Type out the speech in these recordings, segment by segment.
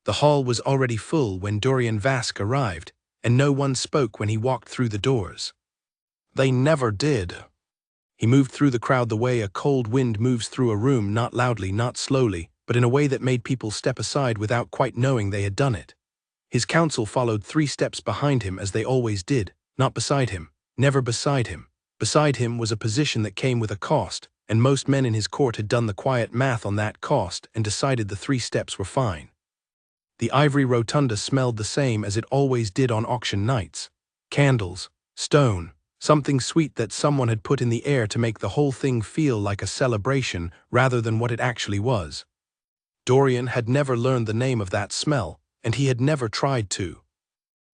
The hall was already full when Dorian Vask arrived, and no one spoke when he walked through the doors. They never did. He moved through the crowd the way a cold wind moves through a room, not loudly, not slowly, but in a way that made people step aside without quite knowing they had done it. His counsel followed 3 steps behind him as they always did, not beside him, never beside him. Beside him was a position that came with a cost, and most men in his court had done the quiet math on that cost and decided the 3 steps were fine. The ivory rotunda smelled the same as it always did on auction nights. Candles, stone, something sweet that someone had put in the air to make the whole thing feel like a celebration rather than what it actually was. Dorian had never learned the name of that smell, and he had never tried to.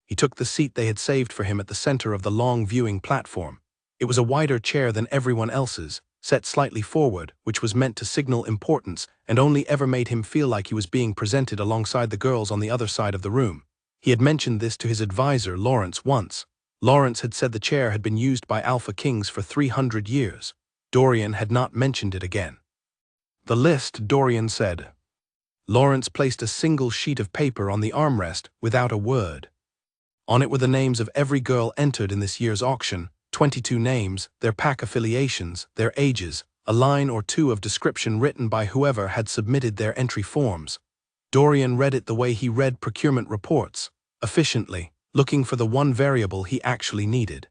He took the seat they had saved for him at the center of the long viewing platform. It was a wider chair than everyone else's, set slightly forward, which was meant to signal importance and only ever made him feel like he was being presented alongside the girls on the other side of the room. He had mentioned this to his advisor, Lawrence, once. Lawrence had said the chair had been used by Alpha Kings for 300 years. Dorian had not mentioned it again. The list, Dorian said. Lawrence placed a single sheet of paper on the armrest without a word. On it were the names of every girl entered in this year's auction, 22 names, their pack affiliations, their ages, a line or 2 of description written by whoever had submitted their entry forms. Dorian read it the way he read procurement reports, efficiently, looking for the one variable he actually needed.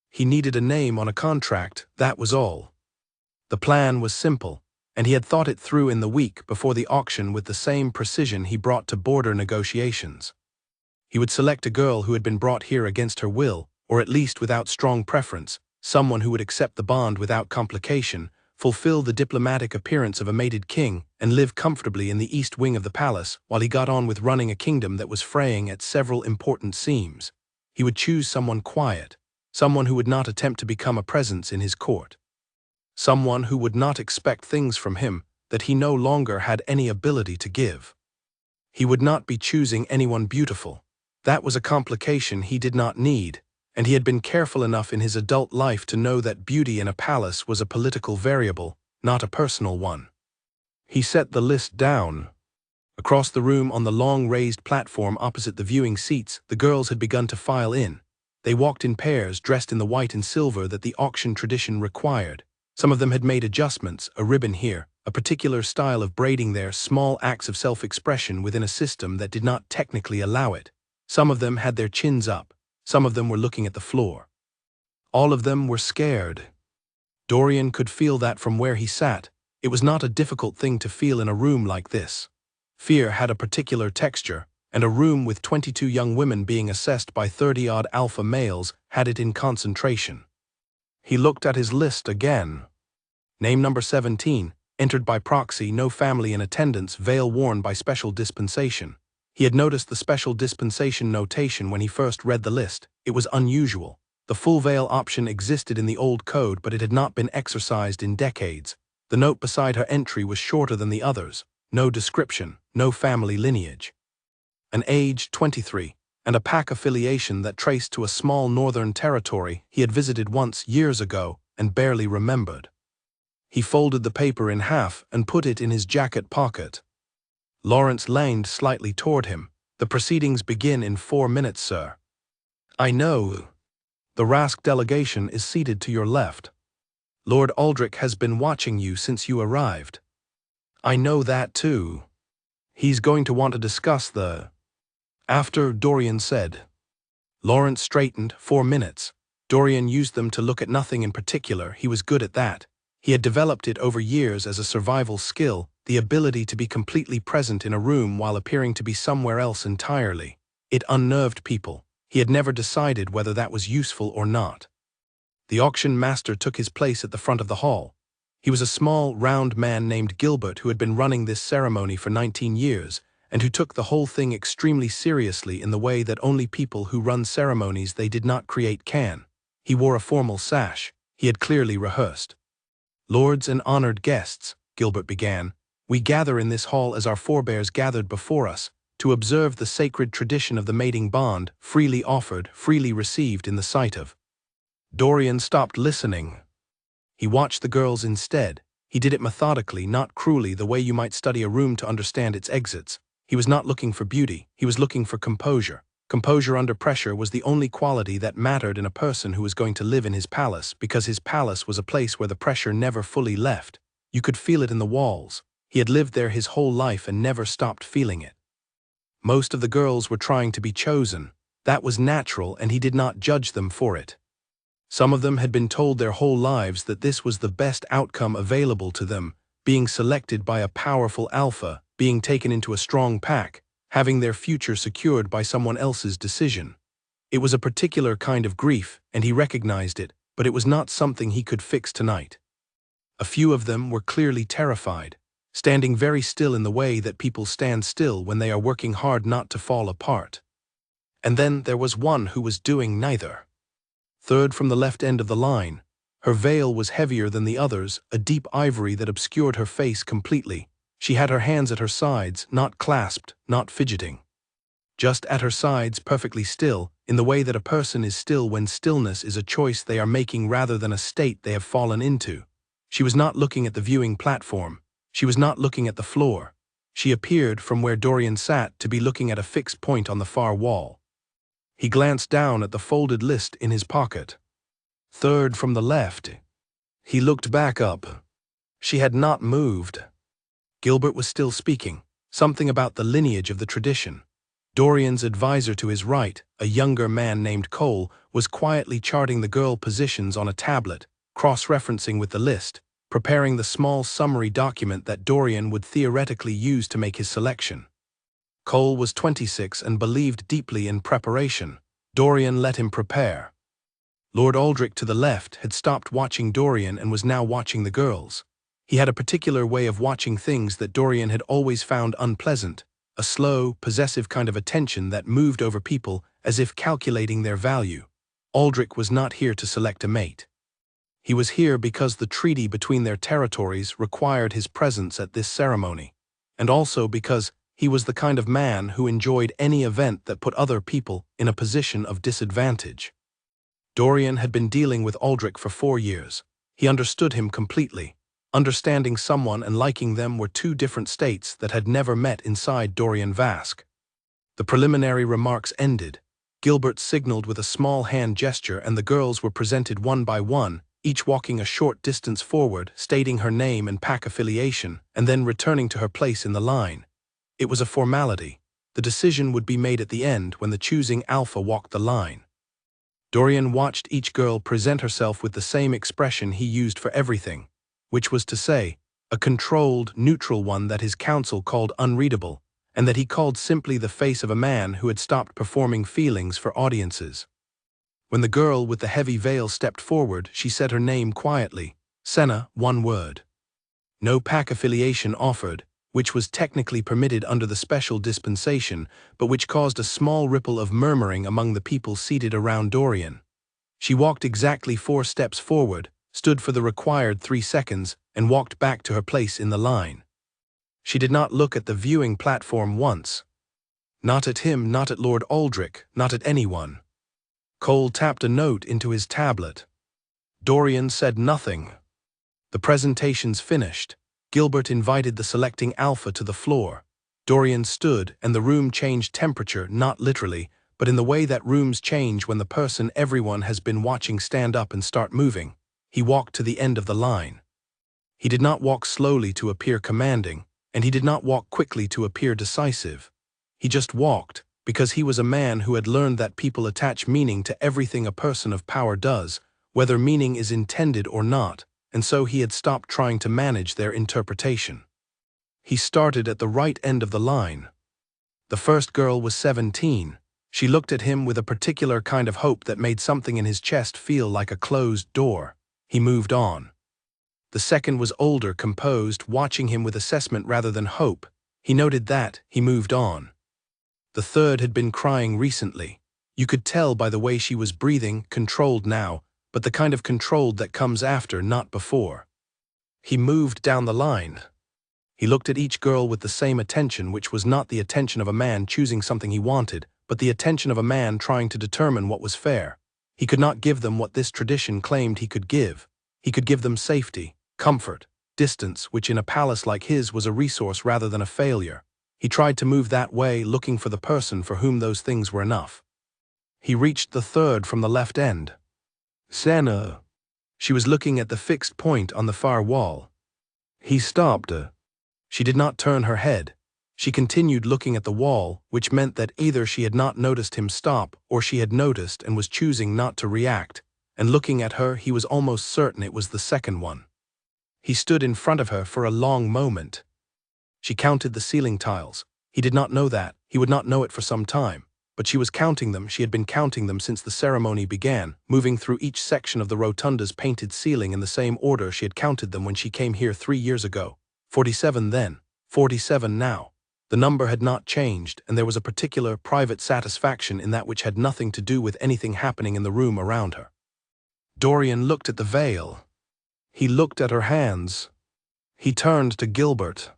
He needed a name on a contract, that was all. The plan was simple, and he had thought it through in the week before the auction with the same precision he brought to border negotiations. He would select a girl who had been brought here against her will, or at least without strong preference, someone who would accept the bond without complication, fulfill the diplomatic appearance of a mated king, and live comfortably in the east wing of the palace while he got on with running a kingdom that was fraying at several important seams. He would choose someone quiet, someone who would not attempt to become a presence in his court. Someone who would not expect things from him that he no longer had any ability to give. He would not be choosing anyone beautiful. That was a complication he did not need, and he had been careful enough in his adult life to know that beauty in a palace was a political variable, not a personal one. He set the list down. Across the room on the long raised platform opposite the viewing seats, the girls had begun to file in. They walked in pairs, dressed in the white and silver that the auction tradition required. Some of them had made adjustments, a ribbon here, a particular style of braiding there, small acts of self-expression within a system that did not technically allow it. Some of them had their chins up. Some of them were looking at the floor. All of them were scared. Dorian could feel that from where he sat. It was not a difficult thing to feel in a room like this. Fear had a particular texture, and a room with 22 young women being assessed by 30-odd alpha males had it in concentration. He looked at his list again. Name number 17, entered by proxy, no family in attendance, veil worn by special dispensation. He had noticed the special dispensation notation when he first read the list. It was unusual. The full veil option existed in the old code, but it had not been exercised in decades. The note beside her entry was shorter than the others. No description, no family lineage. An age, 23, and a pack affiliation that traced to a small northern territory he had visited once years ago and barely remembered. He folded the paper in half and put it in his jacket pocket. Lawrence leaned slightly toward him. The proceedings begin in 4 minutes, sir. I know. The Rask delegation is seated to your left. Lord Aldrich has been watching you since you arrived. I know that too. He's going to want to discuss after, Dorian said. Lawrence straightened. 4 minutes. Dorian used them to look at nothing in particular. He was good at that. He had developed it over years as a survival skill, the ability to be completely present in a room while appearing to be somewhere else entirely. It unnerved people. He had never decided whether that was useful or not. The auction master took his place at the front of the hall. He was a small, round man named Gilbert who had been running this ceremony for 19 years, and who took the whole thing extremely seriously in the way that only people who run ceremonies they did not create can. He wore a formal sash. He had clearly rehearsed. Lords and honored guests, Gilbert began, we gather in this hall as our forebears gathered before us, to observe the sacred tradition of the mating bond, freely offered, freely received in the sight of. Dorian stopped listening. He watched the girls instead. He did it methodically, not cruelly, the way you might study a room to understand its exits. He was not looking for beauty, he was looking for composure. Composure under pressure was the only quality that mattered in a person who was going to live in his palace, because his palace was a place where the pressure never fully left. You could feel it in the walls. He had lived there his whole life and never stopped feeling it. Most of the girls were trying to be chosen. That was natural, and he did not judge them for it. Some of them had been told their whole lives that this was the best outcome available to them, being selected by a powerful alpha, being taken into a strong pack, having their future secured by someone else's decision. It was a particular kind of grief, and he recognized it, but it was not something he could fix tonight. A few of them were clearly terrified, standing very still in the way that people stand still when they are working hard not to fall apart. And then there was one who was doing neither. Third from the left end of the line, her veil was heavier than the others, a deep ivory that obscured her face completely. She had her hands at her sides, not clasped, not fidgeting. Just at her sides, perfectly still, in the way that a person is still when stillness is a choice they are making rather than a state they have fallen into. She was not looking at the viewing platform. She was not looking at the floor. She appeared, from where Dorian sat, to be looking at a fixed point on the far wall. He glanced down at the folded list in his pocket. Third from the left. He looked back up. She had not moved. Gilbert was still speaking, something about the lineage of the tradition. Dorian's advisor to his right, a younger man named Cole, was quietly charting the girl positions on a tablet, cross-referencing with the list, preparing the small summary document that Dorian would theoretically use to make his selection. Cole was 26 and believed deeply in preparation. Dorian let him prepare. Lord Aldrich to the left had stopped watching Dorian and was now watching the girls. He had a particular way of watching things that Dorian had always found unpleasant, a slow, possessive kind of attention that moved over people as if calculating their value. Aldrich was not here to select a mate. He was here because the treaty between their territories required his presence at this ceremony, and also because he was the kind of man who enjoyed any event that put other people in a position of disadvantage. Dorian had been dealing with Aldrich for 4 years. He understood him completely. Understanding someone and liking them were two different states that had never met inside Dorian Vask. The preliminary remarks ended. Gilbert signaled with a small hand gesture, and the girls were presented one by one, each walking a short distance forward, stating her name and pack affiliation, and then returning to her place in the line. It was a formality. The decision would be made at the end when the choosing alpha walked the line. Dorian watched each girl present herself with the same expression he used for everything, which was to say, a controlled, neutral one that his counsel called unreadable, and that he called simply the face of a man who had stopped performing feelings for audiences. When the girl with the heavy veil stepped forward, she said her name quietly, Senna, one word. No pack affiliation offered, which was technically permitted under the special dispensation, but which caused a small ripple of murmuring among the people seated around Dorian. She walked exactly 4 steps forward, stood for the required 3 seconds, and walked back to her place in the line. She did not look at the viewing platform once. Not at him, not at Lord Aldrich, not at anyone. Cole tapped a note into his tablet. Dorian said nothing. The presentations finished. Gilbert invited the selecting alpha to the floor. Dorian stood, and the room changed temperature, not literally, but in the way that rooms change when the person everyone has been watching stand up and start moving. He walked to the end of the line. He did not walk slowly to appear commanding, and he did not walk quickly to appear decisive. He just walked, because he was a man who had learned that people attach meaning to everything a person of power does, whether meaning is intended or not, and so he had stopped trying to manage their interpretation. He started at the right end of the line. The first girl was 17. She looked at him with a particular kind of hope that made something in his chest feel like a closed door. He moved on. The second was older, composed, watching him with assessment rather than hope. He noted that. He moved on. The third had been crying recently. You could tell by the way she was breathing, controlled now, but the kind of controlled that comes after, not before. He moved down the line. He looked at each girl with the same attention, which was not the attention of a man choosing something he wanted, but the attention of a man trying to determine what was fair. He could not give them what this tradition claimed he could give. He could give them safety, comfort, distance, which in a palace like his was a resource rather than a failure. He tried to move that way, looking for the person for whom those things were enough. He reached the third from the left end. Senna. She was looking at the fixed point on the far wall. He stopped her. She did not turn her head. She continued looking at the wall, which meant that either she had not noticed him stop or she had noticed and was choosing not to react, and looking at her he was almost certain it was the second one. He stood in front of her for a long moment. She counted the ceiling tiles. He did not know that. He would not know it for some time. But she was counting them. She had been counting them since the ceremony began, moving through each section of the rotunda's painted ceiling in the same order she had counted them when she came here 3 years ago. 47 then, 47 now. The number had not changed, and there was a particular private satisfaction in that which had nothing to do with anything happening in the room around her. Dorian looked at the veil. He looked at her hands. He turned to Gilbert.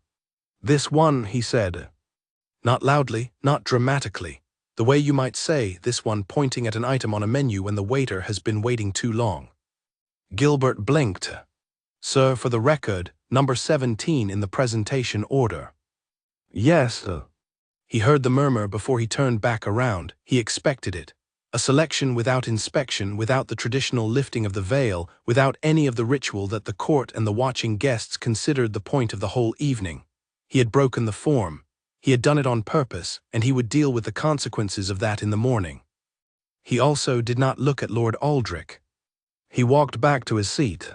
"This one," he said. Not loudly, not dramatically. The way you might say, this one, pointing at an item on a menu when the waiter has been waiting too long. Gilbert blinked. "Sir, for the record, number 17 in the presentation order." "Yes, sir." He heard the murmur before he turned back around. He expected it. A selection without inspection, without the traditional lifting of the veil, without any of the ritual that the court and the watching guests considered the point of the whole evening. He had broken the form. He had done it on purpose, and he would deal with the consequences of that in the morning. He also did not look at Lord Aldrich. He walked back to his seat.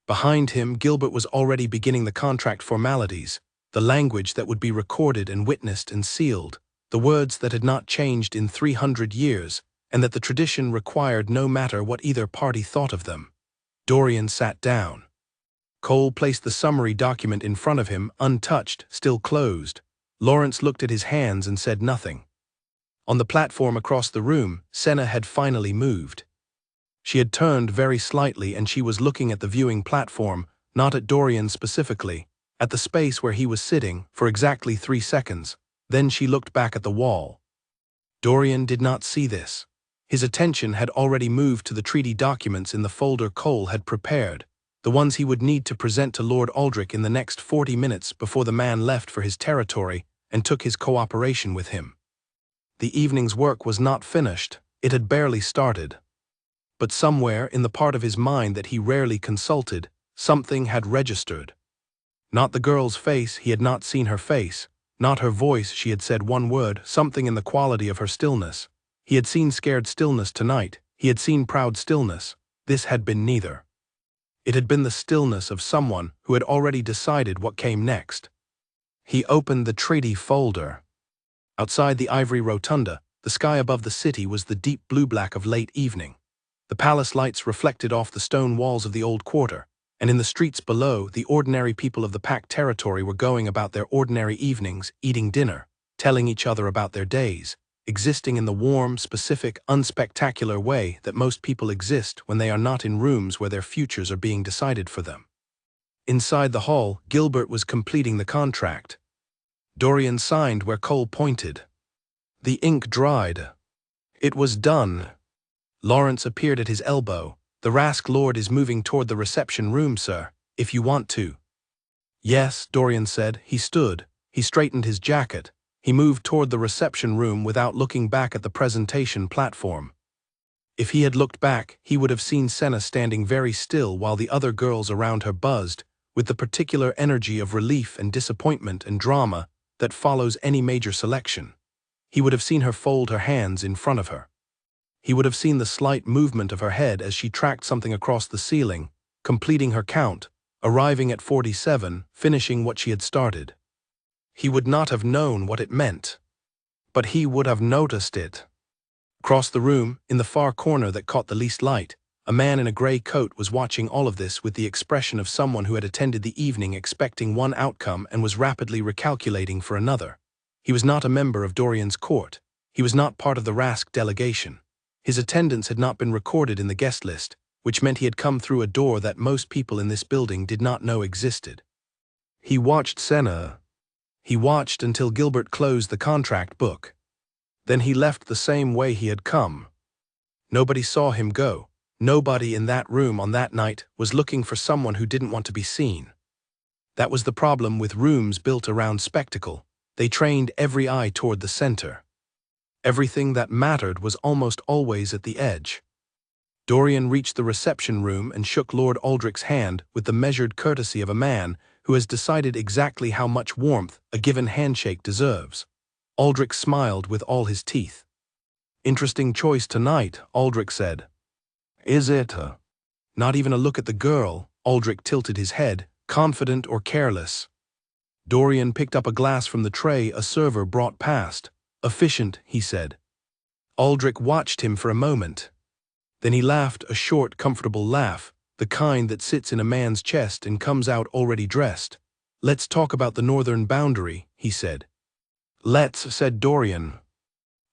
Behind him, Gilbert was already beginning the contract formalities, the language that would be recorded and witnessed and sealed, the words that had not changed in 300 years, and that the tradition required no matter what either party thought of them. Dorian sat down. Cole placed the summary document in front of him, untouched, still closed. Lawrence looked at his hands and said nothing. On the platform across the room, Senna had finally moved. She had turned very slightly and she was looking at the viewing platform, not at Dorian specifically, at the space where he was sitting, for exactly 3 seconds. Then she looked back at the wall. Dorian did not see this. His attention had already moved to the treaty documents in the folder Cole had prepared, the ones he would need to present to Lord Aldrich in the next 40 minutes before the man left for his territory and took his cooperation with him. The evening's work was not finished. It had barely started. But somewhere in the part of his mind that he rarely consulted, something had registered. Not the girl's face, he had not seen her face. Not her voice, she had said one word, something in the quality of her stillness. He had seen scared stillness tonight. He had seen proud stillness. This had been neither. It had been the stillness of someone who had already decided what came next. He opened the treaty folder. Outside the ivory rotunda, the sky above the city was the deep blue-black of late evening. The palace lights reflected off the stone walls of the old quarter, and in the streets below, the ordinary people of the packed territory were going about their ordinary evenings, eating dinner, telling each other about their days, existing in the warm, specific, unspectacular way that most people exist when they are not in rooms where their futures are being decided for them. Inside the hall, Gilbert was completing the contract. Dorian signed where Cole pointed. The ink dried. It was done. Lawrence appeared at his elbow. "The Rask Lord is moving toward the reception room, sir, if you want to." "Yes," Dorian said. He stood. He straightened his jacket. He moved toward the reception room without looking back at the presentation platform. If he had looked back, he would have seen Senna standing very still while the other girls around her buzzed, with the particular energy of relief and disappointment and drama that follows any major selection. He would have seen her fold her hands in front of her. He would have seen the slight movement of her head as she tracked something across the ceiling, completing her count, arriving at 47, finishing what she had started. He would not have known what it meant, but he would have noticed it. Across the room, in the far corner that caught the least light, a man in a gray coat was watching all of this with the expression of someone who had attended the evening expecting one outcome and was rapidly recalculating for another. He was not a member of Dorian's court. He was not part of the Rask delegation. His attendance had not been recorded in the guest list, which meant he had come through a door that most people in this building did not know existed. He watched Senna. He watched until Gilbert closed the contract book. Then he left the same way he had come. Nobody saw him go. Nobody in that room on that night was looking for someone who didn't want to be seen. That was the problem with rooms built around spectacle. They trained every eye toward the center. Everything that mattered was almost always at the edge. Dorian reached the reception room and shook Lord Aldrich's hand with the measured courtesy of a man who has decided exactly how much warmth a given handshake deserves. Aldrich smiled with all his teeth. "Interesting choice tonight," Aldrich said. "Is it?" Not even a look at the girl, Aldrich tilted his head, confident or careless. Dorian picked up a glass from the tray a server brought past. "Efficient," he said. Aldrich watched him for a moment. Then he laughed a short, comfortable laugh, the kind that sits in a man's chest and comes out already dressed. "Let's talk about the northern boundary," he said. "Let's," said Dorian.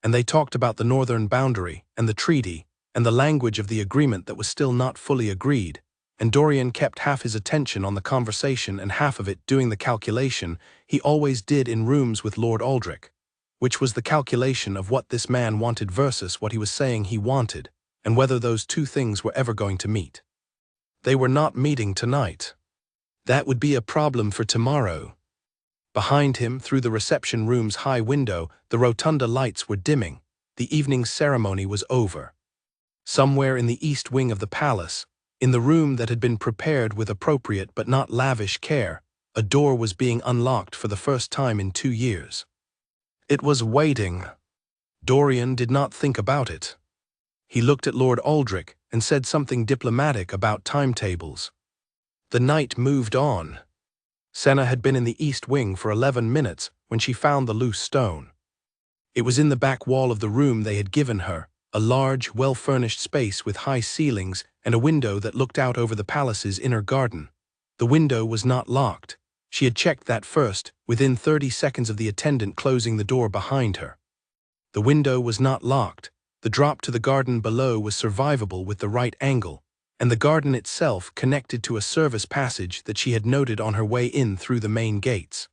And they talked about the northern boundary, and the treaty, and the language of the agreement that was still not fully agreed, and Dorian kept half his attention on the conversation and half of it doing the calculation he always did in rooms with Lord Aldrich, which was the calculation of what this man wanted versus what he was saying he wanted, and whether those two things were ever going to meet. They were not meeting tonight. That would be a problem for tomorrow. Behind him, through the reception room's high window, the rotunda lights were dimming. The evening ceremony was over. Somewhere in the east wing of the palace, in the room that had been prepared with appropriate but not lavish care, a door was being unlocked for the first time in 2 years. It was waiting. Dorian did not think about it. He looked at Lord Aldrich and said something diplomatic about timetables. The night moved on. Senna had been in the east wing for 11 minutes when she found the loose stone. It was in the back wall of the room they had given her, a large, well-furnished space with high ceilings and a window that looked out over the palace's inner garden. The window was not locked. She had checked that first, within 30 seconds of the attendant closing the door behind her. The window was not locked. The drop to the garden below was survivable with the right angle, and the garden itself connected to a service passage that she had noted on her way in through the main gates.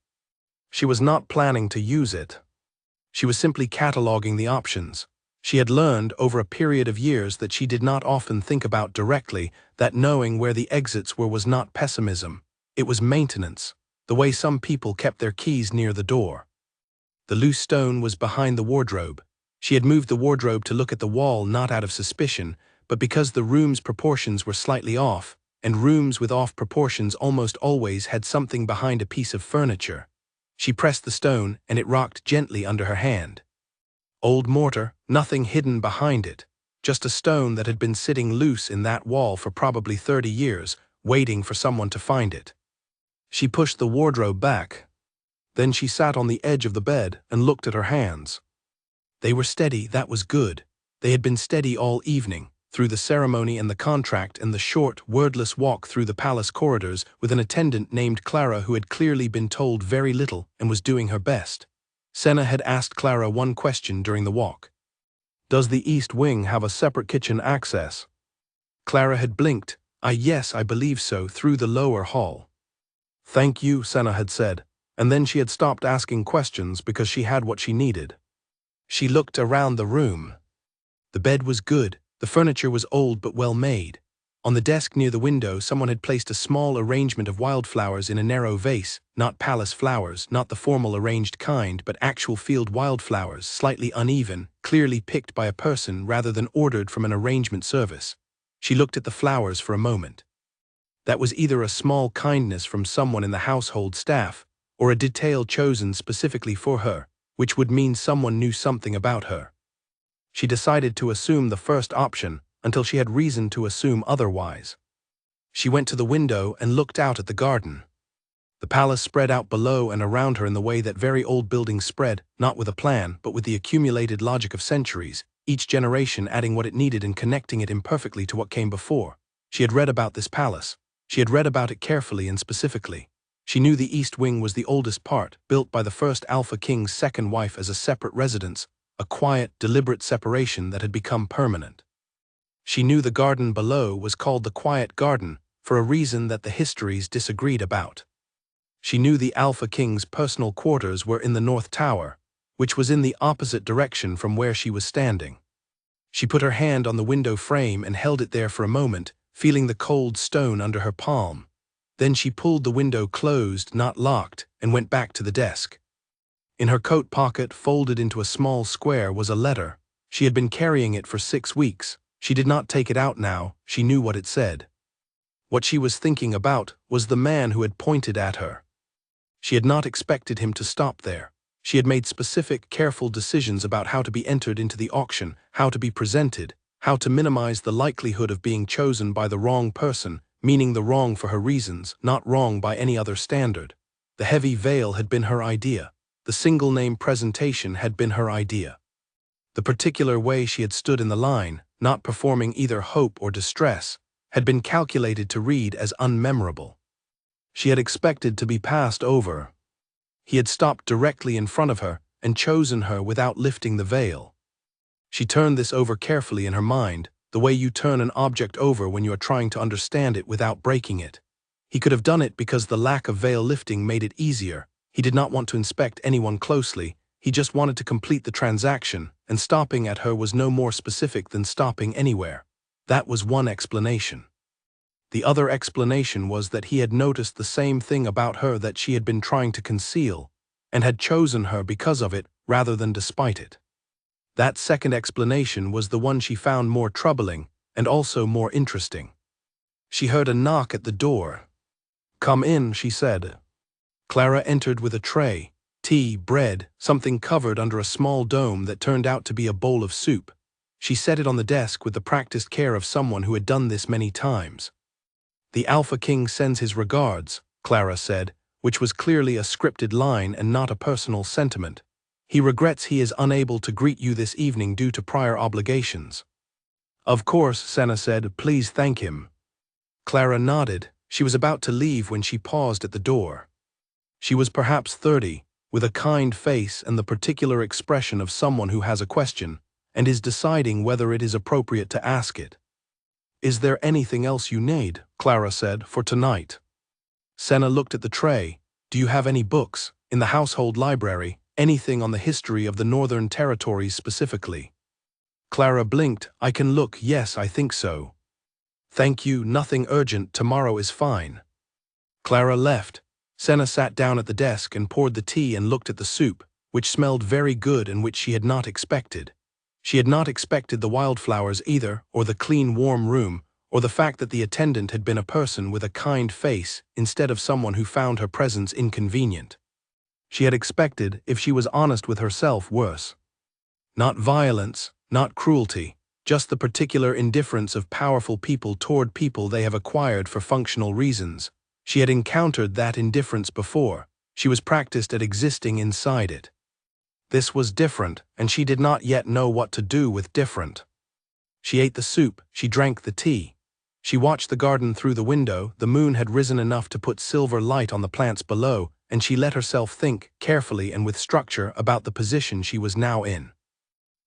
She was not planning to use it. She was simply cataloging the options. She had learned over a period of years that she did not often think about directly, that knowing where the exits were was not pessimism. It was maintenance, the way some people kept their keys near the door. The loose stone was behind the wardrobe. She had moved the wardrobe to look at the wall not out of suspicion, but because the room's proportions were slightly off, and rooms with off proportions almost always had something behind a piece of furniture. She pressed the stone and it rocked gently under her hand. Old mortar, nothing hidden behind it, just a stone that had been sitting loose in that wall for probably 30 years, waiting for someone to find it. She pushed the wardrobe back. Then she sat on the edge of the bed and looked at her hands. They were steady, that was good. They had been steady all evening, through the ceremony and the contract and the short, wordless walk through the palace corridors with an attendant named Clara who had clearly been told very little and was doing her best. Senna had asked Clara one question during the walk. "Does the east wing have a separate kitchen access?" Clara had blinked. Yes, I believe so, through the lower hall." "Thank you," Senna had said, and then she had stopped asking questions because she had what she needed. She looked around the room. The bed was good, the furniture was old but well made. On the desk near the window, someone had placed a small arrangement of wildflowers in a narrow vase, not palace flowers, not the formal arranged kind, but actual field wildflowers, slightly uneven, clearly picked by a person rather than ordered from an arrangement service. She looked at the flowers for a moment. That was either a small kindness from someone in the household staff, or a detail chosen specifically for her, which would mean someone knew something about her. She decided to assume the first option until she had reason to assume otherwise. She went to the window and looked out at the garden. The palace spread out below and around her in the way that very old buildings spread, not with a plan, but with the accumulated logic of centuries, each generation adding what it needed and connecting it imperfectly to what came before. She had read about this palace. She had read about it carefully and specifically. She knew the East Wing was the oldest part, built by the first Alpha King's second wife as a separate residence, a quiet, deliberate separation that had become permanent. She knew the garden below was called the Quiet Garden for a reason that the histories disagreed about. She knew the Alpha King's personal quarters were in the North Tower, which was in the opposite direction from where she was standing. She put her hand on the window frame and held it there for a moment, feeling the cold stone under her palm. Then she pulled the window closed, not locked, and went back to the desk. In her coat pocket, folded into a small square, was a letter. She had been carrying it for 6 weeks. She did not take it out now. She knew what it said. What she was thinking about was the man who had pointed at her. She had not expected him to stop there. She had made specific, careful decisions about how to be entered into the auction, how to be presented, how to minimize the likelihood of being chosen by the wrong person, meaning the wrong for her reasons, not wrong by any other standard. The heavy veil had been her idea. The single-name presentation had been her idea. The particular way she had stood in the line, not performing either hope or distress, had been calculated to read as unmemorable. She had expected to be passed over. He had stopped directly in front of her and chosen her without lifting the veil. She turned this over carefully in her mind, the way you turn an object over when you are trying to understand it without breaking it. He could have done it because the lack of veil lifting made it easier. He did not want to inspect anyone closely. He just wanted to complete the transaction, and stopping at her was no more specific than stopping anywhere. That was one explanation. The other explanation was that he had noticed the same thing about her that she had been trying to conceal, and had chosen her because of it rather than despite it. That second explanation was the one she found more troubling and also more interesting. She heard a knock at the door. "Come in," she said. Clara entered with a tray, tea, bread, something covered under a small dome that turned out to be a bowl of soup. She set it on the desk with the practiced care of someone who had done this many times. "The Alpha King sends his regards," Clara said, which was clearly a scripted line and not a personal sentiment. "He regrets he is unable to greet you this evening due to prior obligations." "Of course," Senna said, "please thank him." Clara nodded. She was about to leave when she paused at the door. She was perhaps 30, with a kind face and the particular expression of someone who has a question and is deciding whether it is appropriate to ask it. "Is there anything else you need?" Clara said, "for tonight?" Senna looked at the tray. "Do you have any books, in the household library, anything on the history of the Northern Territories specifically?" Clara blinked. "I can look, yes, I think so." "Thank you, nothing urgent, tomorrow is fine." Clara left. Senna sat down at the desk and poured the tea and looked at the soup, which smelled very good and which she had not expected. She had not expected the wildflowers either, or the clean warm room, or the fact that the attendant had been a person with a kind face instead of someone who found her presence inconvenient. She had expected, if she was honest with herself, worse. Not violence, not cruelty, just the particular indifference of powerful people toward people they have acquired for functional reasons. She had encountered that indifference before. She was practiced at existing inside it. This was different, and she did not yet know what to do with different. She ate the soup, she drank the tea. She watched the garden through the window. The moon had risen enough to put silver light on the plants below, and she let herself think, carefully and with structure, about the position she was now in.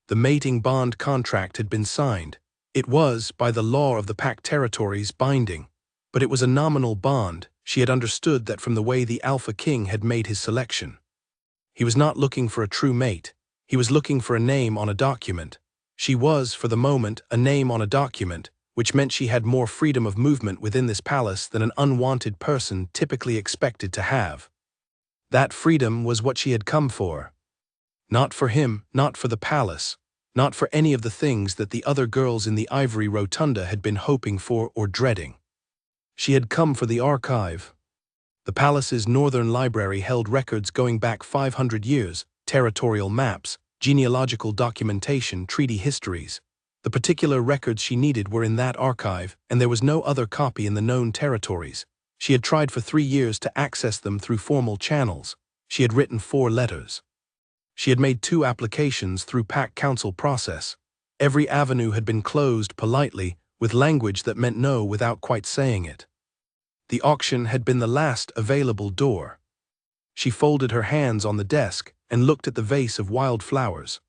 The mating bond contract had been signed. It was, by the law of the packed territories, binding. But it was a nominal bond. She had understood that from the way the Alpha King had made his selection. He was not looking for a true mate. He was looking for a name on a document. She was, for the moment, a name on a document, which meant she had more freedom of movement within this palace than an unwanted person typically expected to have. That freedom was what she had come for. Not for him, not for the palace, not for any of the things that the other girls in the ivory rotunda had been hoping for or dreading. She had come for the archive. The palace's northern library held records going back 500 years, territorial maps, genealogical documentation, treaty histories. The particular records she needed were in that archive, and there was no other copy in the known territories. She had tried for 3 years to access them through formal channels. She had written 4 letters. She had made 2 applications through Pack Council process. Every avenue had been closed politely, with language that meant no without quite saying it. The auction had been the last available door. She folded her hands on the desk and looked at the vase of wild flowers.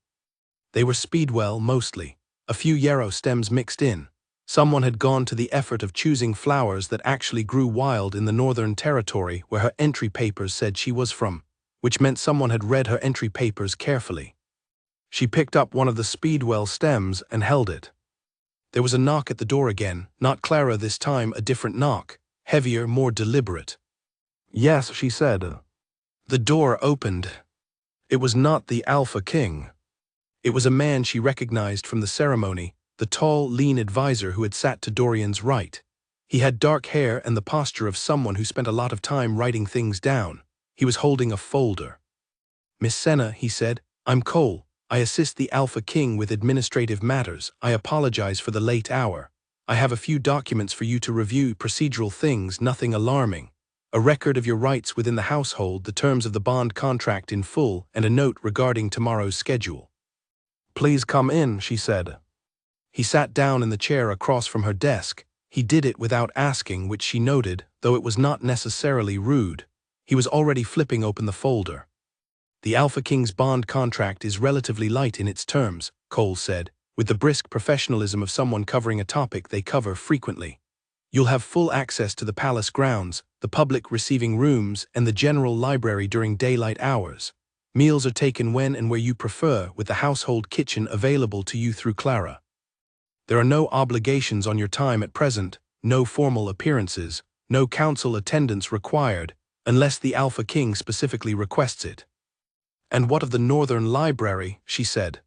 They were speedwell mostly, a few yarrow stems mixed in. Someone had gone to the effort of choosing flowers that actually grew wild in the Northern Territory where her entry papers said she was from, which meant someone had read her entry papers carefully. She picked up one of the speedwell stems and held it. There was a knock at the door again, not Clara this time, a different knock. Heavier, more deliberate. "Yes," she said. The door opened. It was not the Alpha King. It was a man she recognized from the ceremony, the tall, lean advisor who had sat to Dorian's right. He had dark hair and the posture of someone who spent a lot of time writing things down. He was holding a folder. "Miss Senna," he said, "I'm Cole. I assist the Alpha King with administrative matters. I apologize for the late hour. I have a few documents for you to review, procedural things, nothing alarming. A record of your rights within the household, the terms of the bond contract in full, and a note regarding tomorrow's schedule." "Please come in," she said. He sat down in the chair across from her desk. He did it without asking, which she noted, though it was not necessarily rude. He was already flipping open the folder. "The Alpha King's bond contract is relatively light in its terms," Cole said, with the brisk professionalism of someone covering a topic they cover frequently. "You'll have full access to the palace grounds, the public receiving rooms, and the general library during daylight hours. Meals are taken when and where you prefer, with the household kitchen available to you through Clara. There are no obligations on your time at present, no formal appearances, no council attendance required, unless the Alpha King specifically requests it." "And what of the Northern Library?" she said.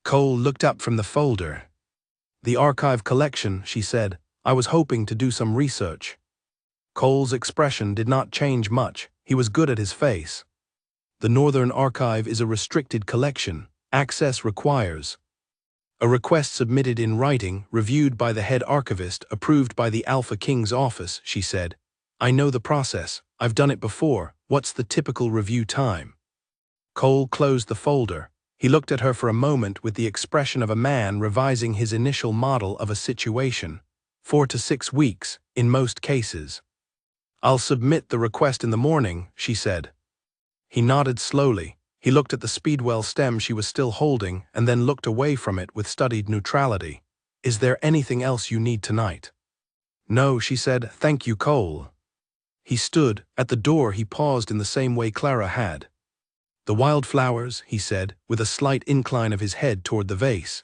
Cole looked up from the folder. "The archive collection," she said. "I was hoping to do some research." Cole's expression did not change much. He was good at his face. "The Northern Archive is a restricted collection. Access requires a request submitted in writing, reviewed by the head archivist, approved by the Alpha King's office," she said. "I know the process. I've done it before. What's the typical review time?" Cole closed the folder. He looked at her for a moment with the expression of a man revising his initial model of a situation. 4 to 6 weeks, in most cases. "I'll submit the request in the morning," she said. He nodded slowly. He looked at the speedwell stem she was still holding and then looked away from it with studied neutrality. "Is there anything else you need tonight?" "No," she said. "Thank you, Cole." He stood. At the door he paused in the same way Clara had. "The wildflowers," he said, with a slight incline of his head toward the vase.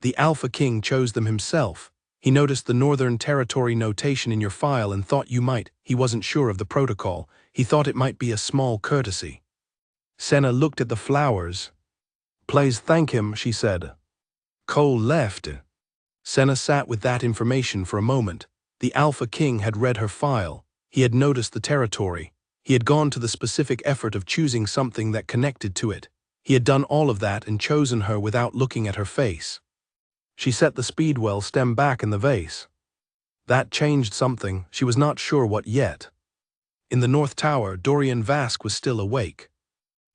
"The Alpha King chose them himself. He noticed the Northern Territory notation in your file and thought you might. He wasn't sure of the protocol. He thought it might be a small courtesy." Senna looked at the flowers. "Please thank him," she said. Cole left. Senna sat with that information for a moment. The Alpha King had read her file. He had noticed the territory. He had gone to the specific effort of choosing something that connected to it. He had done all of that and chosen her without looking at her face. She set the speedwell stem back in the vase. That changed something. She was not sure what yet. In the North Tower, Dorian Vask was still awake.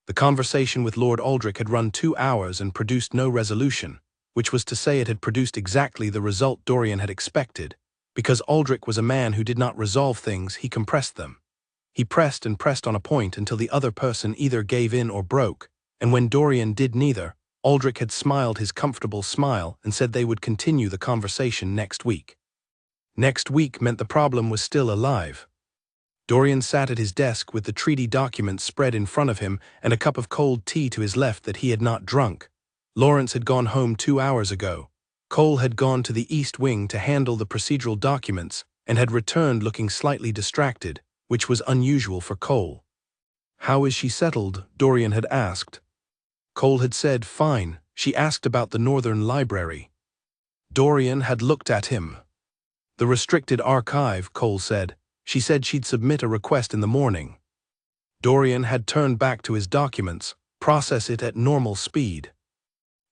The conversation with Lord Aldrich had run 2 hours and produced no resolution, which was to say it had produced exactly the result Dorian had expected. Because Aldrich was a man who did not resolve things, he compressed them. He pressed and pressed on a point until the other person either gave in or broke, and when Dorian did neither, Aldrich had smiled his comfortable smile and said they would continue the conversation next week. Next week meant the problem was still alive. Dorian sat at his desk with the treaty documents spread in front of him and a cup of cold tea to his left that he had not drunk. Lawrence had gone home 2 hours ago. Cole had gone to the East Wing to handle the procedural documents and had returned looking slightly distracted, which was unusual for Cole. "How is she settled?" Dorian had asked. Cole had said, "Fine." She asked about the Northern Library. Dorian had looked at him. "The restricted archive," Cole said. "She said she'd submit a request in the morning." Dorian had turned back to his documents, process it at normal speed.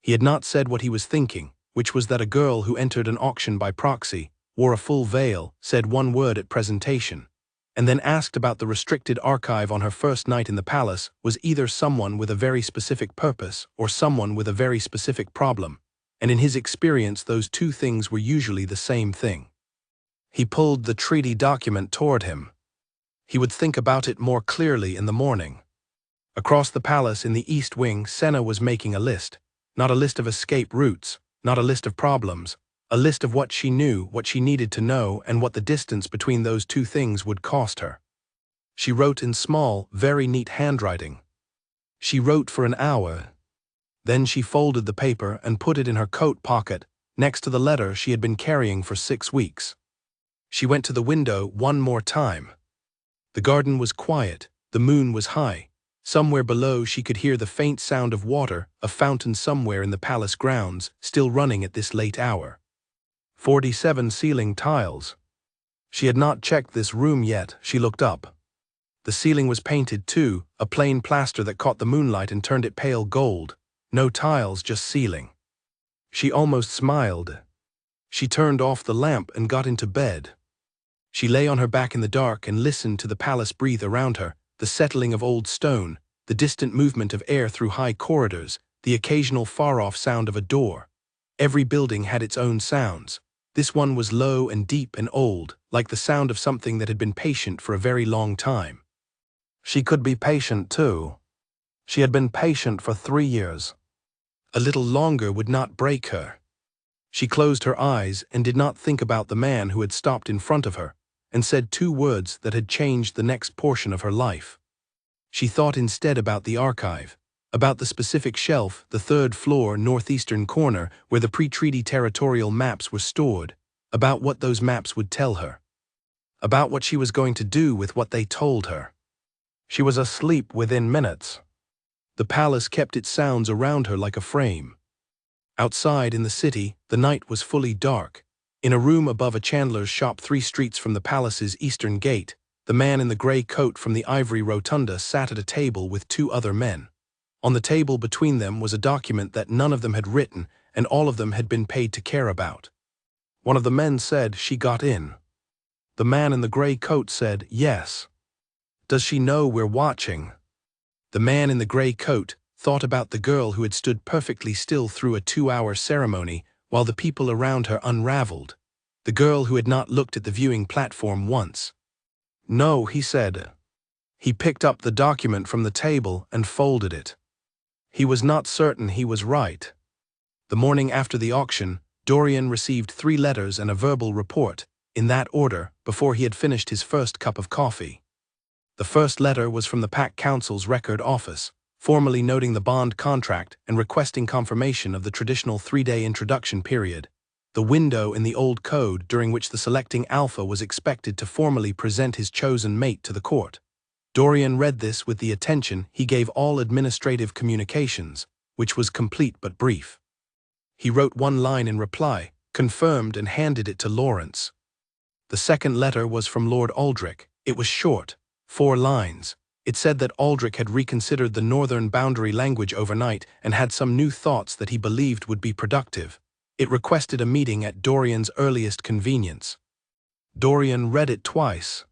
He had not said what he was thinking, which was that a girl who entered an auction by proxy, wore a full veil, said one word at presentation, and then asked about the restricted archive on her first night in the palace was either someone with a very specific purpose or someone with a very specific problem, and in his experience those two things were usually the same thing. He pulled the treaty document toward him. He would think about it more clearly in the morning. Across the palace in the East Wing, Senna was making a list. Not a list of escape routes, not a list of problems, a list of what she knew, what she needed to know, and what the distance between those two things would cost her. She wrote in small, very neat handwriting. She wrote for an hour. Then she folded the paper and put it in her coat pocket, next to the letter she had been carrying for 6 weeks. She went to the window one more time. The garden was quiet, the moon was high. Somewhere below she could hear the faint sound of water, a fountain somewhere in the palace grounds, still running at this late hour. 47 ceiling tiles. She had not checked this room yet. She looked up. The ceiling was painted too, a plain plaster that caught the moonlight and turned it pale gold. No tiles, just ceiling. She almost smiled. She turned off the lamp and got into bed. She lay on her back in the dark and listened to the palace breathe around her, the settling of old stone, the distant movement of air through high corridors, the occasional far-off sound of a door. Every building had its own sounds. This one was low and deep and old, like the sound of something that had been patient for a very long time. She could be patient too. She had been patient for 3 years. A little longer would not break her. She closed her eyes and did not think about the man who had stopped in front of her and said 2 words that had changed the next portion of her life. She thought instead about the archive, about the specific shelf, the 3rd floor, northeastern corner, where the pre-treaty territorial maps were stored, about what those maps would tell her, about what she was going to do with what they told her. She was asleep within minutes. The palace kept its sounds around her like a frame. Outside in the city, the night was fully dark. In a room above a chandler's shop 3 streets from the palace's eastern gate, the man in the gray coat from the ivory rotunda sat at a table with 2 other men. On the table between them was a document that none of them had written and all of them had been paid to care about. One of the men said, "She got in." The man in the gray coat said, "Yes." "Does she know we're watching?" The man in the gray coat thought about the girl who had stood perfectly still through a 2-hour ceremony while the people around her unraveled, the girl who had not looked at the viewing platform once. "No," he said. He picked up the document from the table and folded it. He was not certain he was right. The morning after the auction, Dorian received 3 letters and a verbal report, in that order, before he had finished his first cup of coffee. The first letter was from the Pack Council's record office, formally noting the bond contract and requesting confirmation of the traditional 3-day introduction period, the window in the old code during which the selecting alpha was expected to formally present his chosen mate to the court. Dorian read this with the attention he gave all administrative communications, which was complete but brief. He wrote 1 line in reply, confirmed, and handed it to Lawrence. The second letter was from Lord Aldrich. It was short, 4 lines. It said that Aldrich had reconsidered the northern boundary language overnight and had some new thoughts that he believed would be productive. It requested a meeting at Dorian's earliest convenience. Dorian read it twice.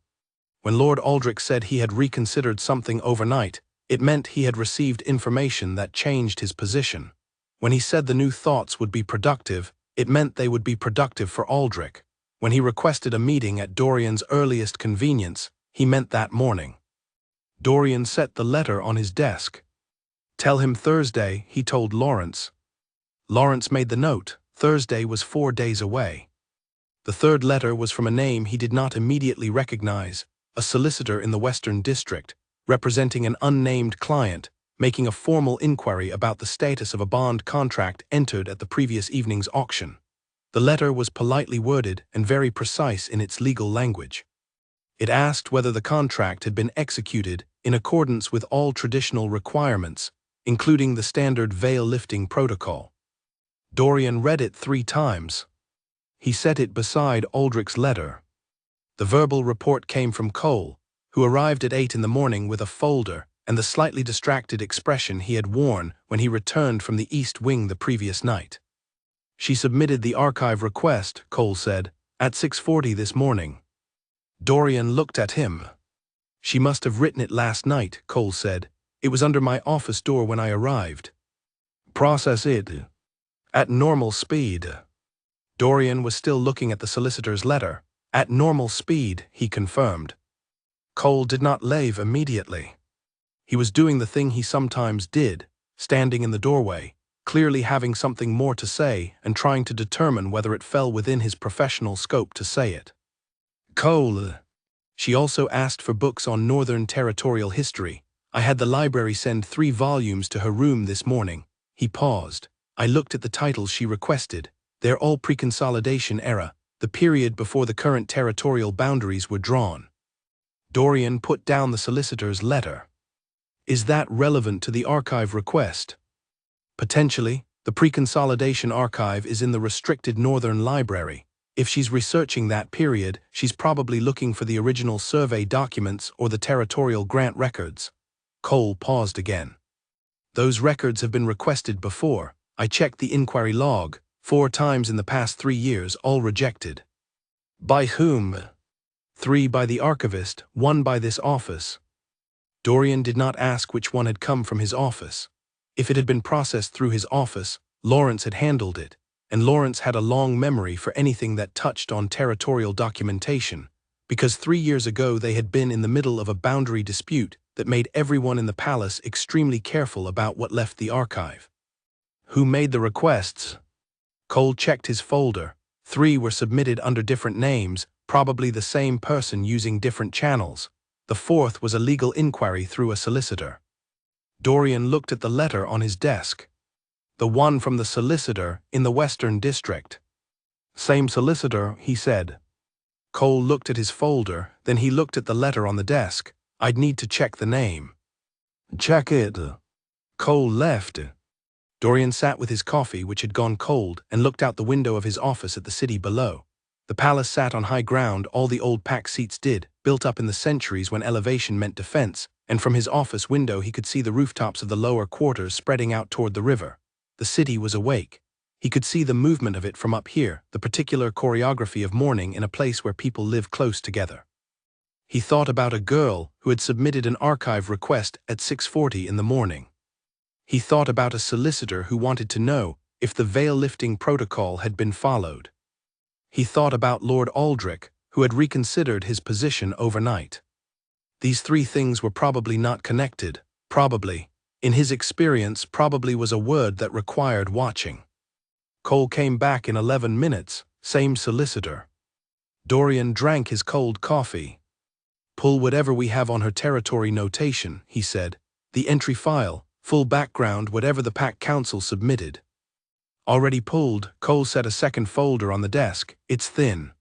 When Lord Aldrich said he had reconsidered something overnight, it meant he had received information that changed his position. When he said the new thoughts would be productive, it meant they would be productive for Aldrich. When he requested a meeting at Dorian's earliest convenience, he meant that morning. Dorian set the letter on his desk. "Tell him Thursday," he told Lawrence. Lawrence made the note. Thursday was 4 days away. The third letter was from a name he did not immediately recognize, a solicitor in the Western District, representing an unnamed client, making a formal inquiry about the status of a bond contract entered at the previous evening's auction. The letter was politely worded and very precise in its legal language. It asked whether the contract had been executed in accordance with all traditional requirements, including the standard veil-lifting protocol. Dorian read it 3 times. He set it beside Aldrich's letter. The verbal report came from Cole, who arrived at 8 in the morning with a folder and the slightly distracted expression he had worn when he returned from the East Wing the previous night. "She submitted the archive request," Cole said, "at 6:40 this morning." Dorian looked at him. "She must have written it last night," Cole said. "It was under my office door when I arrived." "Process it at normal speed." Dorian was still looking at the solicitor's letter. "At normal speed," he confirmed. Cole did not leave immediately. He was doing the thing he sometimes did, standing in the doorway, clearly having something more to say and trying to determine whether it fell within his professional scope to say it. "Cole." She also asked for books on Northern Territorial history. "I had the library send 3 volumes to her room this morning." He paused. "I looked at the titles she requested. They're all pre-consolidation era, the period before the current territorial boundaries were drawn." Dorian put down the solicitor's letter. Is that relevant to the archive request? Potentially. The pre-consolidation archive is in the restricted Northern Library. If she's researching that period, she's probably looking for the original survey documents or the territorial grant records. Cole paused again. Those records have been requested before. I checked the inquiry log. 4 times in the past 3 years, all rejected. By whom? 3 by the archivist, 1 by this office. Dorian did not ask which one had come from his office. If it had been processed through his office, Lawrence had handled it, and Lawrence had a long memory for anything that touched on territorial documentation, because 3 years ago they had been in the middle of a boundary dispute that made everyone in the palace extremely careful about what left the archive. Who made the requests? Cole checked his folder. 3 were submitted under different names, probably the same person using different channels. The 4th was a legal inquiry through a solicitor. Dorian looked at the letter on his desk. The one from the solicitor in the Western District. Same solicitor, he said. Cole looked at his folder, then he looked at the letter on the desk. I'd need to check the name. Check it. Cole left. Dorian sat with his coffee, which had gone cold, and looked out the window of his office at the city below. The palace sat on high ground, all the old packed seats did, built up in the centuries when elevation meant defense, and from his office window he could see the rooftops of the lower quarters spreading out toward the river. The city was awake. He could see the movement of it from up here, the particular choreography of mourning in a place where people live close together. He thought about a girl who had submitted an archive request at 6:40 in the morning. He thought about a solicitor who wanted to know if the veil-lifting protocol had been followed. He thought about Lord Aldrich, who had reconsidered his position overnight. These 3 things were probably not connected. Probably. In his experience, probably was a word that required watching. Cole came back in 11 minutes, same solicitor. Dorian drank his cold coffee. Pull whatever we have on her territory notation, he said. The entry file, full background, whatever the Pack Council submitted. Already pulled. Cole set a second folder on the desk. It's thin.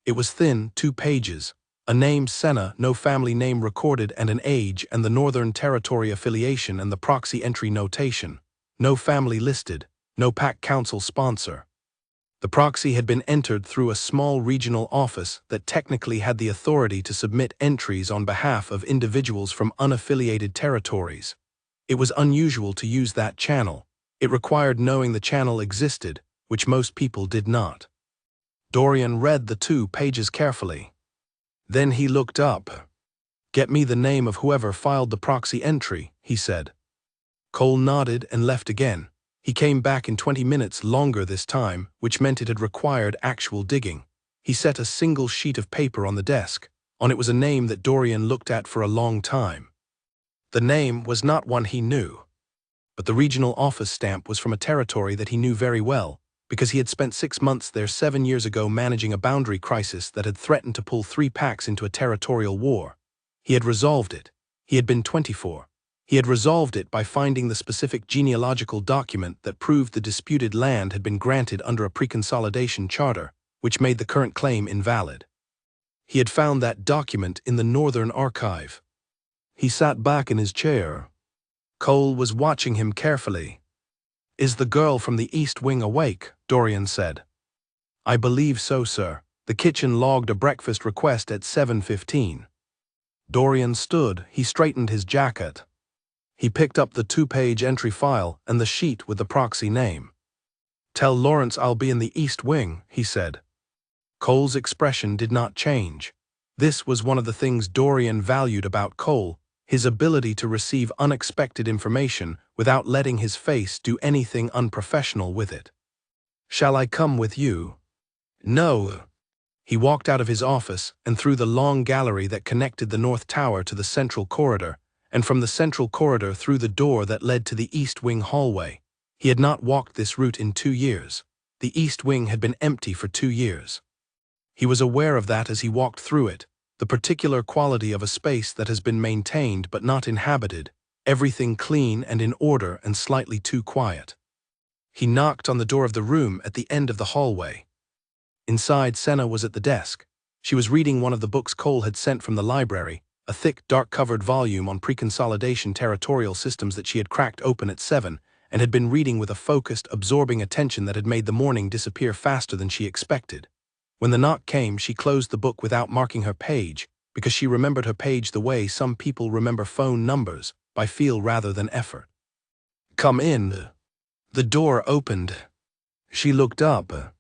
It was thin, 2 pages. A name, Senna, no family name recorded, and an age, and the Northern Territory affiliation and the proxy entry notation. No family listed. No Pack Council sponsor. The proxy had been entered through a small regional office that technically had the authority to submit entries on behalf of individuals from unaffiliated territories. It was unusual to use that channel. It required knowing the channel existed, which most people did not. Dorian read the 2 pages carefully. Then he looked up. Get me the name of whoever filed the proxy entry, he said. Cole nodded and left again. He came back in 20 minutes, longer this time, which meant it had required actual digging. He set a single sheet of paper on the desk. On it was a name that Dorian looked at for a long time. The name was not one he knew. But the regional office stamp was from a territory that he knew very well, because he had spent 6 months there 7 years ago managing a boundary crisis that had threatened to pull 3 packs into a territorial war. He had resolved it. He had been 24. He had resolved it by finding the specific genealogical document that proved the disputed land had been granted under a pre-consolidation charter, which made the current claim invalid. He had found that document in the Northern Archive. He sat back in his chair. Cole was watching him carefully. Is the girl from the East Wing awake? Dorian said. I believe so, sir. The kitchen logged a breakfast request at 7:15. Dorian stood. He straightened his jacket. He picked up the 2-page entry file and the sheet with the proxy name. Tell Lawrence I'll be in the East Wing, he said. Cole's expression did not change. This was one of the things Dorian valued about Cole, his ability to receive unexpected information without letting his face do anything unprofessional with it. Shall I come with you? No. He walked out of his office and through the long gallery that connected the North Tower to the central corridor, and from the central corridor through the door that led to the East Wing hallway. He had not walked this route in 2 years. The East Wing had been empty for 2 years. He was aware of that as he walked through it, the particular quality of a space that has been maintained but not inhabited, everything clean and in order and slightly too quiet. He knocked on the door of the room at the end of the hallway. Inside, Senna was at the desk. She was reading one of the books Cole had sent from the library, a thick, dark-covered volume on pre-consolidation territorial systems that she had cracked open at 7 and had been reading with a focused, absorbing attention that had made the morning disappear faster than she expected. When the knock came, she closed the book without marking her page, because she remembered her page the way some people remember phone numbers, by feel rather than effort. "Come in." The door opened. She looked up.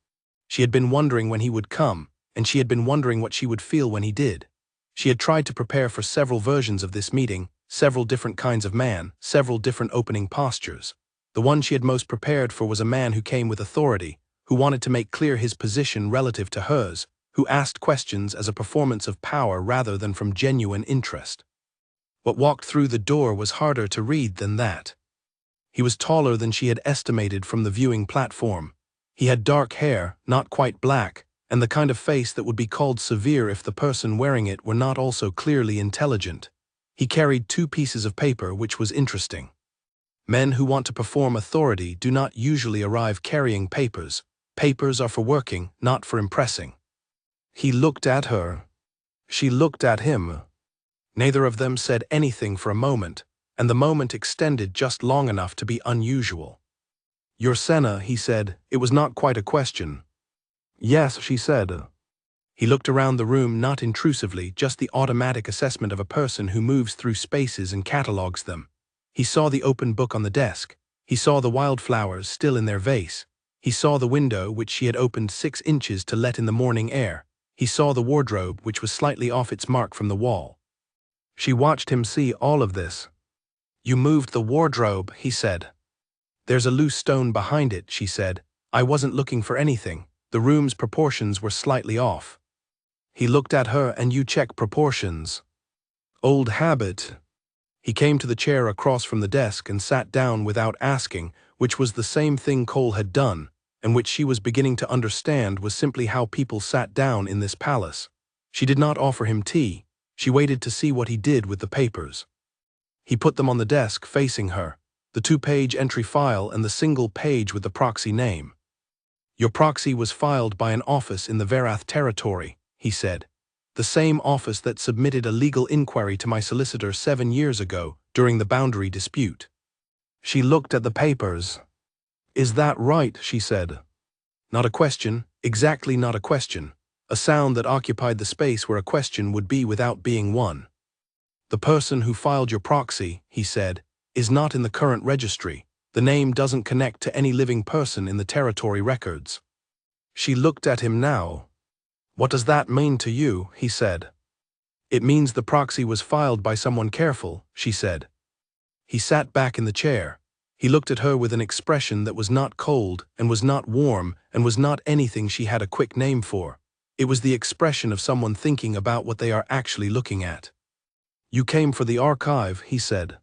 She had been wondering when he would come, and she had been wondering what she would feel when he did. She had tried to prepare for several versions of this meeting, several different kinds of man, several different opening postures. The one she had most prepared for was a man who came with authority, who wanted to make clear his position relative to hers, who asked questions as a performance of power rather than from genuine interest. What walked through the door was harder to read than that. He was taller than she had estimated from the viewing platform. He had dark hair, not quite black, and the kind of face that would be called severe if the person wearing it were not also clearly intelligent. He carried 2 pieces of paper, which was interesting. Men who want to perform authority do not usually arrive carrying papers. Papers are for working, not for impressing. He looked at her. She looked at him. Neither of them said anything for a moment, and the moment extended just long enough to be unusual. "Your Senna," he said. It was not quite a question. "Yes," she said. He looked around the room, not intrusively, just the automatic assessment of a person who moves through spaces and catalogues them. He saw the open book on the desk. He saw the wildflowers still in their vase. He saw the window, which she had opened 6 inches to let in the morning air. He saw the wardrobe, which was slightly off its mark from the wall. She watched him see all of this. "You moved the wardrobe," he said. "There's a loose stone behind it," she said. "I wasn't looking for anything. The room's proportions were slightly off." He looked at her. "And you check proportions." "Old habit." He came to the chair across from the desk and sat down without asking, which was the same thing Cole had done, and which she was beginning to understand was simply how people sat down in this palace. She did not offer him tea. She waited to see what he did with the papers. He put them on the desk facing her, the 2-page entry file and the single page with the proxy name. "Your proxy was filed by an office in the Verath territory," he said. "The same office that submitted a legal inquiry to my solicitor 7 years ago during the boundary dispute." She looked at the papers. "Is that right?" she said. Not a question, exactly not a question. A sound that occupied the space where a question would be without being one. "The person who filed your proxy," he said, "is not in the current registry. The name doesn't connect to any living person in the territory records." She looked at him now. "What does that mean to you?" he said. "It means the proxy was filed by someone careful," she said. He sat back in the chair. He looked at her with an expression that was not cold and was not warm and was not anything she had a quick name for. It was the expression of someone thinking about what they are actually looking at. "You came for the archive," he said.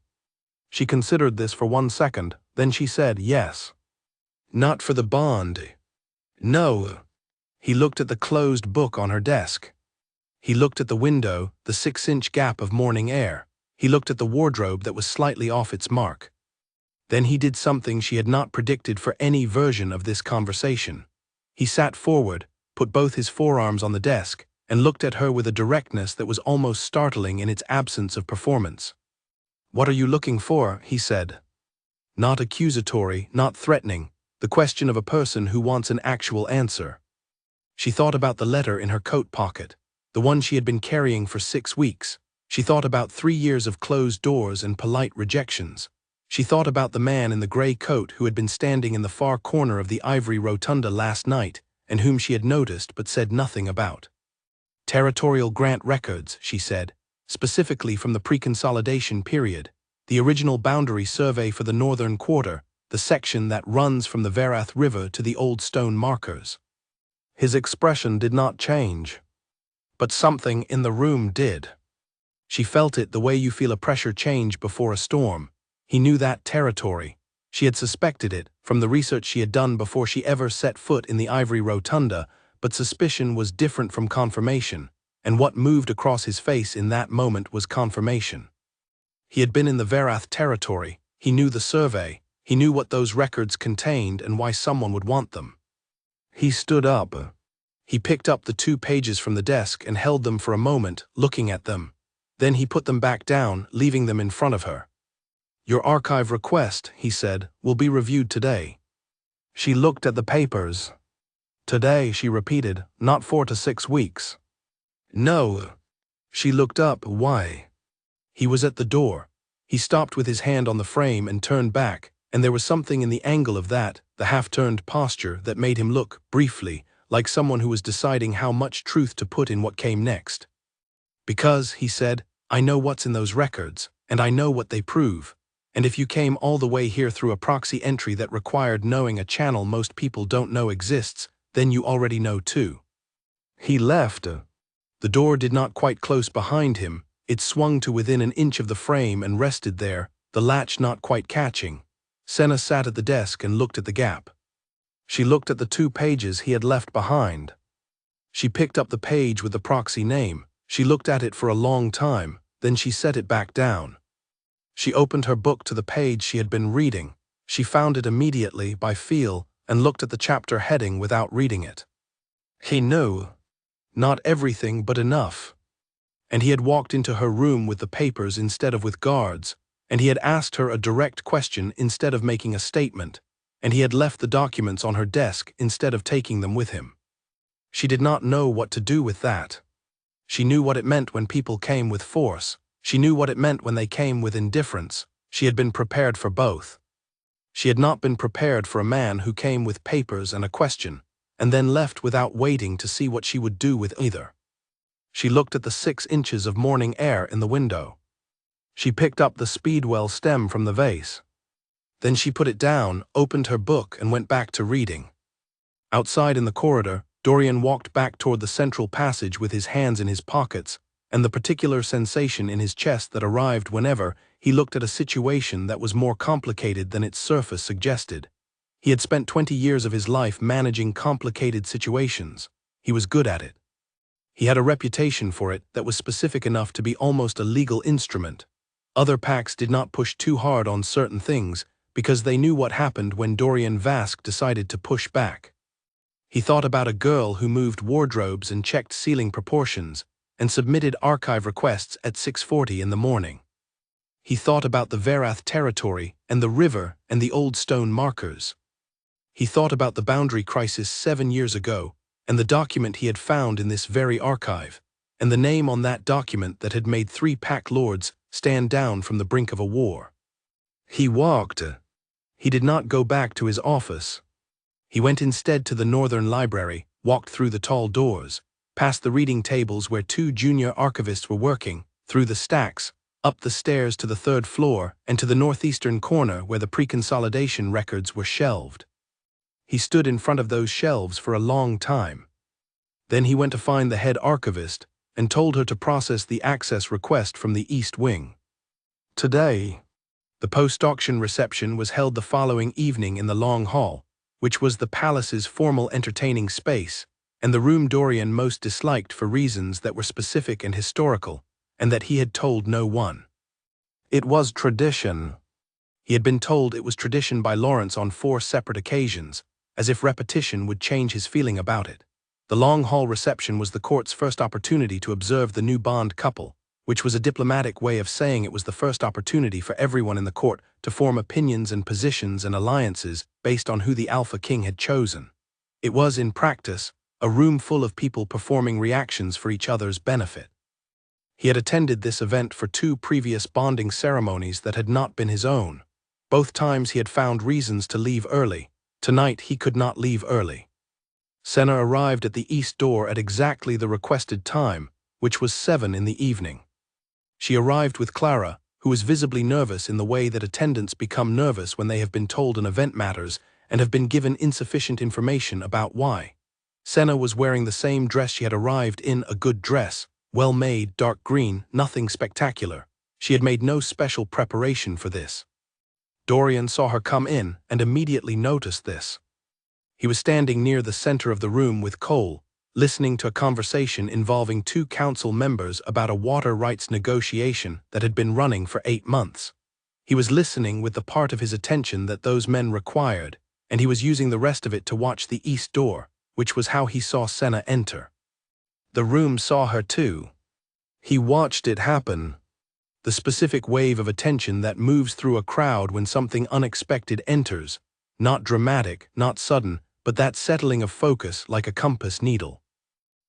She considered this for 1 second, then she said yes. "Not for the bond." "No." He looked at the closed book on her desk. He looked at the window, the 6-inch gap of morning air. He looked at the wardrobe that was slightly off its mark. Then he did something she had not predicted for any version of this conversation. He sat forward, put both his forearms on the desk, and looked at her with a directness that was almost startling in its absence of performance. "What are you looking for?" he said. Not accusatory, not threatening, the question of a person who wants an actual answer. She thought about the letter in her coat pocket, the one she had been carrying for 6 weeks. She thought about 3 years of closed doors and polite rejections. She thought about the man in the gray coat who had been standing in the far corner of the ivory rotunda last night and whom she had noticed but said nothing about. Territorial grant records, she said, specifically from the pre-consolidation period, the original boundary survey for the northern quarter, the section that runs from the Verath River to the old stone markers. His expression did not change. But something in the room did. She felt it the way you feel a pressure change before a storm. He knew that territory. She had suspected it from the research she had done before she ever set foot in the ivory rotunda, but suspicion was different from confirmation, and what moved across his face in that moment was confirmation. He had been in the Verath territory, he knew the survey, he knew what those records contained and why someone would want them. He stood up. He picked up the 2 pages from the desk and held them for a moment, looking at them. Then he put them back down, leaving them in front of her. "Your archive request," he said, "will be reviewed today." She looked at the papers. "Today," she repeated, "not 4 to 6 weeks." "No." She looked up. "Why?" He was at the door. He stopped with his hand on the frame and turned back, and there was something in the angle of the half-turned posture, that made him look, briefly, like someone who was deciding how much truth to put in what came next. "Because," he said, "I know what's in those records, and I know what they prove. And if you came all the way here through a proxy entry that required knowing a channel most people don't know exists, then you already know too." He left. The door did not quite close behind him. It swung to within an inch of the frame and rested there, the latch not quite catching. Senna sat at the desk and looked at the gap. She looked at the 2 pages he had left behind. She picked up the page with the proxy name. She looked at it for a long time, then she set it back down. She opened her book to the page she had been reading. She found it immediately, by feel, and looked at the chapter heading without reading it. He knew. Not everything, but enough. And he had walked into her room with the papers instead of with guards, and he had asked her a direct question instead of making a statement, and he had left the documents on her desk instead of taking them with him. She did not know what to do with that. She knew what it meant when people came with force. She knew what it meant when they came with indifference. She had been prepared for both. She had not been prepared for a man who came with papers and a question, and then left without waiting to see what she would do with either. She looked at the 6 inches of morning air in the window. She picked up the speedwell stem from the vase. Then she put it down, opened her book, and went back to reading. Outside in the corridor, Dorian walked back toward the central passage with his hands in his pockets, and the particular sensation in his chest that arrived whenever he looked at a situation that was more complicated than its surface suggested. He had spent 20 years of his life managing complicated situations. He was good at it. He had a reputation for it that was specific enough to be almost a legal instrument. Other packs did not push too hard on certain things because they knew what happened when Dorian Vask decided to push back. He thought about a girl who moved wardrobes and checked ceiling proportions and submitted archive requests at 6:40 in the morning. He thought about the Verath territory and the river and the old stone markers. He thought about the boundary crisis 7 years ago and the document he had found in this very archive, and the name on that document that had made 3 pack lords stand down from the brink of a war. He walked. He did not go back to his office. He went instead to the Northern Library, walked through the tall doors, past the reading tables where 2 junior archivists were working, through the stacks, up the stairs to the 3rd floor, and to the northeastern corner where the pre-consolidation records were shelved. He stood in front of those shelves for a long time. Then he went to find the head archivist and told her to process the access request from the East Wing. Today, the post-auction reception was held the following evening in the Long Hall, which was the palace's formal entertaining space, and the room Dorian most disliked for reasons that were specific and historical, and that he had told no one. It was tradition. He had been told it was tradition by Lawrence on 4 separate occasions, as if repetition would change his feeling about it. The Long Hall reception was the court's first opportunity to observe the new Bond couple, which was a diplomatic way of saying it was the first opportunity for everyone in the court to form opinions and positions and alliances based on who the Alpha King had chosen. It was, in practice, a room full of people performing reactions for each other's benefit. He had attended this event for 2 previous bonding ceremonies that had not been his own. Both times he had found reasons to leave early. Tonight he could not leave early. Senna arrived at the east door at exactly the requested time, which was 7 in the evening. She arrived with Clara, who was visibly nervous in the way that attendants become nervous when they have been told an event matters and have been given insufficient information about why. Senna was wearing the same dress she had arrived in, a good dress, well-made, dark green, nothing spectacular. She had made no special preparation for this. Dorian saw her come in and immediately noticed this. He was standing near the center of the room with Cole, listening to a conversation involving 2 council members about a water rights negotiation that had been running for 8 months. He was listening with the part of his attention that those men required, and he was using the rest of it to watch the east door, which was how he saw Senna enter. The room saw her too. He watched it happen. The specific wave of attention that moves through a crowd when something unexpected enters. Not dramatic, not sudden, but that settling of focus like a compass needle.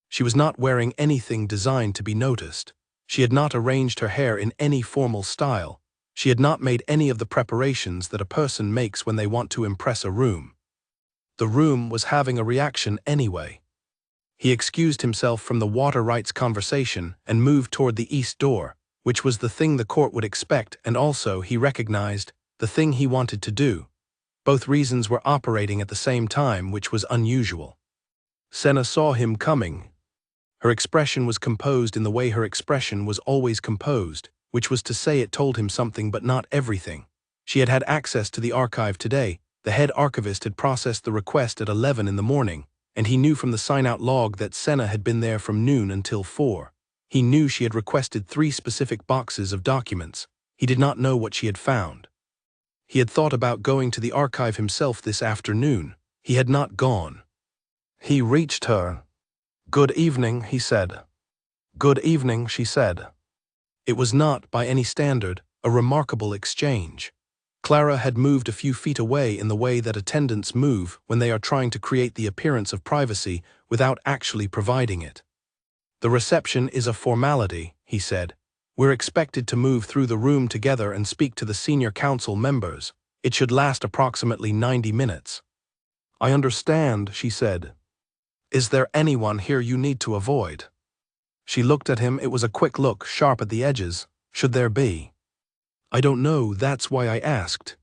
She was not wearing anything designed to be noticed. She had not arranged her hair in any formal style. She had not made any of the preparations that a person makes when they want to impress a room. The room was having a reaction anyway. He excused himself from the water rights conversation and moved toward the east door, which was the thing the court would expect, and also, he recognized, the thing he wanted to do. Both reasons were operating at the same time, which was unusual. Senna saw him coming. Her expression was composed in the way her expression was always composed, which was to say it told him something but not everything. She had had access to the archive today. The head archivist had processed the request at 11 in the morning, and he knew from the sign-out log that Senna had been there from noon until 4. He knew she had requested 3 specific boxes of documents. He did not know what she had found. He had thought about going to the archive himself this afternoon. He had not gone. He reached her. "Good evening," he said. "Good evening," she said. It was not, by any standard, a remarkable exchange. Clara had moved a few feet away in the way that attendants move when they are trying to create the appearance of privacy without actually providing it. "The reception is a formality," he said. "We're expected to move through the room together and speak to the senior council members. It should last approximately 90 minutes. "I understand," she said. "Is there anyone here you need to avoid?" She looked at him. It was a quick look, sharp at the edges. "Should there be?" "I don't know, that's why I asked."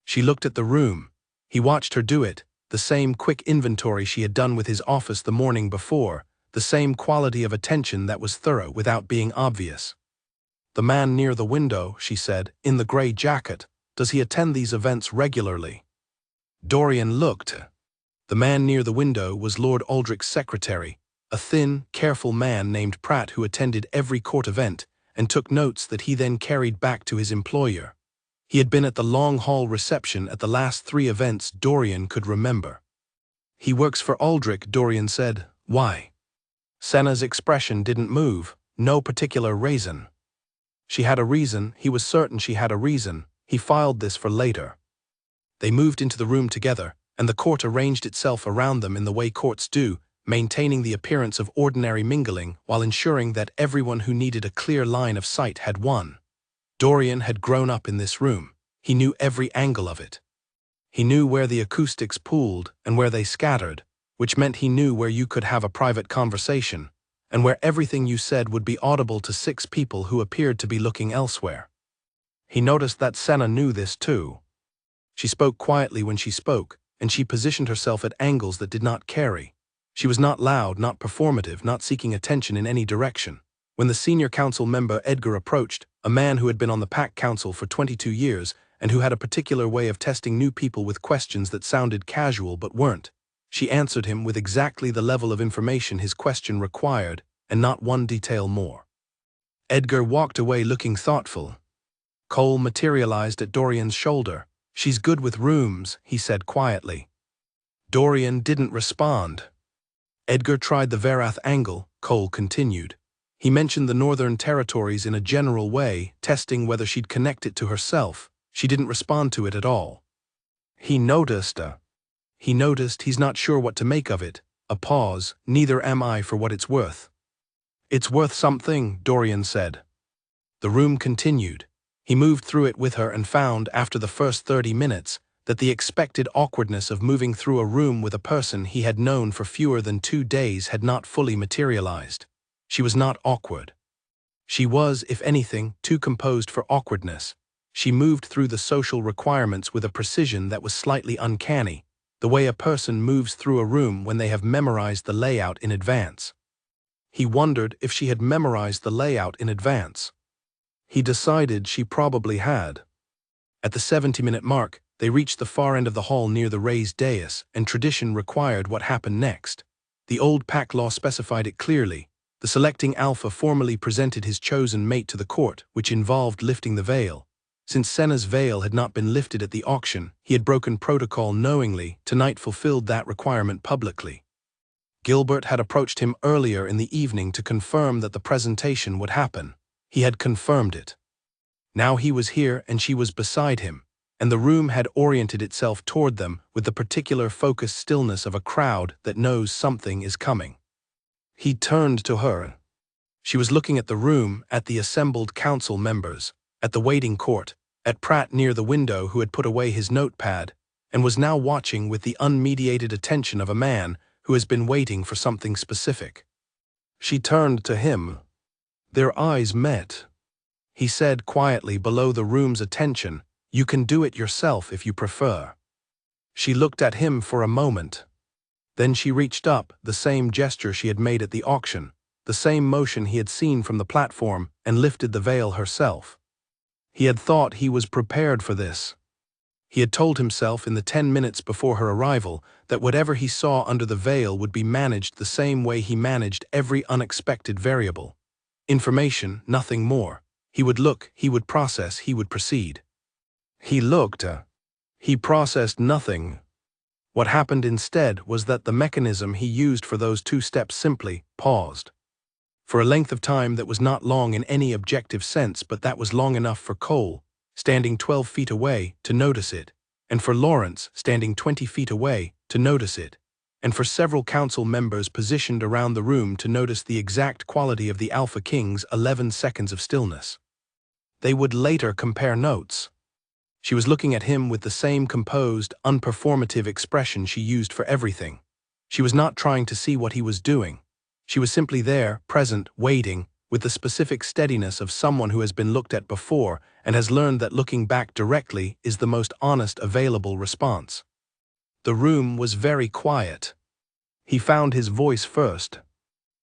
She looked at the room. He watched her do it, the same quick inventory she had done with his office the morning before, the same quality of attention that was thorough without being obvious. "The man near the window," she said, "in the gray jacket, does he attend these events regularly?" Dorian looked. The man near the window was Lord Aldrich's secretary, a thin, careful man named Pratt who attended every court event and took notes that he then carried back to his employer. He had been at the long hall reception at the last 3 events Dorian could remember. "He works for Aldrich," Dorian said. "Why?" Senna's expression didn't move. No particular reason. She had a reason. He was certain she had a reason. He filed this for later. They moved into the room together, and the court arranged itself around them in the way courts do, maintaining the appearance of ordinary mingling while ensuring that everyone who needed a clear line of sight had one. Dorian had grown up in this room. He knew every angle of it. He knew where the acoustics pooled and where they scattered, which meant he knew where you could have a private conversation, and where everything you said would be audible to 6 people who appeared to be looking elsewhere. He noticed that Senna knew this too. She spoke quietly when she spoke, and she positioned herself at angles that did not carry. She was not loud, not performative, not seeking attention in any direction. When the senior council member Edgar approached, a man who had been on the Pack Council for 22 years and who had a particular way of testing new people with questions that sounded casual but weren't, she answered him with exactly the level of information his question required and not one detail more. Edgar walked away looking thoughtful. Cole materialized at Dorian's shoulder. "She's good with rooms," he said quietly. Dorian didn't respond. Edgar tried the Verath angle, Cole continued. He mentioned the Northern Territories in a general way, testing whether she'd connect it to herself. She didn't respond to it at all. He noticed he's not sure what to make of it. A pause. "Neither am I for what it's worth." "It's worth something," Dorian said. The room continued. He moved through it with her and found, after the first 30 minutes, that the expected awkwardness of moving through a room with a person he had known for fewer than 2 days had not fully materialized. She was not awkward. She was, if anything, too composed for awkwardness. She moved through the social requirements with a precision that was slightly uncanny, the way a person moves through a room when they have memorized the layout in advance. He wondered if she had memorized the layout in advance. He decided she probably had. At the 70-minute mark, they reached the far end of the hall near the raised dais, and tradition required what happened next. The old pack law specified it clearly. The selecting alpha formally presented his chosen mate to the court, which involved lifting the veil. Since Senna's veil had not been lifted at the auction, he had broken protocol knowingly. Tonight fulfilled that requirement publicly. Gilbert had approached him earlier in the evening to confirm that the presentation would happen. He had confirmed it. Now he was here and she was beside him, and the room had oriented itself toward them with the particular focused stillness of a crowd that knows something is coming. He turned to her. She was looking at the room, at the assembled council members, at the waiting court, at Pratt near the window who had put away his notepad, and was now watching with the unmediated attention of a man who has been waiting for something specific. She turned to him. Their eyes met. He said quietly below the room's attention, "You can do it yourself if you prefer." She looked at him for a moment. Then she reached up, the same gesture she had made at the auction, the same motion he had seen from the platform, and lifted the veil herself. He had thought he was prepared for this. He had told himself in the 10 minutes before her arrival that whatever he saw under the veil would be managed the same way he managed every unexpected variable. Information, nothing more. He would look, he would process, he would proceed. He looked. He processed nothing. What happened instead was that the mechanism he used for those 2 steps simply paused. For a length of time that was not long in any objective sense, but that was long enough for Cole, standing 12 feet away, to notice it, and for Lawrence, standing 20 feet away, to notice it, and for several council members positioned around the room to notice the exact quality of the Alpha King's 11 seconds of stillness. They would later compare notes. She was looking at him with the same composed, unperformative expression she used for everything. She was not trying to see what he was doing. She was simply there, present, waiting, with the specific steadiness of someone who has been looked at before and has learned that looking back directly is the most honest available response. The room was very quiet. He found his voice first.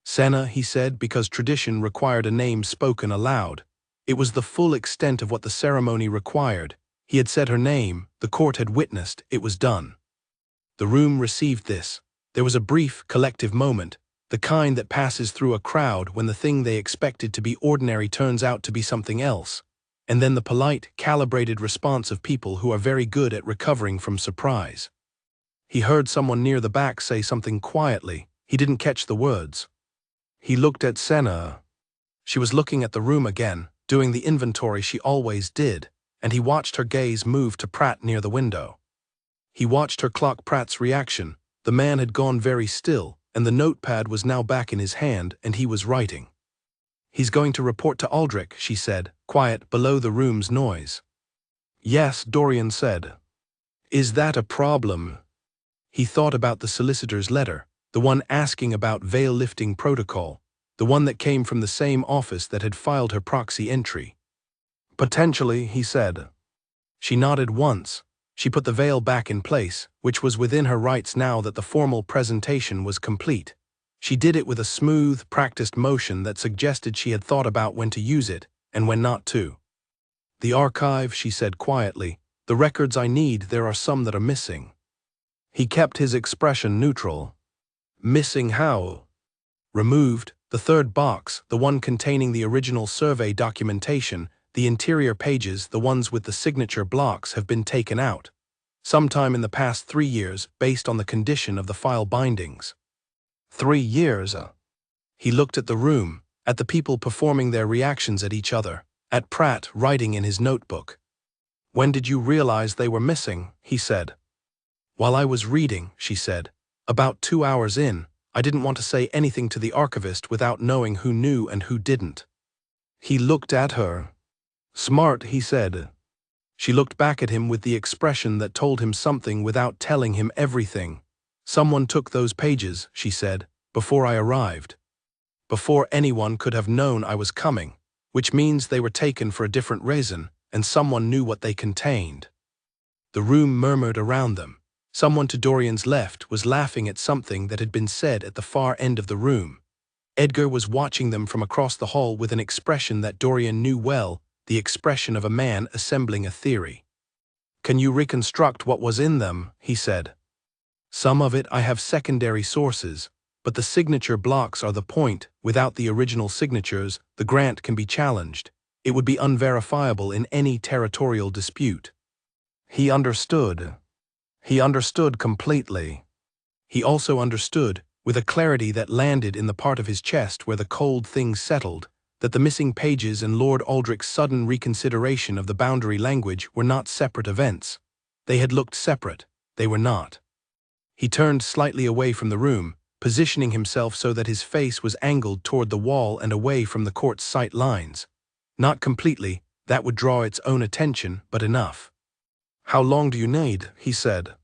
"Senna," he said, because tradition required a name spoken aloud. It was the full extent of what the ceremony required. He had said her name, the court had witnessed, it was done. The room received this. There was a brief, collective moment, the kind that passes through a crowd when the thing they expected to be ordinary turns out to be something else, and then the polite, calibrated response of people who are very good at recovering from surprise. He heard someone near the back say something quietly. He didn't catch the words. He looked at Senna. She was looking at the room again, doing the inventory she always did, and he watched her gaze move to Pratt near the window. He watched her clock Pratt's reaction. The man had gone very still, and the notepad was now back in his hand, and he was writing. "He's going to report to Aldrich," she said, quiet below the room's noise. "Yes," Dorian said. "Is that a problem?" He thought about the solicitor's letter, the one asking about veil-lifting protocol, the one that came from the same office that had filed her proxy entry. "Potentially," he said. She nodded once. She put the veil back in place, which was within her rights now that the formal presentation was complete. She did it with a smooth, practiced motion that suggested she had thought about when to use it and when not to. "The archive," she said quietly. "The records I need, there are some that are missing." He kept his expression neutral. "Missing how?" "Removed. The third box, the one containing the original survey documentation, the interior pages, the ones with the signature blocks, have been taken out. Sometime in the past 3 years, based on the condition of the file bindings." 3 years? He looked at the room, at the people performing their reactions at each other, at Pratt writing in his notebook. "When did you realize they were missing?" he said. "While I was reading," she said. "About 2 hours in. I didn't want to say anything to the archivist without knowing who knew and who didn't." He looked at her. "Smart," he said. She looked back at him with the expression that told him something without telling him everything. "Someone took those pages," she said, "before I arrived. Before anyone could have known I was coming, which means they were taken for a different reason, and someone knew what they contained." The room murmured around them. Someone to Dorian's left was laughing at something that had been said at the far end of the room. Edgar was watching them from across the hall with an expression that Dorian knew well, the expression of a man assembling a theory. "Can you reconstruct what was in them?" he said. "Some of it I have secondary sources, but the signature blocks are the point. Without the original signatures, the grant can be challenged. It would be unverifiable in any territorial dispute." He understood. He understood completely. He also understood, with a clarity that landed in the part of his chest where the cold things settled, that the missing pages and Lord Aldrich's sudden reconsideration of the boundary language were not separate events. They had looked separate. They were not. He turned slightly away from the room, positioning himself so that his face was angled toward the wall and away from the court's sight lines. Not completely, that would draw its own attention, but enough. "How long do you need?" he said.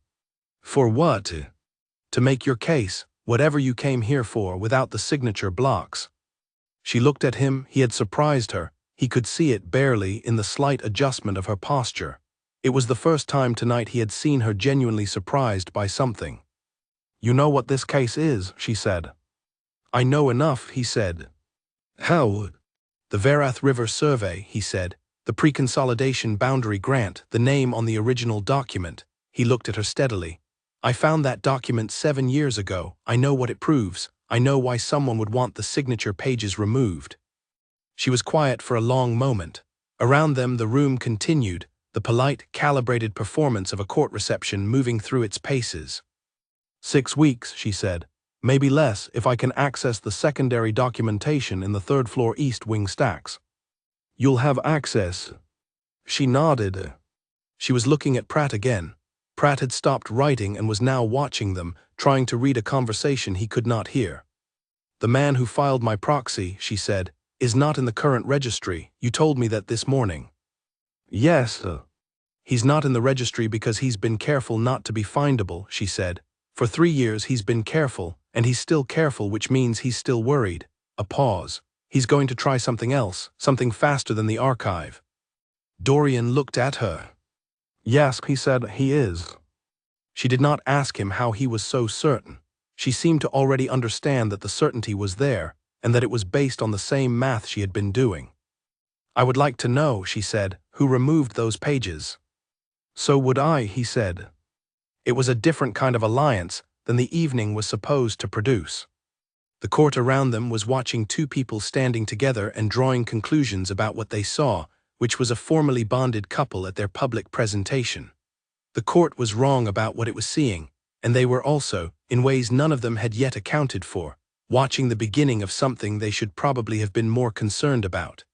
"For what?" "To make your case, whatever you came here for, without the signature blocks." She looked at him. He had surprised her. He could see it barely in the slight adjustment of her posture. It was the first time tonight he had seen her genuinely surprised by something. "You know what this case is," she said. "I know enough," he said. "How?" "The Varath River Survey," he said. "The pre-consolidation boundary grant, the name on the original document." He looked at her steadily. "I found that document 7 years ago. I know what it proves. I know why someone would want the signature pages removed." She was quiet for a long moment. Around them the room continued, the polite, calibrated performance of a court reception moving through its paces. 6 weeks, she said. "Maybe less if I can access the secondary documentation in the third-floor east wing stacks." "You'll have access." She nodded. She was looking at Pratt again. Pratt had stopped writing and was now watching them, trying to read a conversation he could not hear. "The man who filed my proxy," she said, "is not in the current registry. You told me that this morning." "Yes." "He's not in the registry because he's been careful not to be findable," she said. "For 3 years he's been careful, and he's still careful, which means he's still worried." A pause. "He's going to try something else, something faster than the archive." Dorian looked at her. "Yes," he said, "he is." She did not ask him how he was so certain. She seemed to already understand that the certainty was there, and that it was based on the same math she had been doing. "I would like to know," she said, "who removed those pages." "So would I," he said. It was a different kind of alliance than the evening was supposed to produce. The court around them was watching two people standing together and drawing conclusions about what they saw, which was a formally bonded couple at their public presentation. The court was wrong about what it was seeing, and they were also, in ways none of them had yet accounted for, watching the beginning of something they should probably have been more concerned about.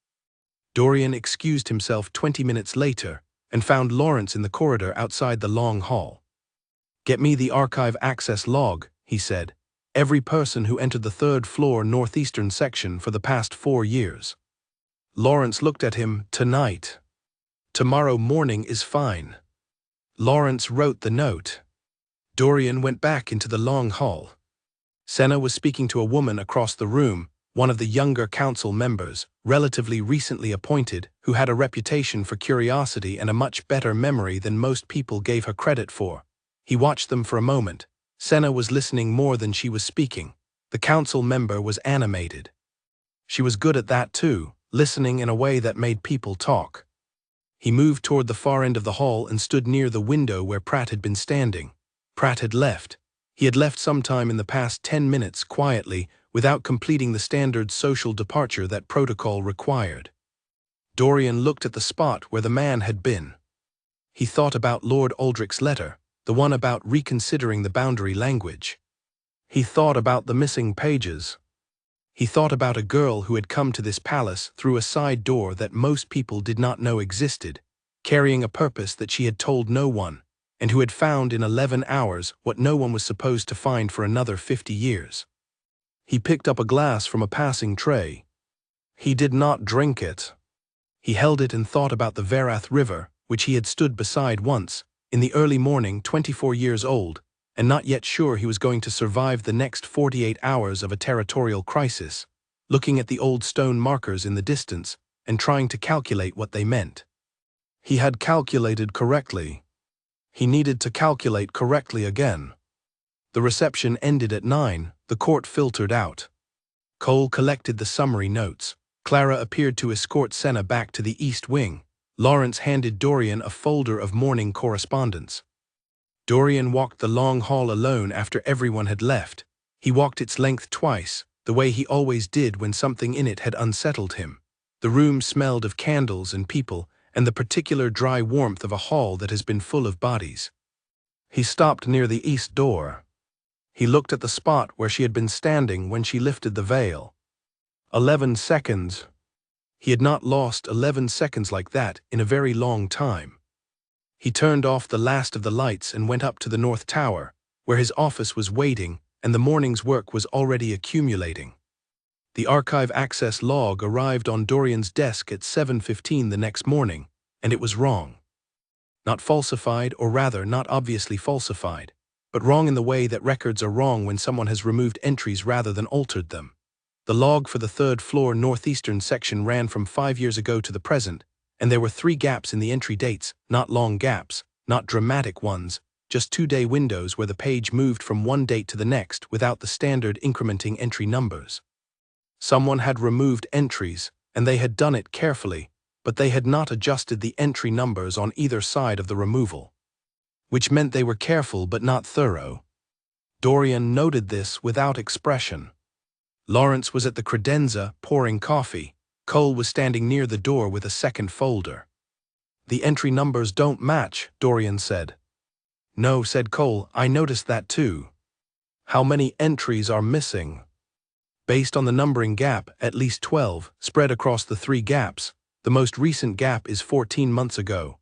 Dorian excused himself 20 minutes later and found Lawrence in the corridor outside the long hall. "Get me the archive access log," he said. "Every person who entered the third-floor northeastern section for the past 4 years." Lawrence looked at him. "Tonight." "Tomorrow morning is fine." Lawrence wrote the note. Dorian went back into the long hall. Senna was speaking to a woman across the room, one of the younger council members, relatively recently appointed, who had a reputation for curiosity and a much better memory than most people gave her credit for. He watched them for a moment. Senna was listening more than she was speaking. The council member was animated. She was good at that too, listening in a way that made people talk. He moved toward the far end of the hall and stood near the window where Pratt had been standing. Pratt had left. He had left sometime in the past 10 minutes, quietly, without completing the standard social departure that protocol required. Dorian looked at the spot where the man had been. He thought about Lord Aldrich's letter, the one about reconsidering the boundary language. He thought about the missing pages. He thought about a girl who had come to this palace through a side door that most people did not know existed, carrying a purpose that she had told no one, and who had found in 11 hours what no one was supposed to find for another 50 years. He picked up a glass from a passing tray. He did not drink it. He held it and thought about the Varath River, which he had stood beside once, in the early morning, 24 years old, and not yet sure he was going to survive the next 48 hours of a territorial crisis, looking at the old stone markers in the distance and trying to calculate what they meant. He had calculated correctly. He needed to calculate correctly again. The reception ended at 9, the court filtered out. Cole collected the summary notes. Clara appeared to escort Senna back to the east wing. Lawrence handed Dorian a folder of morning correspondence. Dorian walked the long hall alone after everyone had left. He walked its length twice, the way he always did when something in it had unsettled him. The room smelled of candles and people, and the particular dry warmth of a hall that has been full of bodies. He stopped near the east door. He looked at the spot where she had been standing when she lifted the veil. 11 seconds. He had not lost 11 seconds like that in a very long time. He turned off the last of the lights and went up to the North Tower, where his office was waiting and the morning's work was already accumulating. The archive access log arrived on Dorian's desk at 7:15 the next morning, and it was wrong. Not falsified, or rather not obviously falsified, but wrong in the way that records are wrong when someone has removed entries rather than altered them. The log for the third-floor northeastern section ran from 5 years ago to the present, and there were 3 gaps in the entry dates, not long gaps, not dramatic ones, just 2-day windows where the page moved from one date to the next without the standard incrementing entry numbers. Someone had removed entries, and they had done it carefully, but they had not adjusted the entry numbers on either side of the removal, which meant they were careful but not thorough. Dorian noted this without expression. Lawrence was at the credenza, pouring coffee. Cole was standing near the door with a second folder. "The entry numbers don't match," Dorian said. "No," said Cole, "I noticed that too." "How many entries are missing?" "Based on the numbering gap, at least 12, spread across the 3 gaps. The most recent gap is 14 months ago.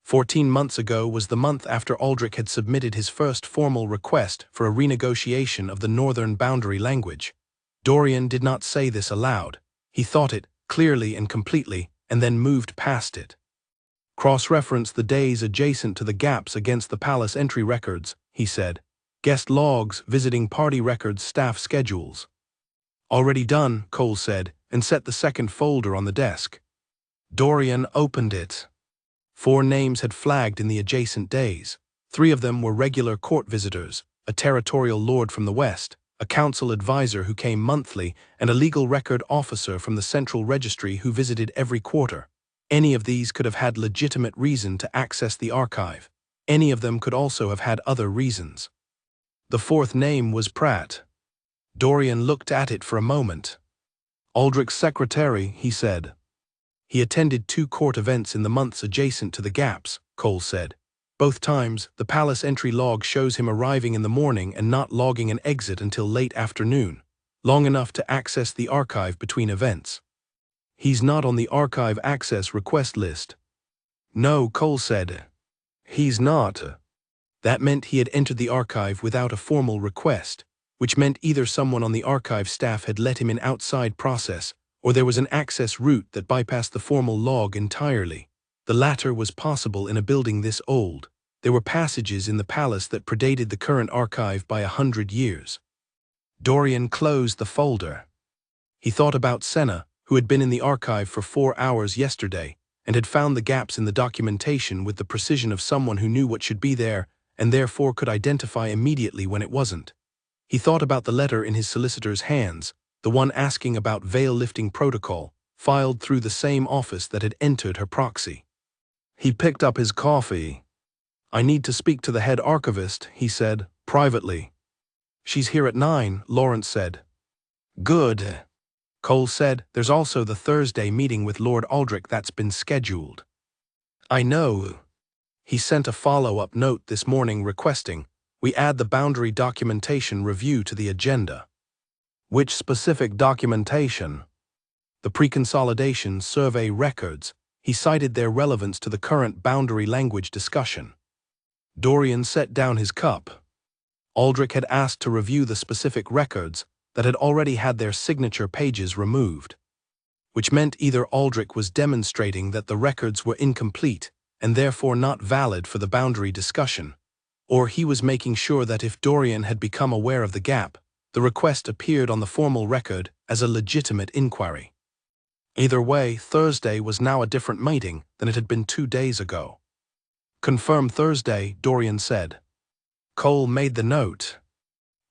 14 months ago was the month after Aldrich had submitted his first formal request for a renegotiation of the northern boundary language. Dorian did not say this aloud. He thought it, clearly and completely, and then moved past it. "Cross-reference the days adjacent to the gaps against the palace entry records," he said. "Guest logs, visiting party records, staff schedules." "Already done," Cole said, and set the second folder on the desk. Dorian opened it. 4 names had flagged in the adjacent days. 3 of them were regular court visitors, a territorial lord from the west, a council advisor who came monthly, and a legal record officer from the central registry who visited every quarter. Any of these could have had legitimate reason to access the archive. Any of them could also have had other reasons. The 4th name was Pratt. Dorian looked at it for a moment. "Aldrich's secretary," he said. "He attended 2 court events in the months adjacent to the gaps," Cole said. "Both times, the palace entry log shows him arriving in the morning and not logging an exit until late afternoon, long enough to access the archive between events. He's not on the archive access request list." "No," Cole said. "He's not." That meant he had entered the archive without a formal request, which meant either someone on the archive staff had let him in outside process, or there was an access route that bypassed the formal log entirely. The latter was possible in a building this old. There were passages in the palace that predated the current archive by 100 years. Dorian closed the folder. He thought about Senna, who had been in the archive for 4 hours yesterday, and had found the gaps in the documentation with the precision of someone who knew what should be there, and therefore could identify immediately when it wasn't. He thought about the letter in his solicitor's hands, the one asking about veil-lifting protocol, filed through the same office that had entered her proxy. He picked up his coffee. "I need to speak to the head archivist," he said, privately. "She's here at 9, Lawrence said. "Good." Cole said, "There's also the Thursday meeting with Lord Aldrich that's been scheduled." "I know." He sent a follow-up note this morning requesting we add the boundary documentation review to the agenda. "Which specific documentation?" "The pre-consolidation survey records." He cited their relevance to the current boundary language discussion. Dorian set down his cup. Aldrich had asked to review the specific records that had already had their signature pages removed, which meant either Aldrich was demonstrating that the records were incomplete and therefore not valid for the boundary discussion, or he was making sure that if Dorian had become aware of the gap, the request appeared on the formal record as a legitimate inquiry. Either way, Thursday was now a different meeting than it had been 2 days ago. "Confirm Thursday," Dorian said. Cole made the note.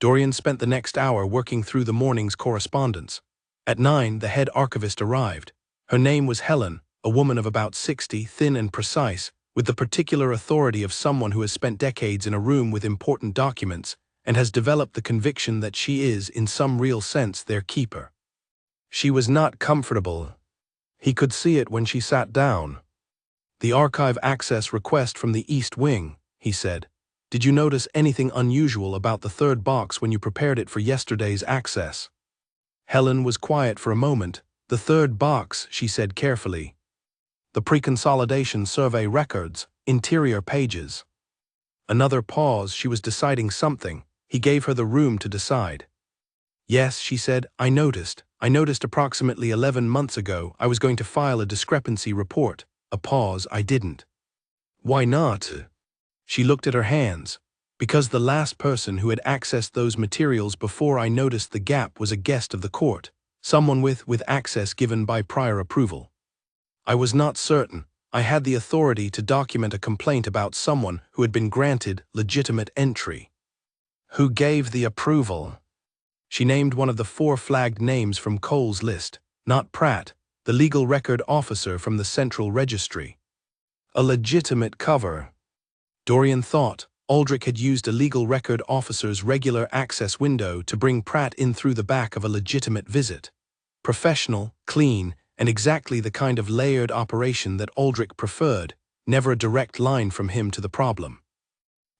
Dorian spent the next hour working through the morning's correspondence. At 9, the head archivist arrived. Her name was Helen, a woman of about 60, thin and precise, with the particular authority of someone who has spent decades in a room with important documents and has developed the conviction that she is, in some real sense, their keeper. She was not comfortable. He could see it when she sat down. "The archive access request from the East Wing," he said. Did you notice anything unusual about the third box when you prepared it for yesterday's access? Helen was quiet for a moment. The third box, she said carefully. The pre-consolidation survey records, interior pages. Another pause. She was deciding something. He gave her the room to decide. Yes, she said, I noticed approximately 11 months ago I was going to file a discrepancy report. A pause. I didn't. Why not? She looked at her hands. Because the last person who had accessed those materials before I noticed the gap was a guest of the court, someone with access given by prior approval. I was not certain. I had the authority to document a complaint about someone who had been granted legitimate entry. Who gave the approval? She named one of the 4 flagged names from Cole's list, not Pratt, the legal record officer from the Central Registry. A legitimate cover. Dorian thought Aldrich had used a legal record officer's regular access window to bring Pratt in through the back of a legitimate visit. Professional, clean, and exactly the kind of layered operation that Aldrich preferred, never a direct line from him to the problem.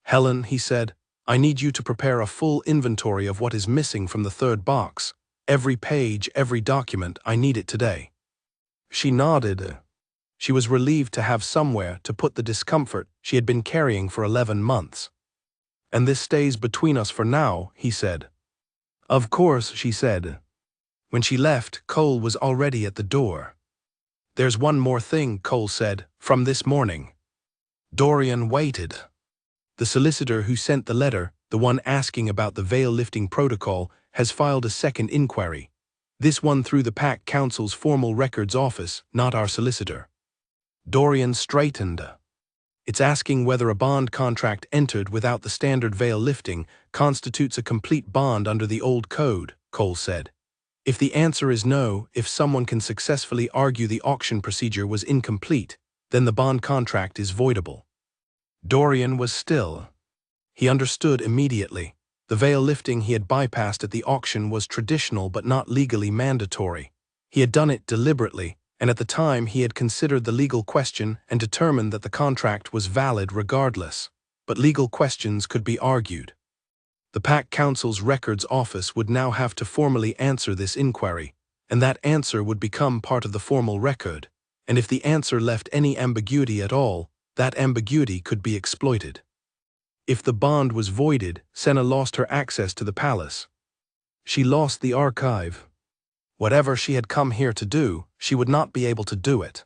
Helen, he said, I need you to prepare a full inventory of what is missing from the third box. Every page, every document, I need it today. She nodded. She was relieved to have somewhere to put the discomfort she had been carrying for 11 months. And this stays between us for now, he said. Of course, she said. When she left, Cole was already at the door. There's one more thing, Cole said, from this morning. Dorian waited. The solicitor who sent the letter, the one asking about the veil-lifting protocol, has filed a second inquiry. This one through the Pack Council's formal records office, not our solicitor. Dorian straightened. It's asking whether a bond contract entered without the standard veil lifting constitutes a complete bond under the old code, Cole said. If the answer is no, if someone can successfully argue the auction procedure was incomplete, then the bond contract is voidable. Dorian was still. He understood immediately. The veil lifting he had bypassed at the auction was traditional but not legally mandatory. He had done it deliberately, and at the time he had considered the legal question and determined that the contract was valid regardless. But legal questions could be argued. The Pack Council's records office would now have to formally answer this inquiry, and that answer would become part of the formal record, and if the answer left any ambiguity at all, that ambiguity could be exploited. If the bond was voided, Senna lost her access to the palace. She lost the archive. Whatever she had come here to do, she would not be able to do it.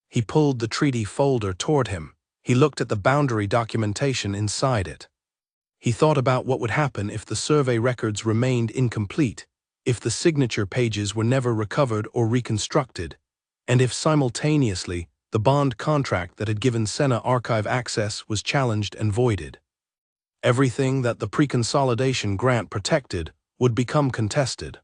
He pulled the treaty folder toward him. He looked at the boundary documentation inside it. He thought about what would happen if the survey records remained incomplete, if the signature pages were never recovered or reconstructed, and if simultaneously the bond contract that had given Senna archive access was challenged and voided. Everything that the pre-consolidation grant protected would become contested.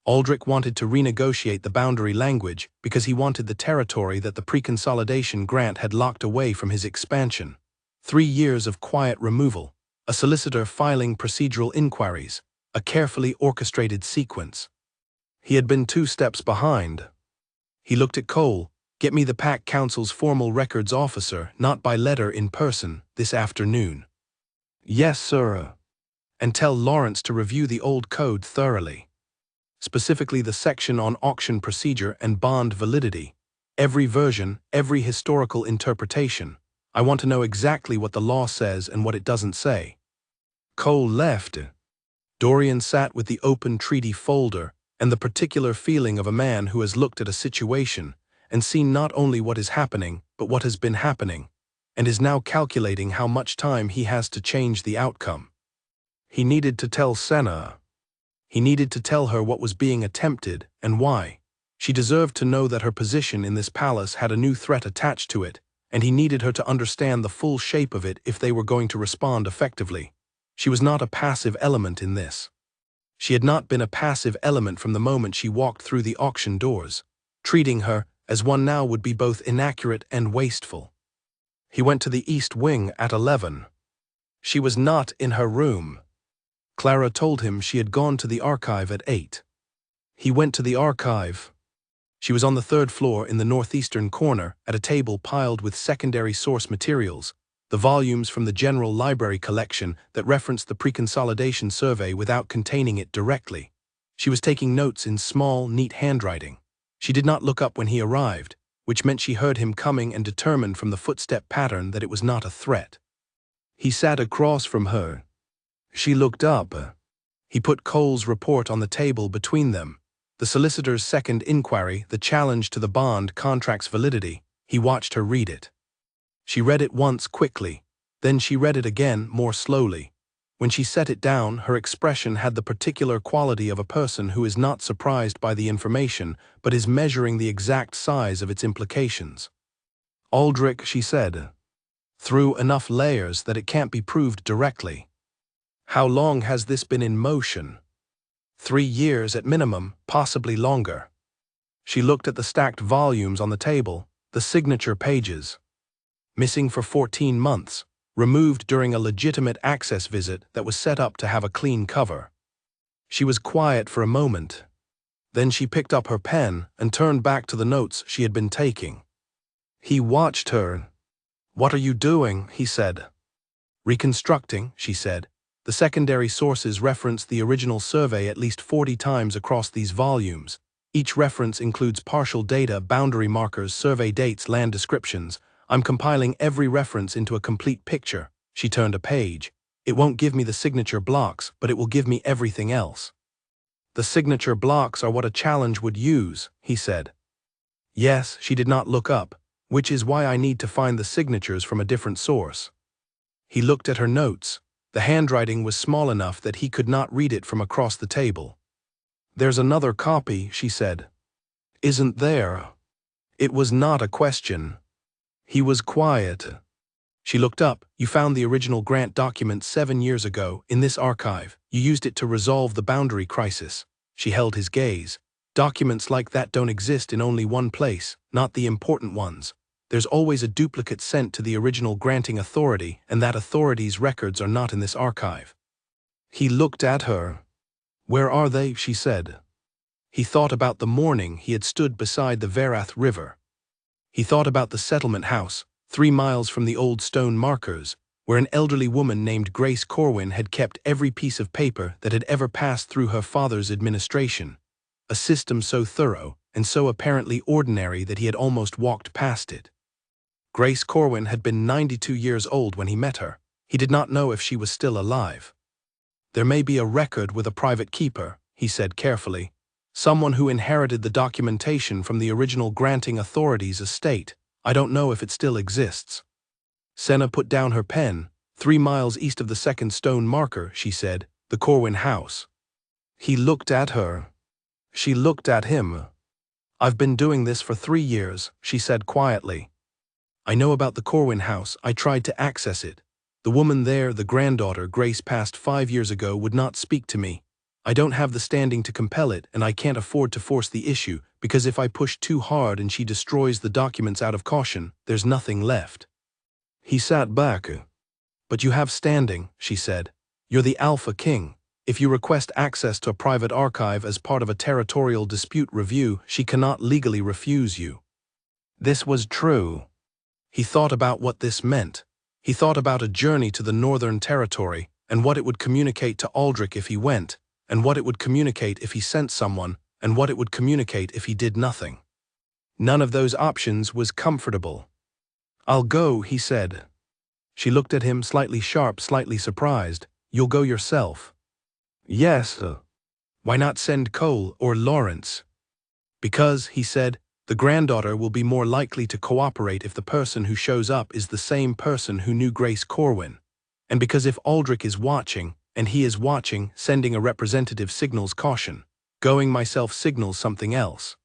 Aldrich wanted to renegotiate the boundary language because he wanted the territory that the pre-consolidation grant had locked away from his expansion. 3 years of quiet removal, a solicitor filing procedural inquiries, a carefully orchestrated sequence. He had been 2 steps behind. He looked at Cole. Get me the Pack Council's formal records officer, not by letter in person, this afternoon. Yes, sir. And tell Lawrence to review the old code thoroughly. Specifically the section on auction procedure and bond validity. Every version, every historical interpretation. I want to know exactly what the law says and what it doesn't say. Cole left. Dorian sat with the open treaty folder and the particular feeling of a man who has looked at a situation and seen not only what is happening, but what has been happening, and is now calculating how much time he has to change the outcome. He needed to tell Senna. He needed to tell her what was being attempted and why. She deserved to know that her position in this palace had a new threat attached to it, and he needed her to understand the full shape of it if they were going to respond effectively. She was not a passive element in this. She had not been a passive element from the moment she walked through the auction doors. Treating her as one now would be both inaccurate and wasteful. He went to the East Wing at 11. She was not in her room. Clara told him she had gone to the archive at 8. He went to the archive. She was on the 3rd floor in the northeastern corner at a table piled with secondary source materials, the volumes from the General Library collection that referenced the pre-consolidation survey without containing it directly. She was taking notes in small, neat handwriting. She did not look up when he arrived, which meant she heard him coming and determined from the footstep pattern that it was not a threat. He sat across from her. She looked up. He put Cole's report on the table between them. The solicitor's second inquiry, the challenge to the bond contract's validity. He watched her read it. She read it once quickly, then she read it again more slowly. When she set it down, her expression had the particular quality of a person who is not surprised by the information, but is measuring the exact size of its implications. "Aldrich," she said, "through enough layers that it can't be proved directly. How long has this been in motion?" 3 years at minimum, possibly longer. She looked at the stacked volumes on the table, the signature pages. Missing for 14 months, removed during a legitimate access visit that was set up to have a clean cover. She was quiet for a moment. Then she picked up her pen and turned back to the notes she had been taking. He watched her. "What are you doing?" he said. "Reconstructing," she said. The secondary sources reference the original survey at least 40 times across these volumes. Each reference includes partial data, boundary markers, survey dates, land descriptions. I'm compiling every reference into a complete picture. She turned a page. "It won't give me the signature blocks, but it will give me everything else." "The signature blocks are what a challenge would use," he said. "Yes," she did not look up, "which is why I need to find the signatures from a different source." He looked at her notes. The handwriting was small enough that he could not read it from across the table. "There's another copy," she said. "Isn't there?" It was not a question. He was quiet. She looked up. "You found the original grant document 7 years ago, in this archive. You used it to resolve the boundary crisis." She held his gaze. "Documents like that don't exist in only one place, not the important ones. There's always a duplicate sent to the original granting authority, and that authority's records are not in this archive." He looked at her. "Where are they?" she said. He thought about the morning he had stood beside the Verath River. He thought about the settlement house, 3 miles from the old stone markers, where an elderly woman named Grace Corwin had kept every piece of paper that had ever passed through her father's administration, a system so thorough and so apparently ordinary that he had almost walked past it. Grace Corwin had been 92 years old when he met her. He did not know if she was still alive. "There may be a record with a private keeper," he said carefully. "Someone who inherited the documentation from the original granting authority's estate. I don't know if it still exists." Senna put down her pen. 3 miles east of the second stone marker," she said, "the Corwin house." He looked at her. She looked at him. "I've been doing this for 3 years," she said quietly. "I know about the Corwin house. I tried to access it. The woman there, the granddaughter Grace passed 5 years ago, would not speak to me. I don't have the standing to compel it, and I can't afford to force the issue, because if I push too hard and she destroys the documents out of caution, there's nothing left." He sat back. "But you have standing," she said. "You're the Alpha King. If you request access to a private archive as part of a territorial dispute review, she cannot legally refuse you." This was true. He thought about what this meant. He thought about a journey to the Northern Territory, and what it would communicate to Aldrich if he went, and what it would communicate if he sent someone, and what it would communicate if he did nothing. None of those options was comfortable. "I'll go," he said. She looked at him, slightly sharp, slightly surprised. "You'll go yourself?" "Yes." "Why not send Cole or Lawrence?" "Because," he said, "the granddaughter will be more likely to cooperate if the person who shows up is the same person who knew Grace Corwin. And because if Aldrich is watching, and he is watching, sending a representative signals caution. Going myself signals something else."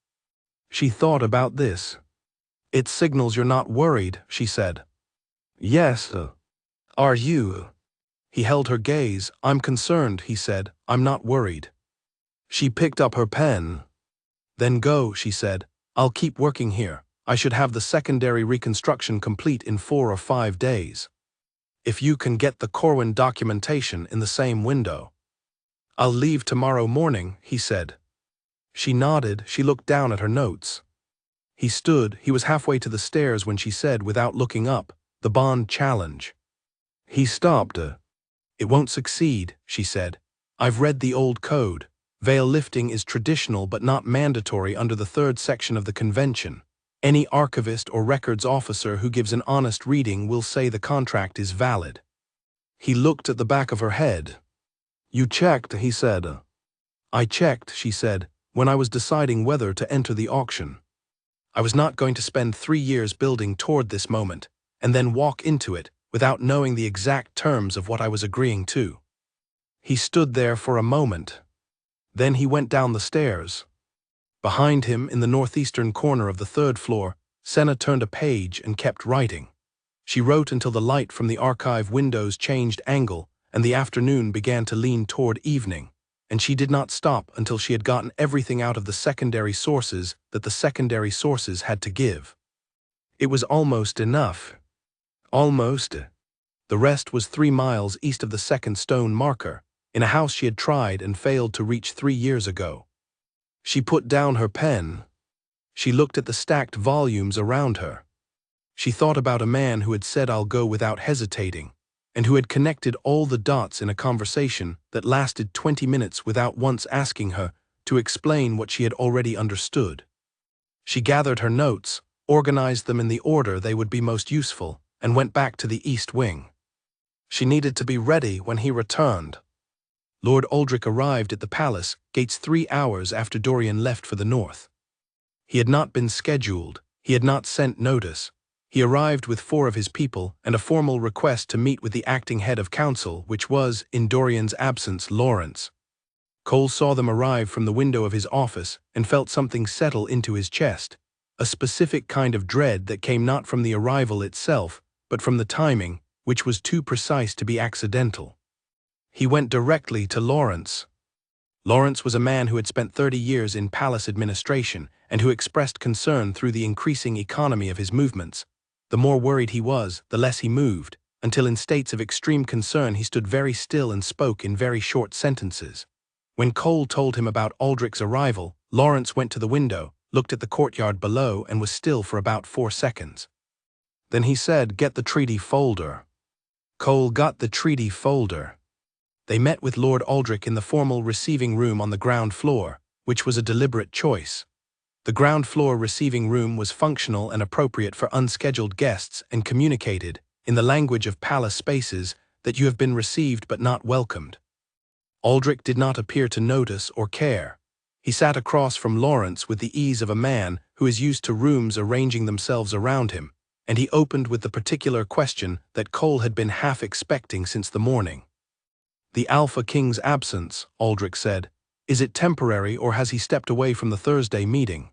She thought about this. "It signals you're not worried," she said. "Yes." "Are you?" He held her gaze. "I'm concerned," he said. "I'm not worried." She picked up her pen. "Then go," she said. "I'll keep working here. I should have the secondary reconstruction complete in 4 or 5 days. If you can get the Corwin documentation in the same window." "I'll leave tomorrow morning," he said. She nodded. She looked down at her notes. He stood. He was halfway to the stairs when she said, without looking up, the bond challenge. He stopped. It won't succeed, she said. I've read the old code. Veil lifting is traditional but not mandatory under the third section of the convention. Any archivist or records officer who gives an honest reading will say the contract is valid. He looked at the back of her head. You checked, he said. I checked, she said, when I was deciding whether to enter the auction. I was not going to spend 3 years building toward this moment, and then walk into it without knowing the exact terms of what I was agreeing to. He stood there for a moment. Then he went down the stairs. Behind him, in the northeastern corner of the 3rd floor, Senna turned a page and kept writing. She wrote until the light from the archive windows changed angle and the afternoon began to lean toward evening, and she did not stop until she had gotten everything out of the secondary sources that the secondary sources had to give. It was almost enough. Almost. The rest was 3 miles east of the second stone marker, in a house she had tried and failed to reach 3 years ago. She put down her pen. She looked at the stacked volumes around her. She thought about a man who had said I'll go without hesitating, and who had connected all the dots in a conversation that lasted 20 minutes without once asking her to explain what she had already understood. She gathered her notes, organized them in the order they would be most useful, and went back to the east wing. She needed to be ready when he returned. Lord Aldrich arrived at the palace gates 3 hours after Dorian left for the north. He had not been scheduled, he had not sent notice. He arrived with 4 of his people and a formal request to meet with the acting head of council, which was, in Dorian's absence, Lawrence. Cole saw them arrive from the window of his office and felt something settle into his chest, a specific kind of dread that came not from the arrival itself, but from the timing, which was too precise to be accidental. He went directly to Lawrence. Lawrence was a man who had spent 30 years in palace administration and who expressed concern through the increasing economy of his movements. The more worried he was, the less he moved, until in states of extreme concern he stood very still and spoke in very short sentences. When Cole told him about Aldrich's arrival, Lawrence went to the window, looked at the courtyard below and was still for about 4 seconds. Then he said, "Get the treaty folder." Cole got the treaty folder. They met with Lord Aldrich in the formal receiving room on the ground floor, which was a deliberate choice. The ground floor receiving room was functional and appropriate for unscheduled guests and communicated, in the language of palace spaces, that you have been received but not welcomed. Aldrich did not appear to notice or care. He sat across from Lawrence with the ease of a man who is used to rooms arranging themselves around him, and he opened with the particular question that Cole had been half expecting since the morning. "The Alpha King's absence," Aldrich said. "Is it temporary or has he stepped away from the Thursday meeting?"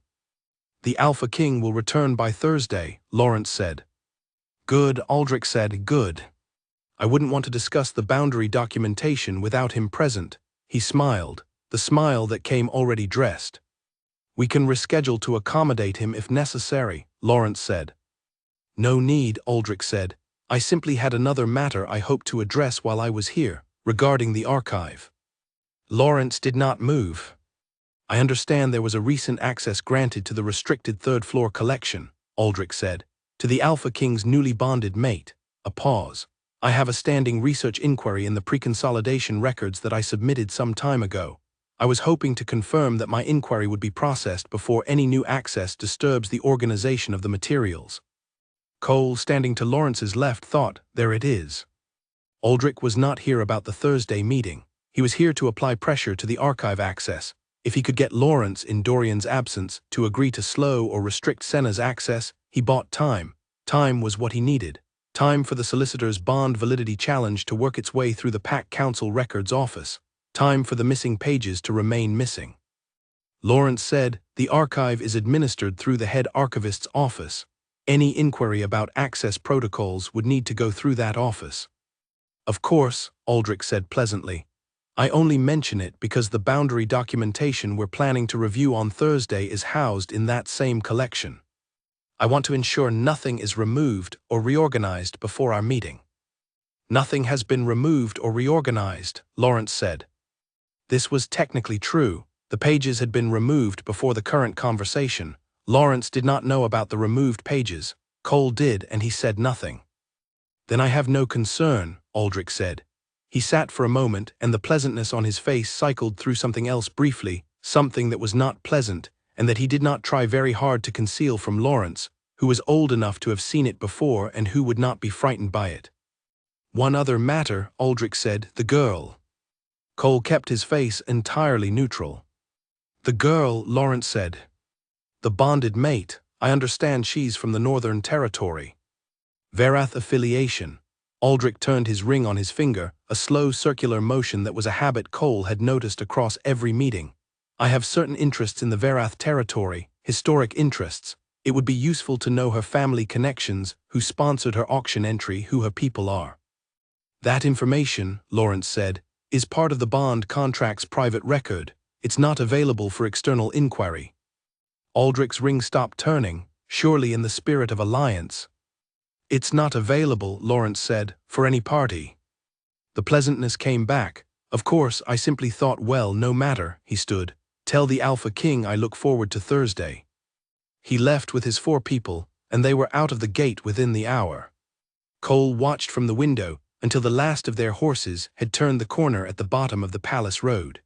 "The Alpha King will return by Thursday," Lawrence said. "Good," Aldrich said, "good. I wouldn't want to discuss the boundary documentation without him present." He smiled, the smile that came already dressed. "We can reschedule to accommodate him if necessary," Lawrence said. "No need," Aldrich said. "I simply had another matter I hoped to address while I was here, regarding the archive." Lawrence did not move. "I understand there was a recent access granted to the restricted 3rd floor collection," Aldrich said, "to the Alpha King's newly bonded mate." A pause. "I have a standing research inquiry in the pre-consolidation records that I submitted some time ago. I was hoping to confirm that my inquiry would be processed before any new access disturbs the organization of the materials." Cole, standing to Lawrence's left, thought, "There it is." Aldrich was not here about the Thursday meeting. He was here to apply pressure to the archive access. If he could get Lawrence, in Dorian's absence, to agree to slow or restrict Senna's access, he bought time. Time was what he needed. Time for the solicitor's bond validity challenge to work its way through the Pack Council Records office. Time for the missing pages to remain missing. Lawrence said, "The archive is administered through the head archivist's office. Any inquiry about access protocols would need to go through that office." "Of course," Aldrich said pleasantly. "I only mention it because the boundary documentation we're planning to review on Thursday is housed in that same collection. I want to ensure nothing is removed or reorganized before our meeting." "Nothing has been removed or reorganized," Lawrence said. This was technically true. The pages had been removed before the current conversation. Lawrence did not know about the removed pages. Cole did, and he said nothing. Then I have no concern, Aldrich said. He sat for a moment, and the pleasantness on his face cycled through something else briefly, something that was not pleasant, and that he did not try very hard to conceal from Lawrence, who was old enough to have seen it before and who would not be frightened by it. One other matter, Aldrich said, the girl. Cole kept his face entirely neutral. The girl, Lawrence said. The bonded mate, I understand she's from the Northern Territory. Verath affiliation. Aldrich turned his ring on his finger, a slow circular motion that was a habit Cole had noticed across every meeting. I have certain interests in the Verath territory, historic interests. It would be useful to know her family connections, who sponsored her auction entry, who her people are. That information, Lawrence said, is part of the bond contract's private record. It's not available for external inquiry. Aldrich's ring stopped turning, surely in the spirit of alliance. It's not available, Lawrence said, for any party. The pleasantness came back. Of course, I simply thought, well, no matter, he stood. Tell the Alpha King I look forward to Thursday. He left with his 4 people, and they were out of the gate within the hour. Cole watched from the window until the last of their horses had turned the corner at the bottom of the palace road.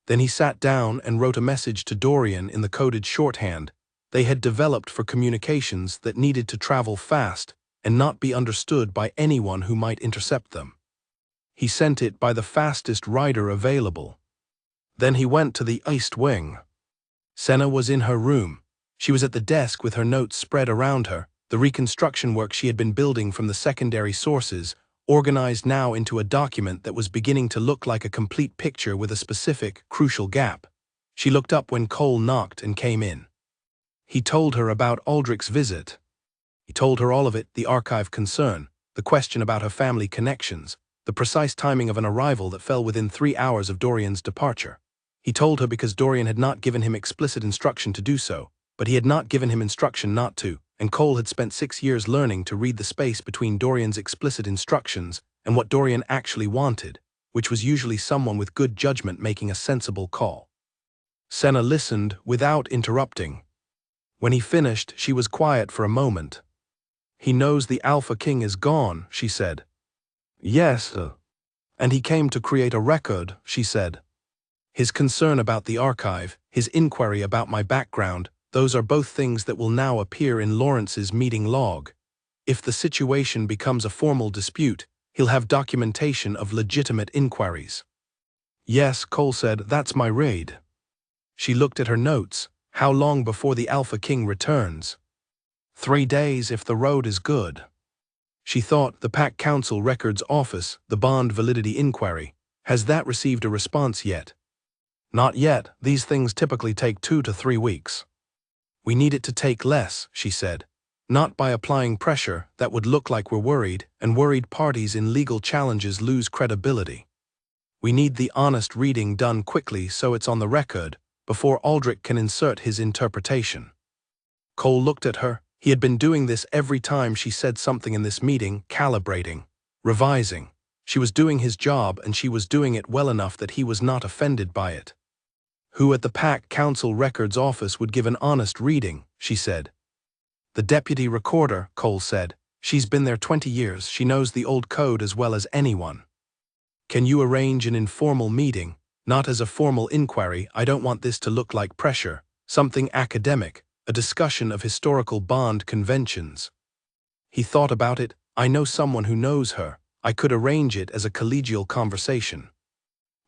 Then he sat down and wrote a message to Dorian in the coded shorthand they had developed for communications that needed to travel fast and not be understood by anyone who might intercept them. He sent it by the fastest rider available. Then he went to the East Wing. Senna was in her room. She was at the desk with her notes spread around her, the reconstruction work she had been building from the secondary sources, organized now into a document that was beginning to look like a complete picture with a specific, crucial gap. She looked up when Cole knocked and came in. He told her about Aldrich's visit. He told her all of it, the archive concern, the question about her family connections, the precise timing of an arrival that fell within 3 hours of Dorian's departure. He told her because Dorian had not given him explicit instruction to do so, but he had not given him instruction not to, and Cole had spent 6 years learning to read the space between Dorian's explicit instructions and what Dorian actually wanted, which was usually someone with good judgment making a sensible call. Senna listened without interrupting. When he finished, she was quiet for a moment. He knows the Alpha King is gone, she said. Yes, and he came to create a record, she said. His concern about the archive, his inquiry about my background, those are both things that will now appear in Lawrence's meeting log. If the situation becomes a formal dispute, he'll have documentation of legitimate inquiries. Yes, Cole said, that's my raid. She looked at her notes. How long before the Alpha King returns? 3 days if the road is good. She thought, the Pack Council Records Office, the Bond Validity Inquiry, has that received a response yet? Not yet, these things typically take 2 to 3 weeks. We need it to take less, she said. Not by applying pressure, that would look like we're worried, and worried parties in legal challenges lose credibility. We need the honest reading done quickly so it's on the record, before Aldrich can insert his interpretation. Cole looked at her. He had been doing this every time she said something in this meeting, calibrating, revising. She was doing his job, and she was doing it well enough that he was not offended by it. Who at the Pack Council Records Office would give an honest reading, she said. The deputy recorder, Cole said. She's been there 20 years, she knows the old code as well as anyone. Can you arrange an informal meeting? Not as a formal inquiry, I don't want this to look like pressure, something academic, a discussion of historical bond conventions. He thought about it. I know someone who knows her. I could arrange it as a collegial conversation.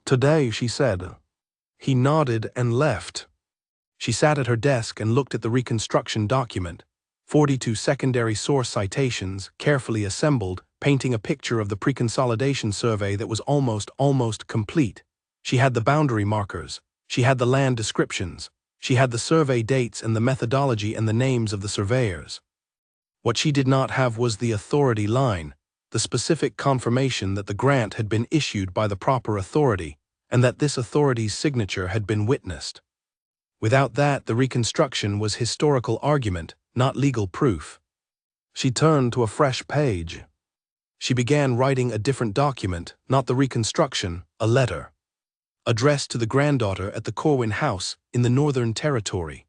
Today, she said. He nodded and left. She sat at her desk and looked at the reconstruction document. 42 secondary source citations, carefully assembled, painting a picture of the pre-consolidation survey that was almost complete. She had the boundary markers. She had the land descriptions. She had the survey dates and the methodology and the names of the surveyors. What she did not have was the authority line, the specific confirmation that the grant had been issued by the proper authority, and that this authority's signature had been witnessed. Without that, the reconstruction was historical argument, not legal proof. She turned to a fresh page. She began writing a different document, not the reconstruction, a letter. Addressed to the granddaughter at the Corwin house in the Northern Territory.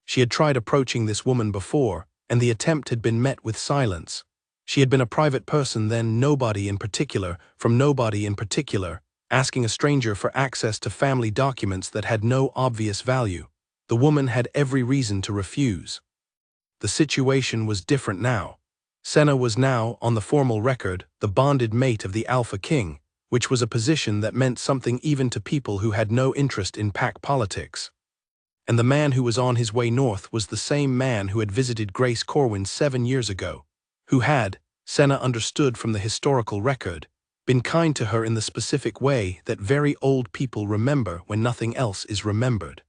She had tried approaching this woman before, and the attempt had been met with silence. She had been a private person then, nobody in particular, from nobody in particular, asking a stranger for access to family documents that had no obvious value. The woman had every reason to refuse. The situation was different now. Senna was now, on the formal record, the bonded mate of the Alpha King, which was a position that meant something even to people who had no interest in pack politics. And the man who was on his way north was the same man who had visited Grace Corwin 7 years ago, who had, Senna understood from the historical record, been kind to her in the specific way that very old people remember when nothing else is remembered.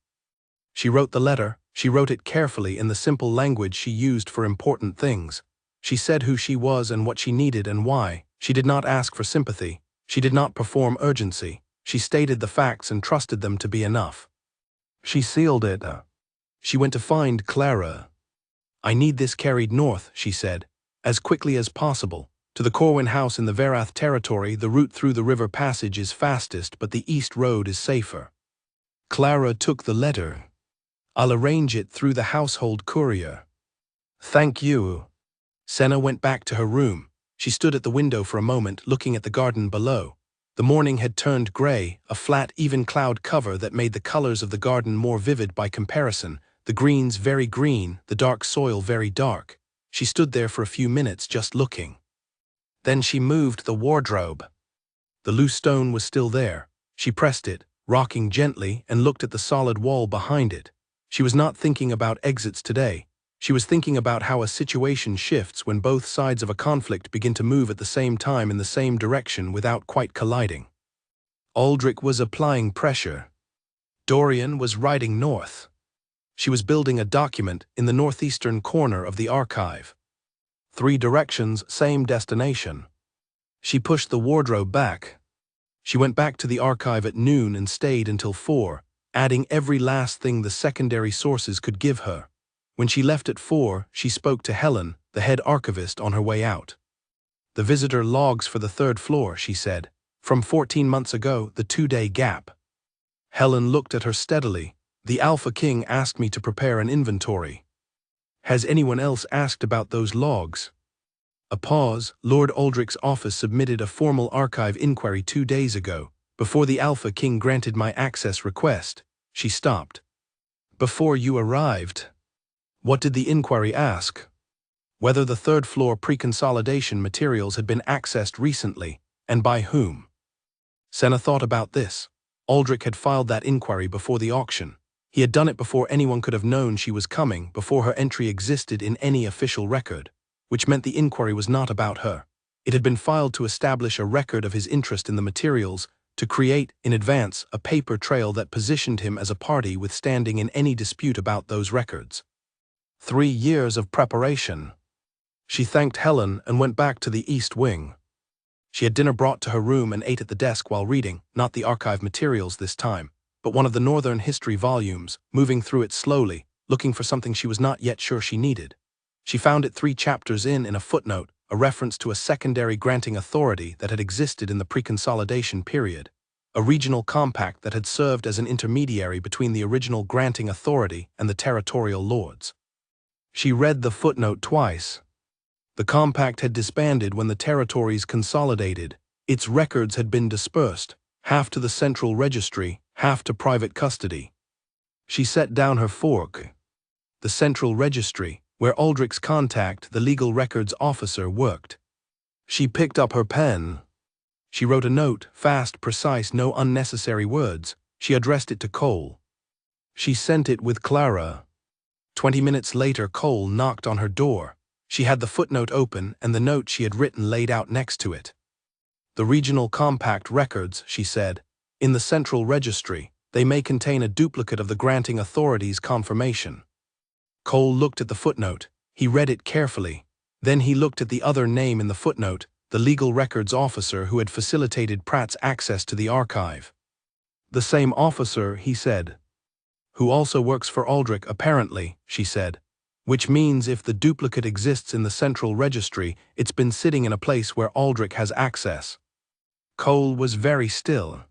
She wrote the letter. She wrote it carefully in the simple language she used for important things. She said who she was and what she needed and why. She did not ask for sympathy. She did not perform urgency. She stated the facts and trusted them to be enough. She sealed it. She went to find Clara. "I need this carried north," she said, "as quickly as possible. To the Corwin house in the Verath territory, the route through the river passage is fastest, but the east road is safer." Clara took the letter. "I'll arrange it through the household courier." "Thank you." Senna went back to her room. She stood at the window for a moment, looking at the garden below. The morning had turned gray, a flat, even cloud cover that made the colors of the garden more vivid by comparison, the greens very green, the dark soil very dark. She stood there for a few minutes just looking. Then she moved the wardrobe. The loose stone was still there. She pressed it, rocking gently, and looked at the solid wall behind it. She was not thinking about exits today. She was thinking about how a situation shifts when both sides of a conflict begin to move at the same time in the same direction without quite colliding. Aldrich was applying pressure. Dorian was riding north. She was building a document in the northeastern corner of the archive. 3 directions, same destination. She pushed the wardrobe back. She went back to the archive at noon and stayed until 4, adding every last thing the secondary sources could give her. When she left at 4, she spoke to Helen, the head archivist, on her way out. "The visitor logs for the 3rd floor," she said. "From 14 months ago, the 2-day gap." Helen looked at her steadily. "The Alpha King asked me to prepare an inventory." "Has anyone else asked about those logs?" A pause. "Lord Aldrich's office submitted a formal archive inquiry 2 days ago, before the Alpha King granted my access request." She stopped. "Before you arrived? What did the inquiry ask?" "Whether the 3rd floor pre-consolidation materials had been accessed recently, and by whom." Senna thought about this. Aldrich had filed that inquiry before the auction. He had done it before anyone could have known she was coming, before her entry existed in any official record, which meant the inquiry was not about her. It had been filed to establish a record of his interest in the materials, to create, in advance, a paper trail that positioned him as a party withstanding in any dispute about those records. 3 years of preparation. She thanked Helen and went back to the East Wing. She had dinner brought to her room and ate at the desk while reading, not the archive materials this time, but one of the Northern History volumes, moving through it slowly, looking for something she was not yet sure she needed. She found it 3 chapters in a footnote, a reference to a secondary granting authority that had existed in the pre-consolidation period, a regional compact that had served as an intermediary between the original granting authority and the territorial lords. She read the footnote twice. The compact had disbanded when the territories consolidated. Its records had been dispersed, half to the central registry, half to private custody. She set down her fork. The central registry, where Aldrich's contact, the legal records officer, worked. She picked up her pen. She wrote a note, fast, precise, no unnecessary words. She addressed it to Cole. She sent it with Clara. 20 minutes later, Cole knocked on her door. She had the footnote open and the note she had written laid out next to it. "The regional compact records," she said, "in the central registry, they may contain a duplicate of the granting authority's confirmation." Cole looked at the footnote. He read it carefully. Then he looked at the other name in the footnote, the legal records officer who had facilitated Pratt's access to the archive. "The same officer," he said. "Who also works for Aldrich, apparently," she said. "Which means if the duplicate exists in the central registry, it's been sitting in a place where Aldrich has access." Cole was very still.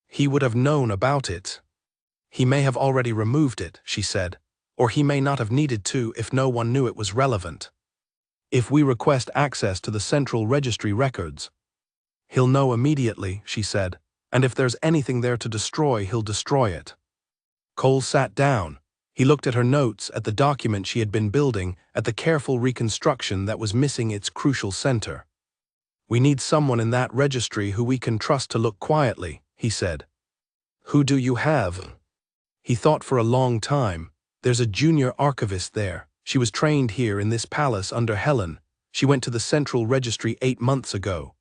"He would have known about it. He may have already removed it," she said. "Or he may not have needed to if no one knew it was relevant." If we request access to the central registry records, he'll know immediately, she said, and if there's anything there to destroy, he'll destroy it. Cole sat down. He looked at her notes, at the document she had been building, at the careful reconstruction that was missing its crucial center. We need someone in that registry who we can trust to look quietly, he said. Who do you have? He thought for a long time. There's a junior archivist there. She was trained here in this palace under Helen. She went to the central registry 8 months ago.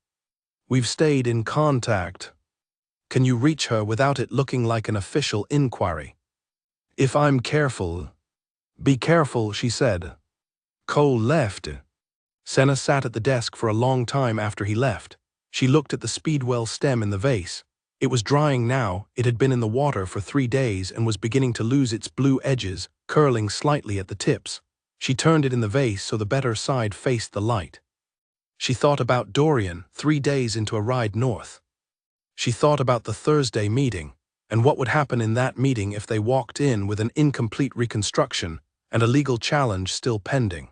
We've stayed in contact. Can you reach her without it looking like an official inquiry? If I'm careful. Be careful, she said. Cole left. Senna sat at the desk for a long time after he left. She looked at the speedwell stem in the vase. It was drying now. It had been in the water for 3 days and was beginning to lose its blue edges, curling slightly at the tips. She turned it in the vase so the better side faced the light. She thought about Dorian, 3 days into a ride north. She thought about the Thursday meeting, and what would happen in that meeting if they walked in with an incomplete reconstruction and a legal challenge still pending.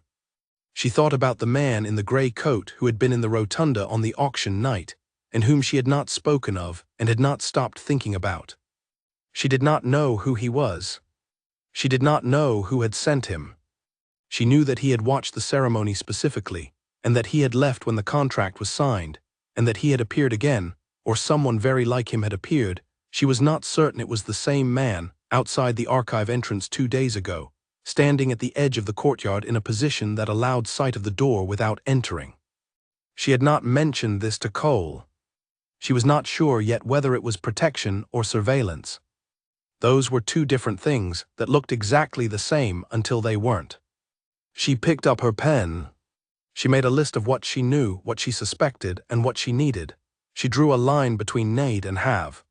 She thought about the man in the gray coat who had been in the rotunda on the auction night, and whom she had not spoken of and had not stopped thinking about. She did not know who he was. She did not know who had sent him. She knew that he had watched the ceremony specifically, and that he had left when the contract was signed, and that he had appeared again, or someone very like him had appeared. She was not certain it was the same man, outside the archive entrance 2 days ago, standing at the edge of the courtyard in a position that allowed sight of the door without entering. She had not mentioned this to Cole. She was not sure yet whether it was protection or surveillance. Those were 2 different things that looked exactly the same until they weren't. She picked up her pen. She made a list of what she knew, what she suspected, and what she needed. She drew a line between need and have.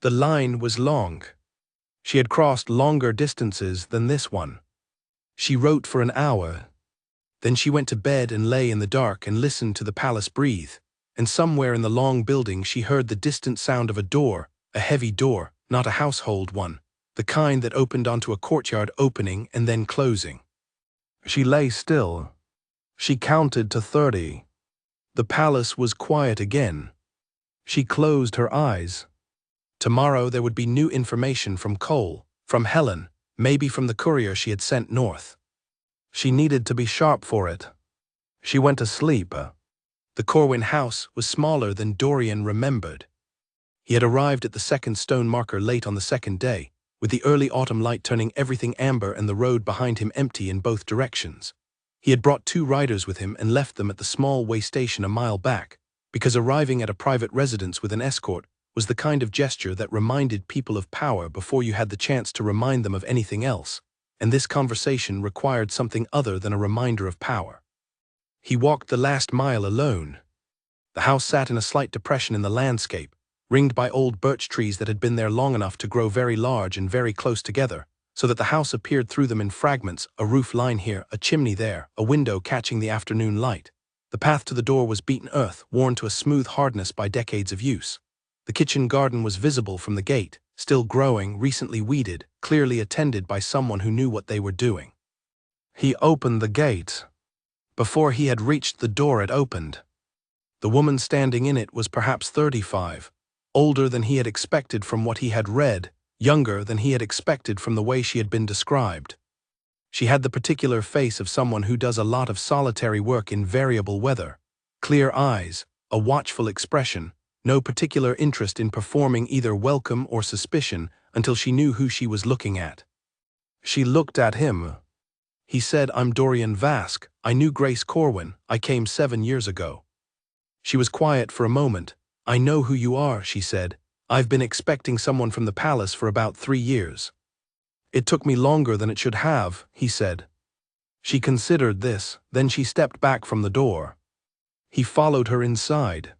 The line was long. She had crossed longer distances than this one. She wrote for an hour. Then she went to bed and lay in the dark and listened to the palace breathe. And somewhere in the long building she heard the distant sound of a door, a heavy door, not a household one, the kind that opened onto a courtyard opening and then closing. She lay still. She counted to 30. The palace was quiet again. She closed her eyes. Tomorrow there would be new information from Cole, from Helen, maybe from the courier she had sent north. She needed to be sharp for it. She went to sleep. The Corwin house was smaller than Dorian remembered. He had arrived at the second stone marker late on the 2nd day, with the early autumn light turning everything amber and the road behind him empty in both directions. He had brought 2 riders with him and left them at the small way station a mile back, because arriving at a private residence with an escort was the kind of gesture that reminded people of power before you had the chance to remind them of anything else, and this conversation required something other than a reminder of power. He walked the last mile alone. The house sat in a slight depression in the landscape, ringed by old birch trees that had been there long enough to grow very large and very close together, so that the house appeared through them in fragments, a roof line here, a chimney there, a window catching the afternoon light. The path to the door was beaten earth, worn to a smooth hardness by decades of use. The kitchen garden was visible from the gate, still growing, recently weeded, clearly attended by someone who knew what they were doing. He opened the gate. Before he had reached the door it opened. The woman standing in it was perhaps 35, older than he had expected from what he had read, younger than he had expected from the way she had been described. She had the particular face of someone who does a lot of solitary work in variable weather, clear eyes, a watchful expression, no particular interest in performing either welcome or suspicion until she knew who she was looking at. She looked at him. He said, "I'm Dorian Vask. I knew Grace Corwin. I came 7 years ago." She was quiet for a moment. "I know who you are," she said. "I've been expecting someone from the palace for about 3 years." "It took me longer than it should have," he said. She considered this, then she stepped back from the door. He followed her inside.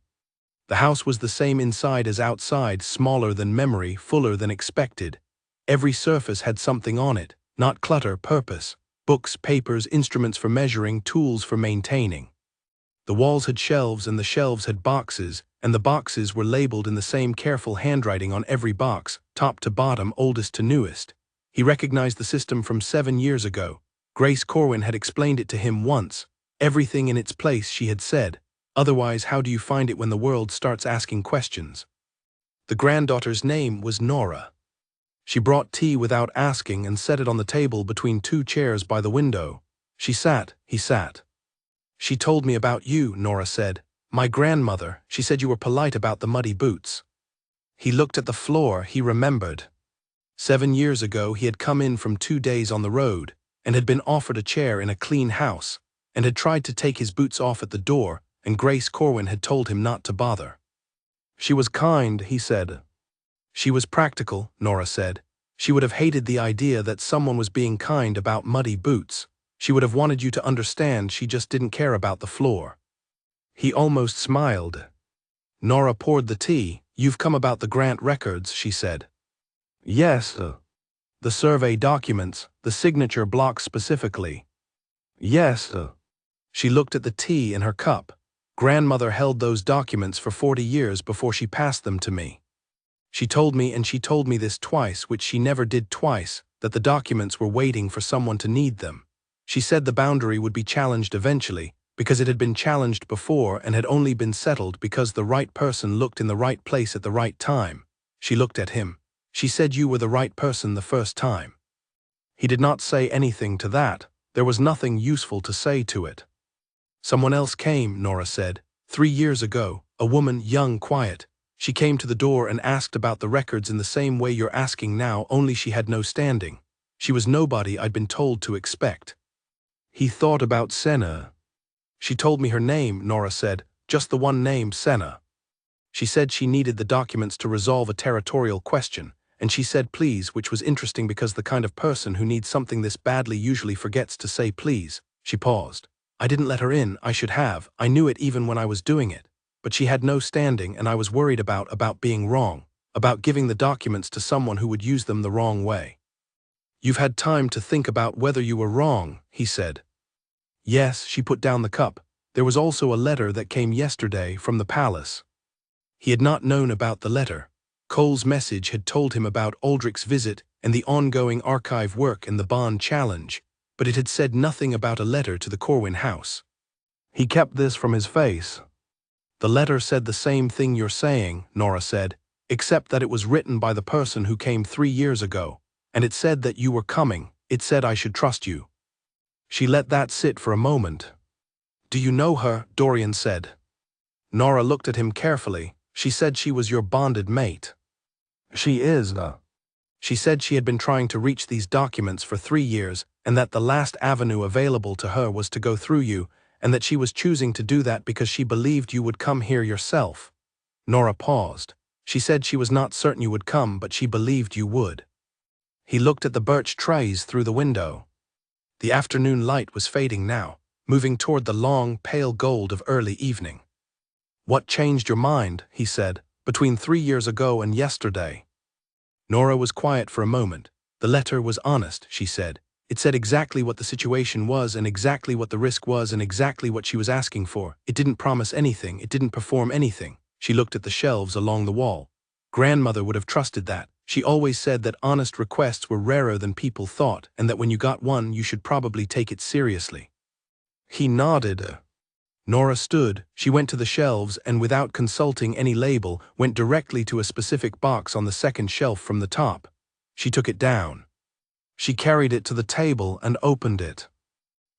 The house was the same inside as outside, smaller than memory, fuller than expected. Every surface had something on it, not clutter, purpose. Books, papers, instruments for measuring, tools for maintaining. The walls had shelves and the shelves had boxes, and the boxes were labeled in the same careful handwriting on every box, top to bottom, oldest to newest. He recognized the system from 7 years ago. Grace Corwin had explained it to him once, Everything in its place, she had said. Otherwise, how do you find it when the world starts asking questions? The granddaughter's name was Nora. She brought tea without asking and set it on the table between two chairs by the window. She sat, he sat. She told me about you, Nora said. My grandmother, she said you were polite about the muddy boots. He looked at the floor, he remembered. 7 years ago he had come in from 2 days on the road, and had been offered a chair in a clean house, and had tried to take his boots off at the door, and Grace Corwin had told him not to bother. She was kind, he said. She was practical, Nora said. She would have hated the idea that someone was being kind about muddy boots. She would have wanted you to understand she just didn't care about the floor. He almost smiled. Nora poured the tea. You've come about the grant records, she said. Yes. The survey documents, the signature block specifically. Yes. She looked at the tea in her cup. Grandmother held those documents for 40 years before she passed them to me. She told me, and she told me this twice, which she never did twice, that the documents were waiting for someone to need them. She said the boundary would be challenged eventually, because it had been challenged before and had only been settled because the right person looked in the right place at the right time. She looked at him. She said you were the right person the first time. He did not say anything to that. There was nothing useful to say to it. Someone else came, Nora said. 3 years ago, a woman, young, quiet. She came to the door and asked about the records in the same way you're asking now, only she had no standing. She was nobody I'd been told to expect. He thought about Senna. She told me her name, Nora said, just the one name, Senna. She said she needed the documents to resolve a territorial question, and she said please, which was interesting because the kind of person who needs something this badly usually forgets to say please. She paused. I didn't let her in, I should have, I knew it even when I was doing it. But she had no standing, and I was worried about being wrong, about giving the documents to someone who would use them the wrong way. You've had time to think about whether you were wrong, he said. Yes, she put down the cup. There was also a letter that came yesterday from the palace. He had not known about the letter. Cole's message had told him about Aldrich's visit and the ongoing archive work and the bond challenge, but it had said nothing about a letter to the Corwin house. He kept this from his face. The letter said the same thing you're saying, Nora said, except that it was written by the person who came 3 years ago, and it said that you were coming. It said I should trust you. She let that sit for a moment. Do you know her? Dorian said. Nora looked at him carefully. She said she was your bonded mate. She is. She said she had been trying to reach these documents for 3 years, and that the last avenue available to her was to go through you, and that she was choosing to do that because she believed you would come here yourself. Nora paused. She said she was not certain you would come, but she believed you would. He looked at the birch trees through the window. The afternoon light was fading now, moving toward the long, pale gold of early evening. What changed your mind, he said, between 3 years ago and yesterday? Nora was quiet for a moment. The letter was honest, she said. It said exactly what the situation was and exactly what the risk was and exactly what she was asking for. It didn't promise anything. It didn't perform anything. She looked at the shelves along the wall. Grandmother would have trusted that. She always said that honest requests were rarer than people thought, and that when you got one, you should probably take it seriously. He nodded. Nora stood. She went to the shelves and, without consulting any label, went directly to a specific box on the second shelf from the top. She took it down. She carried it to the table and opened it.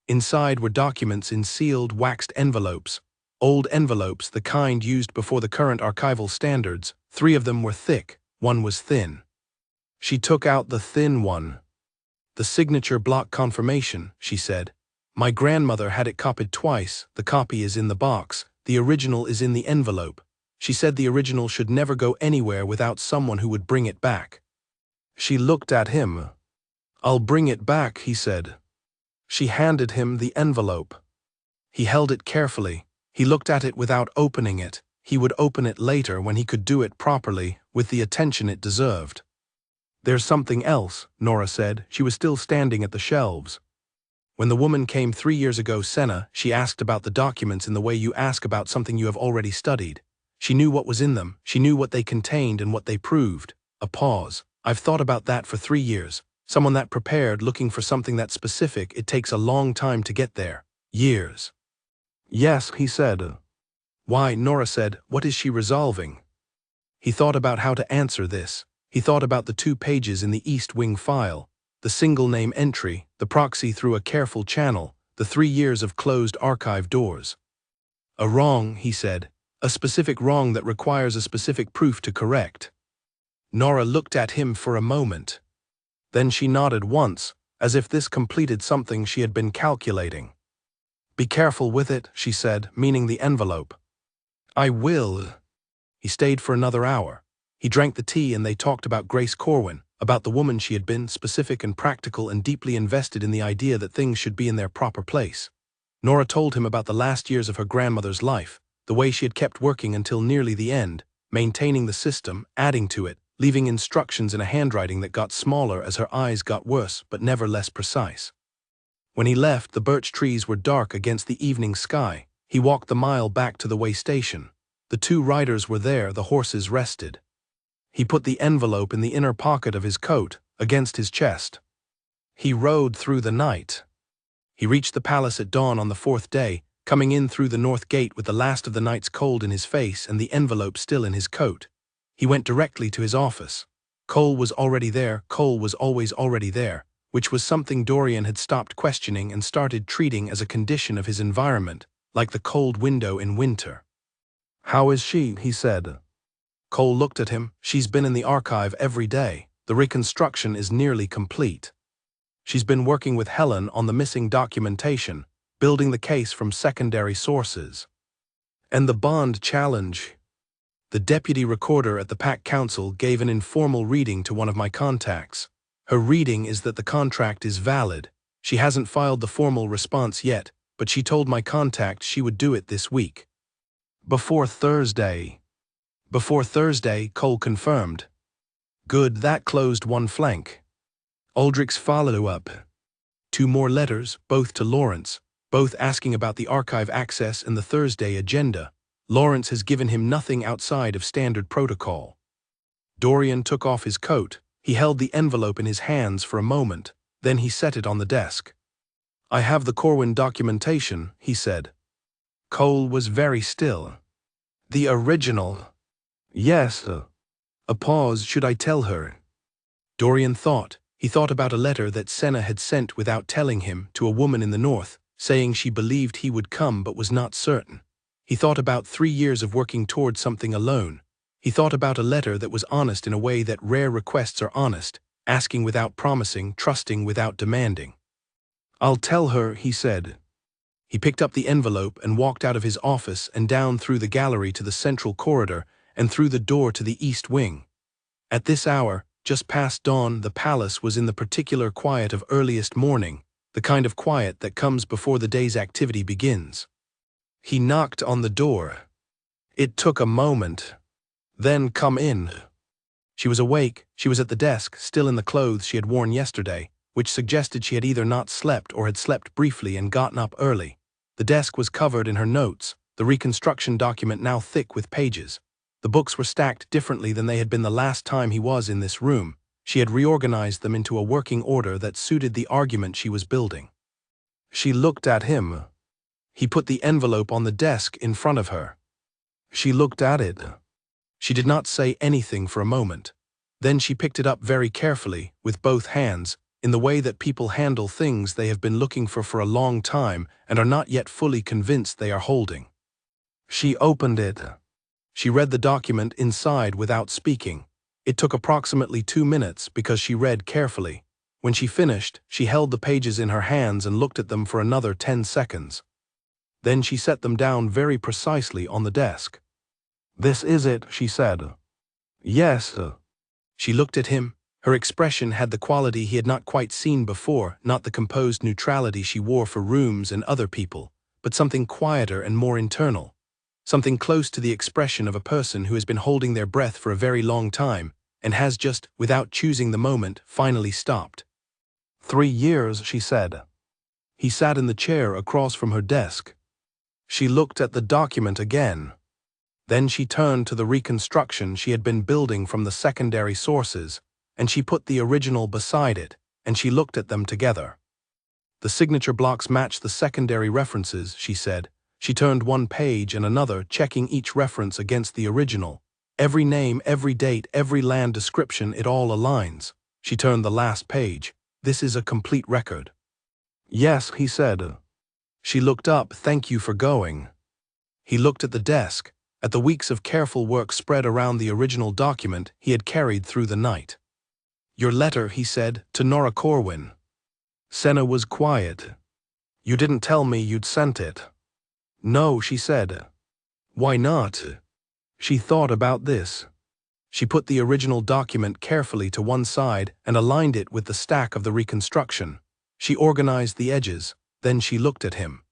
Inside were documents in sealed, waxed envelopes. Old envelopes, the kind used before the current archival standards. 3 of them were thick, 1 was thin. She took out the thin one. The signature block confirmation, she said. My grandmother had it copied twice. The copy is in the box. The original is in the envelope. She said the original should never go anywhere without someone who would bring it back. She looked at him. I'll bring it back, he said. She handed him the envelope. He held it carefully. He looked at it without opening it. He would open it later when he could do it properly, with the attention it deserved. There's something else, Nora said. She was still standing at the shelves. When the woman came 3 years ago, Senna, she asked about the documents in the way you ask about something you have already studied. She knew what was in them. She knew what they contained and what they proved. A pause. I've thought about that for 3 years. Someone that prepared, looking for something that specific, it takes a long time to get there. Years. Yes, he said. Why, Nora said, what is she resolving? He thought about how to answer this. He thought about the 2 pages in the East Wing file, the single name entry, the proxy through a careful channel, the 3 years of closed archive doors. A wrong, he said, a specific wrong that requires a specific proof to correct. Nora looked at him for a moment. Then she nodded once, as if this completed something she had been calculating. Be careful with it, she said, meaning the envelope. I will. He stayed for another hour. He drank the tea and they talked about Grace Corwin, about the woman she had been, specific and practical and deeply invested in the idea that things should be in their proper place. Nora told him about the last years of her grandmother's life, the way she had kept working until nearly the end, maintaining the system, adding to it, leaving instructions in a handwriting that got smaller as her eyes got worse but never less precise. When he left, the birch trees were dark against the evening sky. He walked the mile back to the way station. The 2 riders were there, the horses rested. He put the envelope in the inner pocket of his coat, against his chest. He rode through the night. He reached the palace at dawn on the 4th day, coming in through the north gate with the last of the night's cold in his face and the envelope still in his coat. He went directly to his office. Cole was already there. Cole was always already there, which was something Dorian had stopped questioning and started treating as a condition of his environment, like the cold window in winter. How is she? He said. Cole looked at him. She's been in the archive every day. The reconstruction is nearly complete. She's been working with Helen on the missing documentation, building the case from secondary sources. And the bond challenge. The deputy recorder at the Pack Council gave an informal reading to one of my contacts. Her reading is that the contract is valid. She hasn't filed the formal response yet, but she told my contact she would do it this week. Before Thursday. Before Thursday, Cole confirmed. Good, that closed one flank. Aldrich's follow-up. 2 more letters, both to Lawrence, both asking about the archive access and the Thursday agenda. Lawrence has given him nothing outside of standard protocol. Dorian took off his coat. He held the envelope in his hands for a moment, then he set it on the desk. I have the Corwin documentation, he said. Cole was very still. The original. Yes. A pause. Should I tell her? Dorian thought. He thought about a letter that Senna had sent without telling him to a woman in the north, saying she believed he would come but was not certain. He thought about 3 years of working toward something alone. He thought about a letter that was honest in a way that rare requests are honest, asking without promising, trusting without demanding. I'll tell her, he said. He picked up the envelope and walked out of his office and down through the gallery to the central corridor and through the door to the east wing. At this hour, just past dawn, the palace was in the particular quiet of earliest morning, the kind of quiet that comes before the day's activity begins. He knocked on the door. It took a moment. Then, come in. She was awake. She was at the desk, still in the clothes she had worn yesterday, which suggested she had either not slept or had slept briefly and gotten up early. The desk was covered in her notes, the reconstruction document now thick with pages. The books were stacked differently than they had been the last time he was in this room. She had reorganized them into a working order that suited the argument she was building. She looked at him. He put the envelope on the desk in front of her. She looked at it. She did not say anything for a moment. Then she picked it up very carefully, with both hands, in the way that people handle things they have been looking for a long time and are not yet fully convinced they are holding. She opened it. She read the document inside without speaking. It took approximately 2 minutes because she read carefully. When she finished, she held the pages in her hands and looked at them for another 10 seconds. Then she set them down very precisely on the desk. This is it, she said. Yes. She looked at him. Her expression had the quality he had not quite seen before, not the composed neutrality she wore for rooms and other people, but something quieter and more internal. Something close to the expression of a person who has been holding their breath for a very long time and has just, without choosing the moment, finally stopped. 3 years, she said. He sat in the chair across from her desk. She looked at the document again. Then she turned to the reconstruction she had been building from the secondary sources, and she put the original beside it, and she looked at them together. The signature blocks match the secondary references, she said. She turned one page and another, checking each reference against the original. Every name, every date, every land description, it all aligns. She turned the last page. This is a complete record. Yes, he said. She looked up. Thank you for going. He looked at the desk, at the weeks of careful work spread around the original document he had carried through the night. Your letter, he said, to Nora Corwin. Senna was quiet. You didn't tell me you'd sent it. No, she said. Why not? She thought about this. She put the original document carefully to one side and aligned it with the stack of the reconstruction. She organized the edges, then she looked at him.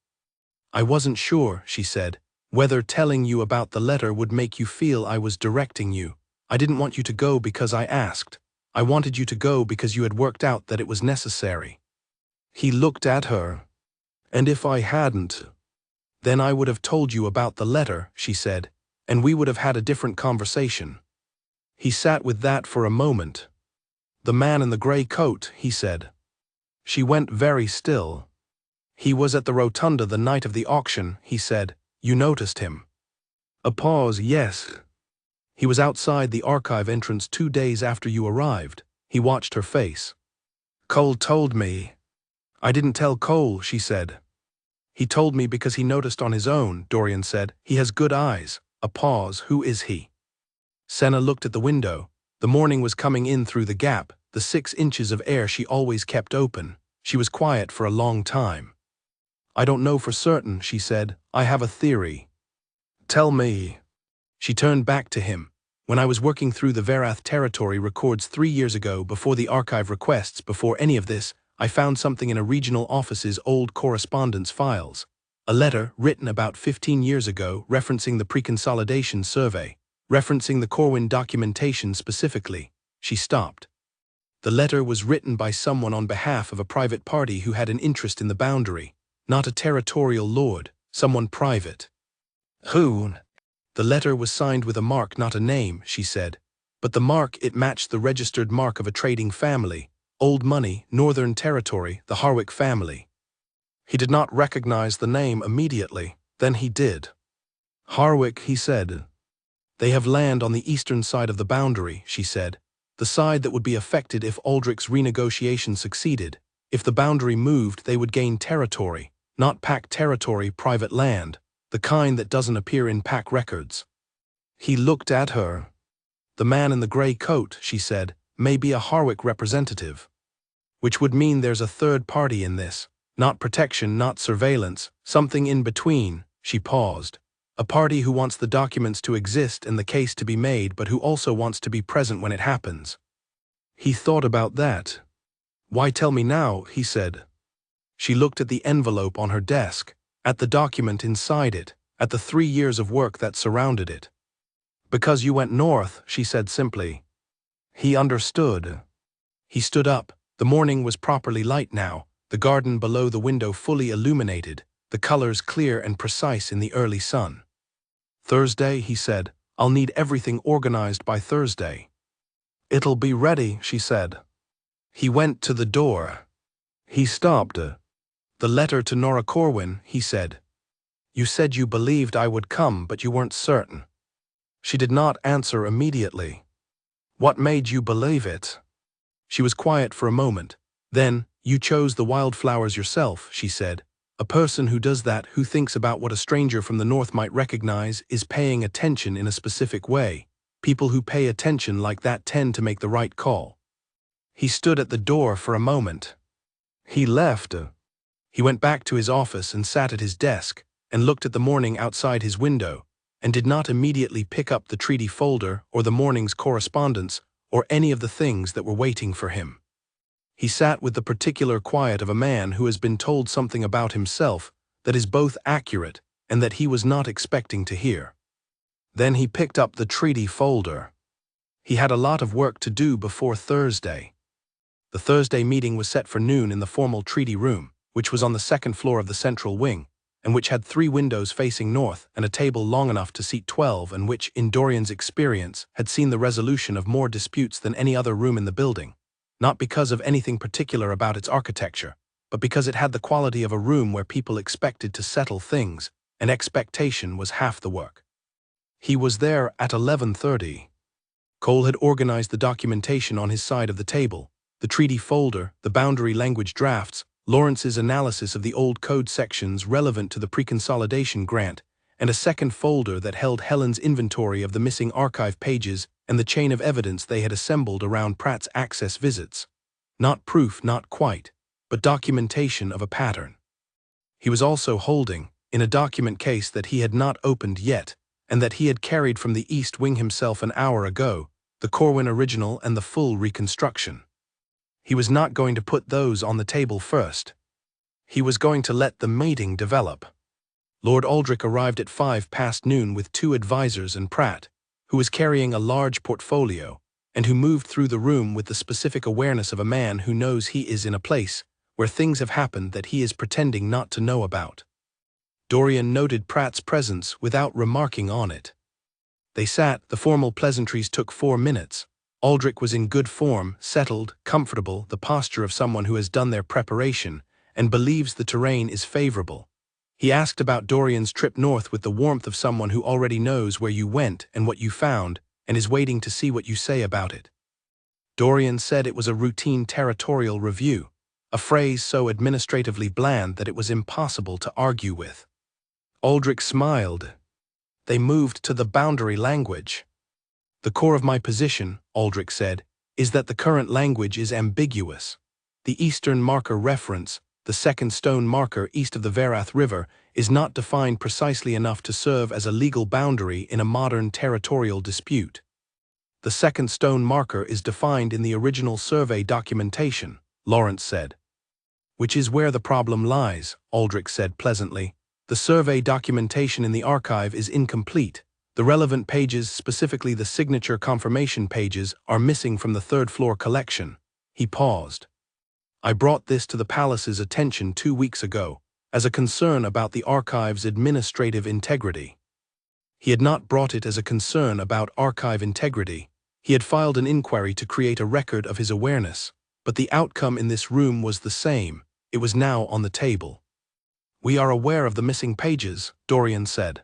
I wasn't sure, she said, whether telling you about the letter would make you feel I was directing you. I didn't want you to go because I asked. I wanted you to go because you had worked out that it was necessary. He looked at her. And if I hadn't, then I would have told you about the letter, she said, and we would have had a different conversation. He sat with that for a moment. The man in the gray coat, he said. She went very still. He was at the rotunda the night of the auction, he said. You noticed him. A pause. Yes. He was outside the archive entrance 2 days after you arrived. He watched her face. Cole told me. I didn't tell Cole, she said. He told me because he noticed on his own, Dorian said. He has good eyes. A pause. Who is he? Senna looked at the window. The morning was coming in through the gap, the 6 inches of air she always kept open. She was quiet for a long time. I don't know for certain, she said. I have a theory. Tell me. She turned back to him. When I was working through the Verath territory records 3 years ago, before the archive requests, before any of this, I found something in a regional office's old correspondence files. A letter written about 15 years ago referencing the pre-consolidation survey, referencing the Corwin documentation specifically. She stopped. The letter was written by someone on behalf of a private party who had an interest in the boundary, not a territorial lord, someone private. Who? The letter was signed with a mark, not a name, she said. But the mark, it matched the registered mark of a trading family. Old Money, Northern Territory, the Harwick family. He did not recognize the name immediately. Then he did. Harwick, he said. They have land on the eastern side of the boundary, she said. The side that would be affected if Aldrich's renegotiation succeeded. If the boundary moved, they would gain territory, not pack territory, private land, the kind that doesn't appear in pack records. He looked at her. The man in the gray coat, she said, may be a Harwick representative. Which would mean there's a third party in this. Not protection, not surveillance, something in between. She paused. A party who wants the documents to exist and the case to be made, but who also wants to be present when it happens. He thought about that. Why tell me now, he said. She looked at the envelope on her desk, at the document inside it, at the 3 years of work that surrounded it. Because you went north, she said simply. He understood. He stood up. The morning was properly light now, the garden below the window fully illuminated, the colors clear and precise in the early sun. Thursday, he said. I'll need everything organized by Thursday. It'll be ready, she said. He went to the door. He stopped. The letter to Nora Corwin, he said. You said you believed I would come, but you weren't certain. She did not answer immediately. What made you believe it? She was quiet for a moment. Then, you chose the wildflowers yourself, she said. A person who does that, who thinks about what a stranger from the north might recognize, is paying attention in a specific way. People who pay attention like that tend to make the right call. He stood at the door for a moment. He left. He went back to his office and sat at his desk, and looked at the morning outside his window, and did not immediately pick up the treaty folder or the morning's correspondence or any of the things that were waiting for him. He sat with the particular quiet of a man who has been told something about himself that is both accurate and that he was not expecting to hear. Then he picked up the treaty folder. He had a lot of work to do before Thursday. The Thursday meeting was set for noon in the formal treaty room, which was on the second floor of the central wing, and which had 3 windows facing north and a table long enough to seat 12, and which, in Dorian's experience, had seen the resolution of more disputes than any other room in the building, not because of anything particular about its architecture, but because it had the quality of a room where people expected to settle things, and expectation was half the work. He was there at 11:30. Cole had organized the documentation on his side of the table, the treaty folder, the boundary language drafts, Lawrence's analysis of the old code sections relevant to the pre-consolidation grant, and a second folder that held Helen's inventory of the missing archive pages and the chain of evidence they had assembled around Pratt's access visits. Not proof, not quite, but documentation of a pattern. He was also holding, in a document case that he had not opened yet, and that he had carried from the East Wing himself an hour ago, the Corwin original and the full reconstruction. He was not going to put those on the table first. He was going to let the meeting develop. Lord Aldrich arrived at 5 past noon with 2 advisors and Pratt, who was carrying a large portfolio, and who moved through the room with the specific awareness of a man who knows he is in a place where things have happened that he is pretending not to know about. Dorian noted Pratt's presence without remarking on it. They sat, the formal pleasantries took 4 minutes. Aldrich was in good form, settled, comfortable, the posture of someone who has done their preparation and believes the terrain is favorable. He asked about Dorian's trip north with the warmth of someone who already knows where you went and what you found and is waiting to see what you say about it. Dorian said it was a routine territorial review, a phrase so administratively bland that it was impossible to argue with. Aldrich smiled. They moved to the boundary language. The core of my position, Aldrich said, is that the current language is ambiguous. The eastern marker reference, the second stone marker east of the Verath River, is not defined precisely enough to serve as a legal boundary in a modern territorial dispute. The second stone marker is defined in the original survey documentation, Lawrence said. Which is where the problem lies, Aldrich said pleasantly. The survey documentation in the archive is incomplete. The relevant pages, specifically the signature confirmation pages, are missing from the third-floor collection. He paused. I brought this to the palace's attention 2 weeks ago, as a concern about the archive's administrative integrity. He had not brought it as a concern about archive integrity. He had filed an inquiry to create a record of his awareness, but the outcome in this room was the same. It was now on the table. We are aware of the missing pages, Dorian said.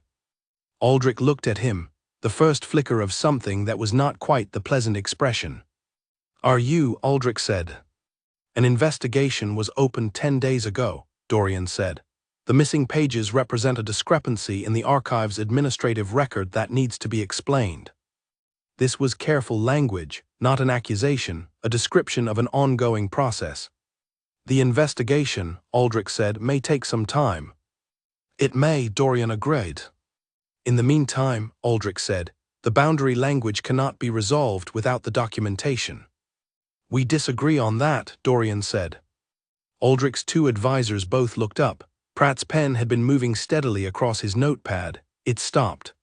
Aldrich looked at him, the first flicker of something that was not quite the pleasant expression. Are you, Aldrich said. An investigation was opened 10 days ago, Dorian said. The missing pages represent a discrepancy in the archive's administrative record that needs to be explained. This was careful language, not an accusation, a description of an ongoing process. The investigation, Aldrich said, may take some time. It may, Dorian agreed. In the meantime, Aldrich said, the boundary language cannot be resolved without the documentation. We disagree on that, Dorian said. Aldrich's 2 advisors both looked up. Pratt's pen had been moving steadily across his notepad. It stopped.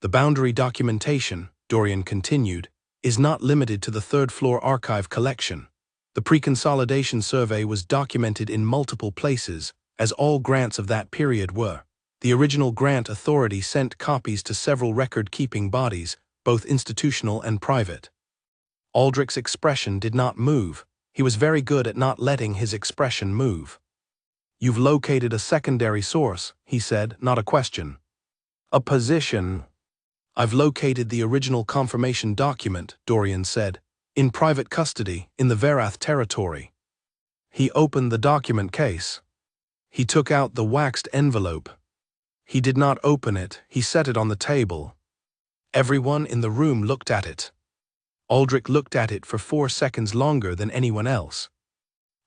The boundary documentation, Dorian continued, is not limited to the third-floor archive collection. The pre-consolidation survey was documented in multiple places, as all grants of that period were. The original grant authority sent copies to several record-keeping bodies, both institutional and private. Aldrich's expression did not move. He was very good at not letting his expression move. You've located a secondary source, he said, not a question. A position. I've located the original confirmation document, Dorian said, in private custody, in the Verath territory. He opened the document case. He took out the waxed envelope. He did not open it, he set it on the table. Everyone in the room looked at it. Aldrich looked at it for 4 seconds longer than anyone else.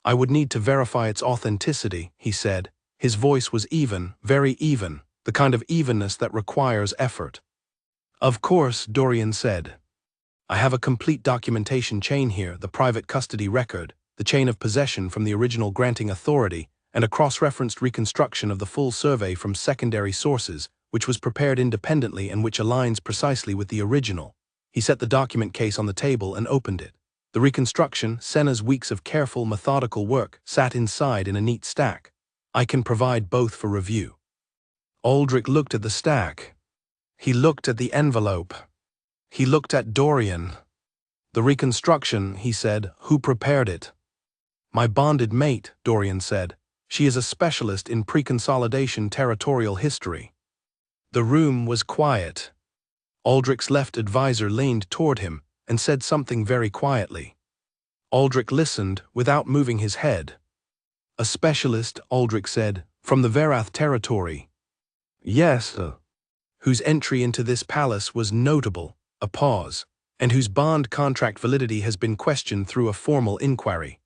I would need to verify its authenticity, he said. His voice was even, very even, the kind of evenness that requires effort. Of course, Dorian said. I have a complete documentation chain here, the private custody record, the chain of possession from the original granting authority, and a cross-referenced reconstruction of the full survey from secondary sources, which was prepared independently and which aligns precisely with the original. He set the document case on the table and opened it. The reconstruction, Senna's weeks of careful, methodical work, sat inside in a neat stack. I can provide both for review. Aldrich looked at the stack. He looked at the envelope. He looked at Dorian. The reconstruction, he said, who prepared it? My bonded mate, Dorian said. She is a specialist in pre-consolidation territorial history. The room was quiet. Aldrich's left advisor leaned toward him and said something very quietly. Aldrich listened without moving his head. A specialist, Aldrich said, from the Verath territory. Yes, sir. Whose entry into this palace was notable, a pause, and whose bond contract validity has been questioned through a formal inquiry.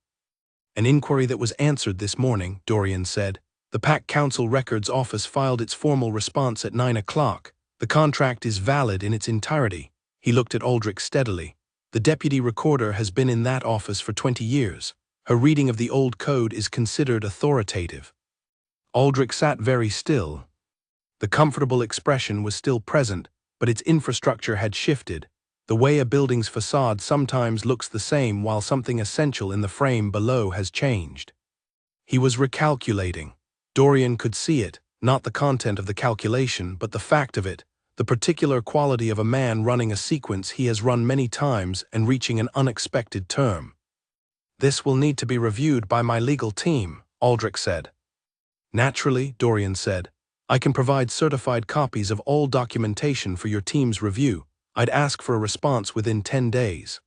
An inquiry that was answered this morning, Dorian said. The Pack Council Records Office filed its formal response at 9 o'clock. The contract is valid in its entirety. He looked at Aldrich steadily. The deputy recorder has been in that office for 20 years. Her reading of the old code is considered authoritative. Aldrich sat very still. The comfortable expression was still present, but its infrastructure had shifted. The way a building's facade sometimes looks the same while something essential in the frame below has changed. He was recalculating. Dorian could see it, not the content of the calculation, but the fact of it, the particular quality of a man running a sequence he has run many times and reaching an unexpected term. This will need to be reviewed by my legal team, Aldrich said. Naturally, Dorian said. I can provide certified copies of all documentation for your team's review. I'd ask for a response within 10 days.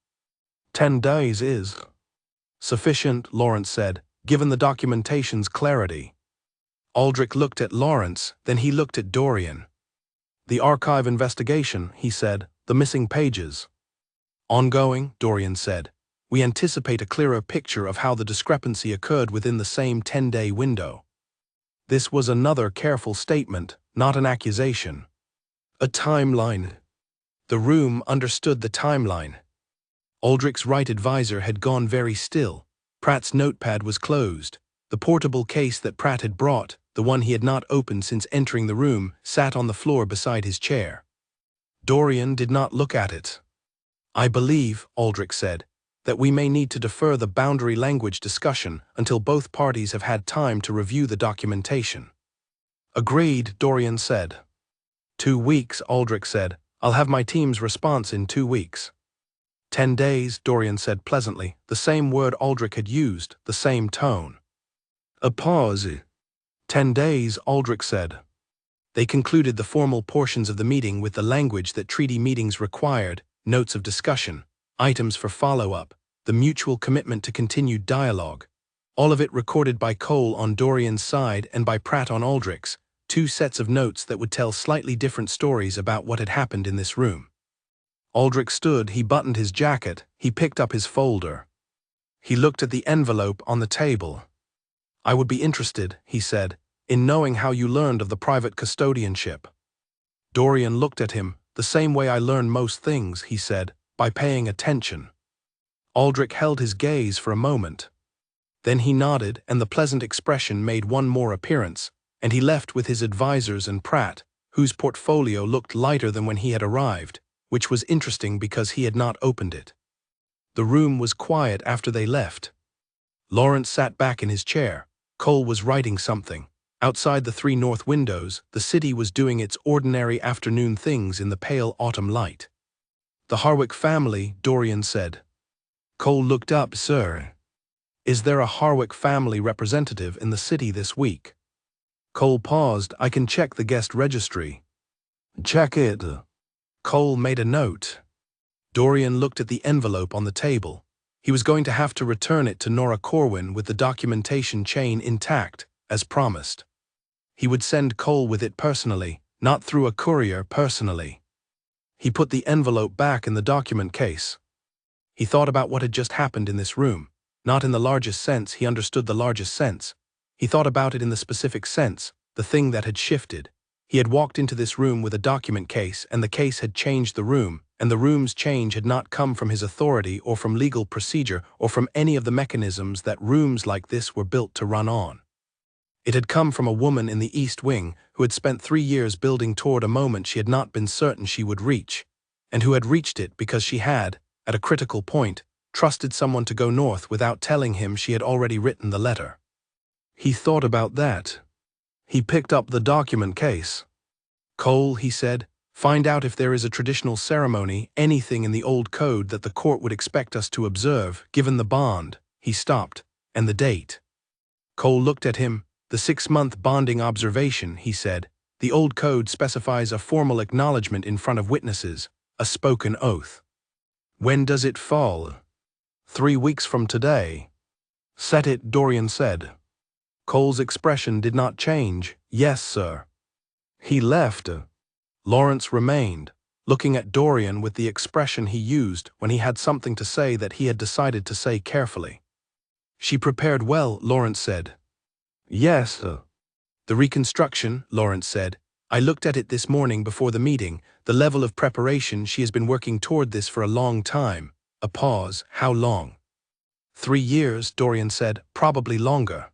10 days is sufficient, Lawrence said, given the documentation's clarity. Aldrich looked at Lawrence, then he looked at Dorian. The archive investigation, he said, the missing pages. Ongoing, Dorian said. We anticipate a clearer picture of how the discrepancy occurred within the same 10-day window. This was another careful statement, not an accusation. A timeline. The room understood the timeline. Aldrich's right advisor had gone very still. Pratt's notepad was closed. The portable case that Pratt had brought, the one he had not opened since entering the room, sat on the floor beside his chair. Dorian did not look at it. I believe, Aldrich said, that we may need to defer the boundary language discussion until both parties have had time to review the documentation. Agreed, Dorian said. 2 weeks, Aldrich said. I'll have my team's response in 2 weeks. 10 days, Dorian said pleasantly, the same word Aldrich had used, the same tone. A pause. 10 days, Aldrich said. They concluded the formal portions of the meeting with the language that treaty meetings required, notes of discussion, items for follow-up, the mutual commitment to continued dialogue. All of it recorded by Cole on Dorian's side and by Pratt on Aldrich's, 2 sets of notes that would tell slightly different stories about what had happened in this room. Aldrich stood, he buttoned his jacket, he picked up his folder. He looked at the envelope on the table. I would be interested, he said, in knowing how you learned of the private custodianship. Dorian looked at him, the same way I learn most things, he said, by paying attention. Aldrich held his gaze for a moment. Then he nodded, and the pleasant expression made one more appearance, and he left with his advisors and Pratt, whose portfolio looked lighter than when he had arrived, which was interesting because he had not opened it. The room was quiet after they left. Lawrence sat back in his chair. Cole was writing something. Outside the 3 north windows, the city was doing its ordinary afternoon things in the pale autumn light. The Harwick family, Dorian said. Cole looked up. Sir, is there a Harwick family representative in the city this week? Cole paused. I can check the guest registry. Check it. Cole made a note. Dorian looked at the envelope on the table. He was going to have to return it to Nora Corwin with the documentation chain intact, as promised. He would send Cole with it personally, not through a courier personally. He put the envelope back in the document case. He thought about what had just happened in this room. Not in the largest sense, he understood the largest sense. He thought about it in the specific sense, the thing that had shifted. He had walked into this room with a document case, and the case had changed the room, and the room's change had not come from his authority or from legal procedure or from any of the mechanisms that rooms like this were built to run on. It had come from a woman in the East Wing who had spent 3 years building toward a moment she had not been certain she would reach, and who had reached it because she had, at a critical point, trusted someone to go north without telling him she had already written the letter. He thought about that. He picked up the document case. Cole, he said, find out if there is a traditional ceremony, anything in the old code that the court would expect us to observe, given the bond, he stopped, and the date. Cole looked at him, The 6-month bonding observation, he said. The old code specifies a formal acknowledgement in front of witnesses, a spoken oath. When does it fall? 3 weeks from today. Set it, Dorian said. Cole's expression did not change. Yes, sir. He left. Lawrence remained, looking at Dorian with the expression he used when he had something to say that he had decided to say carefully. She prepared well, Lawrence said. Yes, sir. The reconstruction, Lawrence said. I looked at it this morning before the meeting. The level of preparation, she has been working toward this for a long time. A pause. How long? 3 years, Dorian said. Probably longer.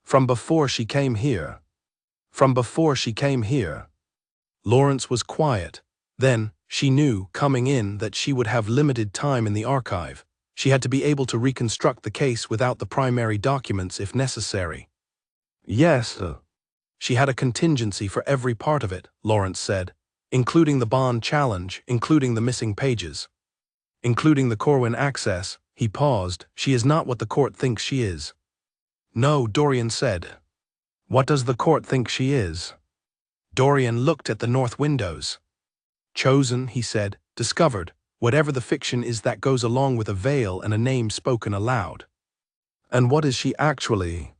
From before she came here. From before she came here. Lawrence was quiet. Then, she knew, coming in, that she would have limited time in the archive. She had to be able to reconstruct the case without the primary documents if necessary. Yes, sir. She had a contingency for every part of it, Lawrence said, including the bond challenge, including the missing pages. Including the Corwin access. He paused. She is not what the court thinks she is. No, Dorian said. What does the court think she is? Dorian looked at the north windows. Chosen, he said, discovered, whatever the fiction is that goes along with a veil and a name spoken aloud. And what is she actually?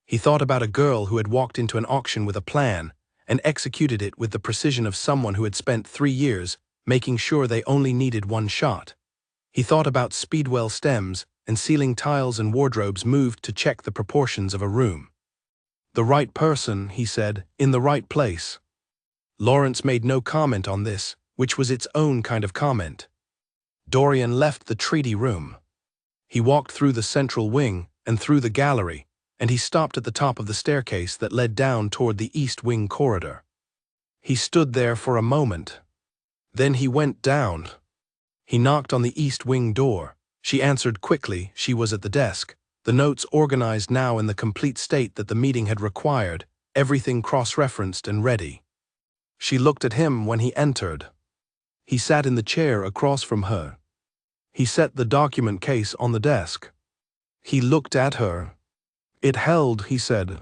He thought about a girl who had walked into an auction with a plan and executed it with the precision of someone who had spent 3 years making sure they only needed one shot. He thought about speedwell stems and ceiling tiles and wardrobes moved to check the proportions of a room. The right person, he said, in the right place. Lawrence made no comment on this, which was its own kind of comment. Dorian left the treaty room. He walked through the central wing and through the gallery, and he stopped at the top of the staircase that led down toward the east wing corridor. He stood there for a moment. Then he went down. He knocked on the east wing door. She answered quickly. She was at the desk, the notes organized now in the complete state that the meeting had required, everything cross-referenced and ready. She looked at him when he entered. He sat in the chair across from her. He set the document case on the desk. He looked at her. It held, he said.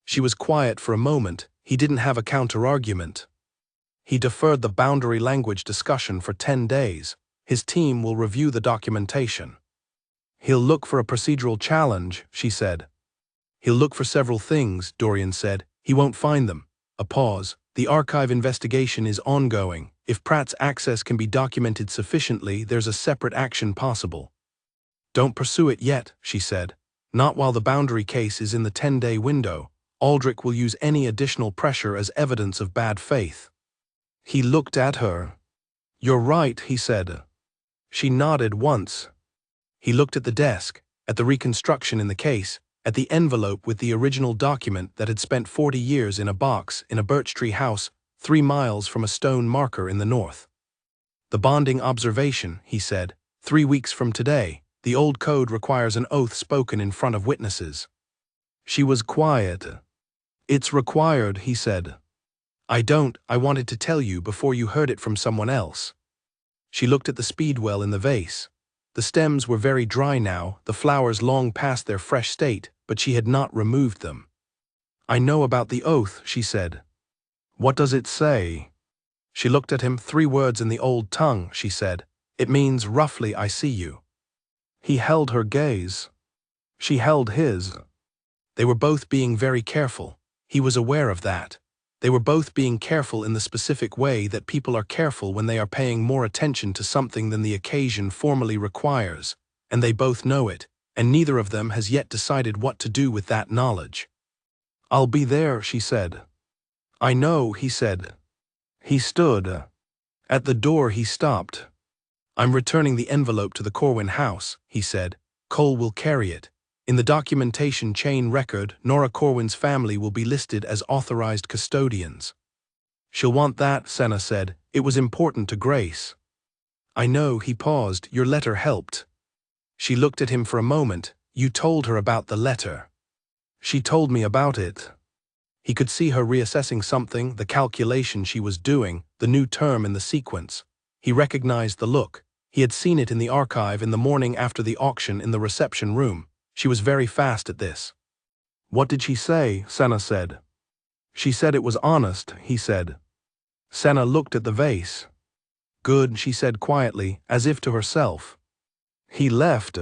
She was quiet for a moment. He didn't have a counter-argument. He deferred the boundary language discussion for 10 days. His team will review the documentation. He'll look for a procedural challenge, she said. He'll look for several things, Dorian said. He won't find them. A pause. The archive investigation is ongoing. If Pratt's access can be documented sufficiently, there's a separate action possible. Don't pursue it yet, she said. Not while the boundary case is in the 10-day window. Aldrich will use any additional pressure as evidence of bad faith. He looked at her. You're right, he said. She nodded once. He looked at the desk, at the reconstruction in the case, at the envelope with the original document that had spent 40 years in a box in a birch tree house 3 miles from a stone marker in the north. The bonding observation, he said, 3 weeks from today. The old code requires an oath spoken in front of witnesses. She was quiet. It's required, he said. I wanted to tell you before you heard it from someone else. She looked at the speedwell in the vase. The stems were very dry now, the flowers long past their fresh state, but she had not removed them. I know about the oath, she said. What does it say? She looked at him. 3 words in the old tongue, she said. It means roughly, I see you. He held her gaze. She held his. They were both being very careful. He was aware of that. They were both being careful in the specific way that people are careful when they are paying more attention to something than the occasion formally requires, and they both know it, and neither of them has yet decided what to do with that knowledge. I'll be there, she said. I know, he said. He stood. At the door he stopped. I'm returning the envelope to the Corwin house, he said. Cole will carry it. In the documentation chain record, Nora Corwin's family will be listed as authorized custodians. She'll want that, Senna said. It was important to Grace. I know, he paused. Your letter helped. She looked at him for a moment. You told her about the letter. She told me about it. He could see her reassessing something, the calculation she was doing, the new term in the sequence. He recognized the look. He had seen it in the archive in the morning after the auction in the reception room. She was very fast at this. What did she say? Senna said. She said it was honest, he said. Senna looked at the vase. Good, she said quietly, as if to herself. He left.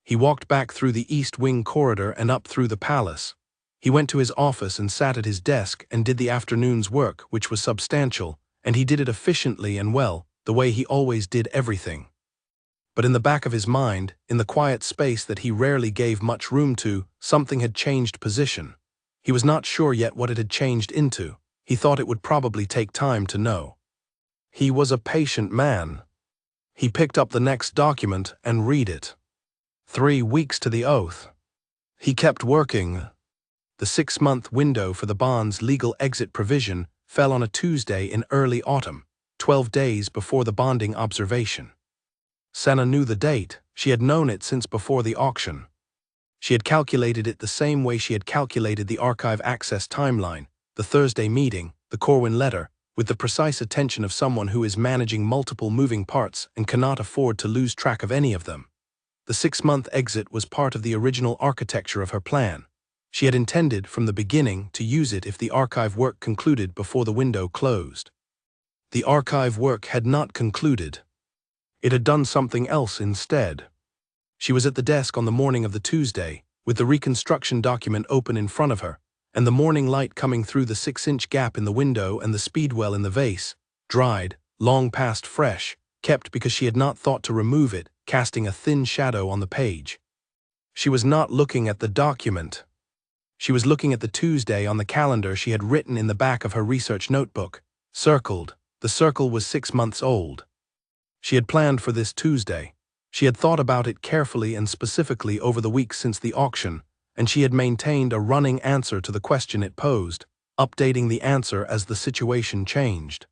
He walked back through the East Wing corridor and up through the palace. He went to his office and sat at his desk and did the afternoon's work, which was substantial, and he did it efficiently and well, the way he always did everything. But in the back of his mind, in the quiet space that he rarely gave much room to, something had changed position. He was not sure yet what it had changed into. He thought it would probably take time to know. He was a patient man. He picked up the next document and read it. 3 weeks to the oath. He kept working. The 6-month window for the bond's legal exit provision fell on a Tuesday in early autumn, 12 days before the bonding observation. Senna knew the date. She had known it since before the auction. She had calculated it the same way she had calculated the archive access timeline, the Thursday meeting, the Corwin letter, with the precise attention of someone who is managing multiple moving parts and cannot afford to lose track of any of them. The 6-month exit was part of the original architecture of her plan. She had intended from the beginning to use it if the archive work concluded before the window closed. The archive work had not concluded. It had done something else instead. She was at the desk on the morning of the Tuesday, with the reconstruction document open in front of her, and the morning light coming through the 6-inch gap in the window and the speedwell in the vase, dried, long past fresh, kept because she had not thought to remove it, casting a thin shadow on the page. She was not looking at the document. She was looking at the Tuesday on the calendar she had written in the back of her research notebook, circled. The circle was 6 months old. She had planned for this Tuesday. She had thought about it carefully and specifically over the weeks since the auction, and she had maintained a running answer to the question it posed, updating the answer as the situation changed.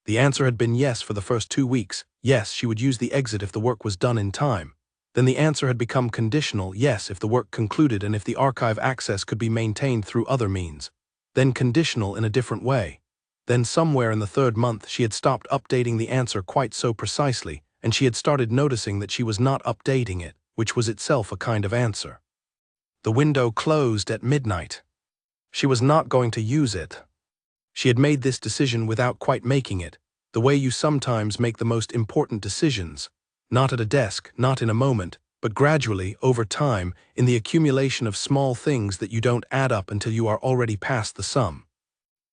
The answer had been yes for the first 2 weeks. Yes, she would use the exit if the work was done in time. Then the answer had become conditional, yes, if the work concluded and if the archive access could be maintained through other means. Then conditional in a different way. Then somewhere in the 3rd month she had stopped updating the answer quite so precisely, and she had started noticing that she was not updating it, which was itself a kind of answer. The window closed at midnight. She was not going to use it. She had made this decision without quite making it, the way you sometimes make the most important decisions, not at a desk, not in a moment, but gradually, over time, in the accumulation of small things that you don't add up until you are already past the sum.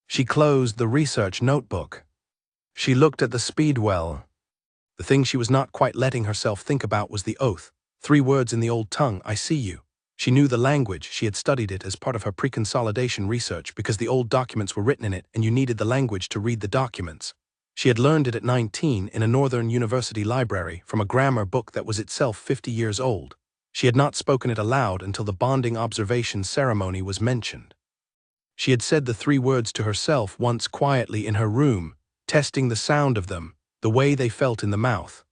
She closed the research notebook. She looked at the speedwell. The thing she was not quite letting herself think about was the oath. 3 words in the old tongue, I see you. She knew the language. She had studied it as part of her pre-consolidation research because the old documents were written in it and you needed the language to read the documents. She had learned it at 19 in a Northern University library from a grammar book that was itself 50 years old. She had not spoken it aloud until the bonding observation ceremony was mentioned. She had said the 3 words to herself once quietly in her room, testing the sound of them, the way they felt in the mouth.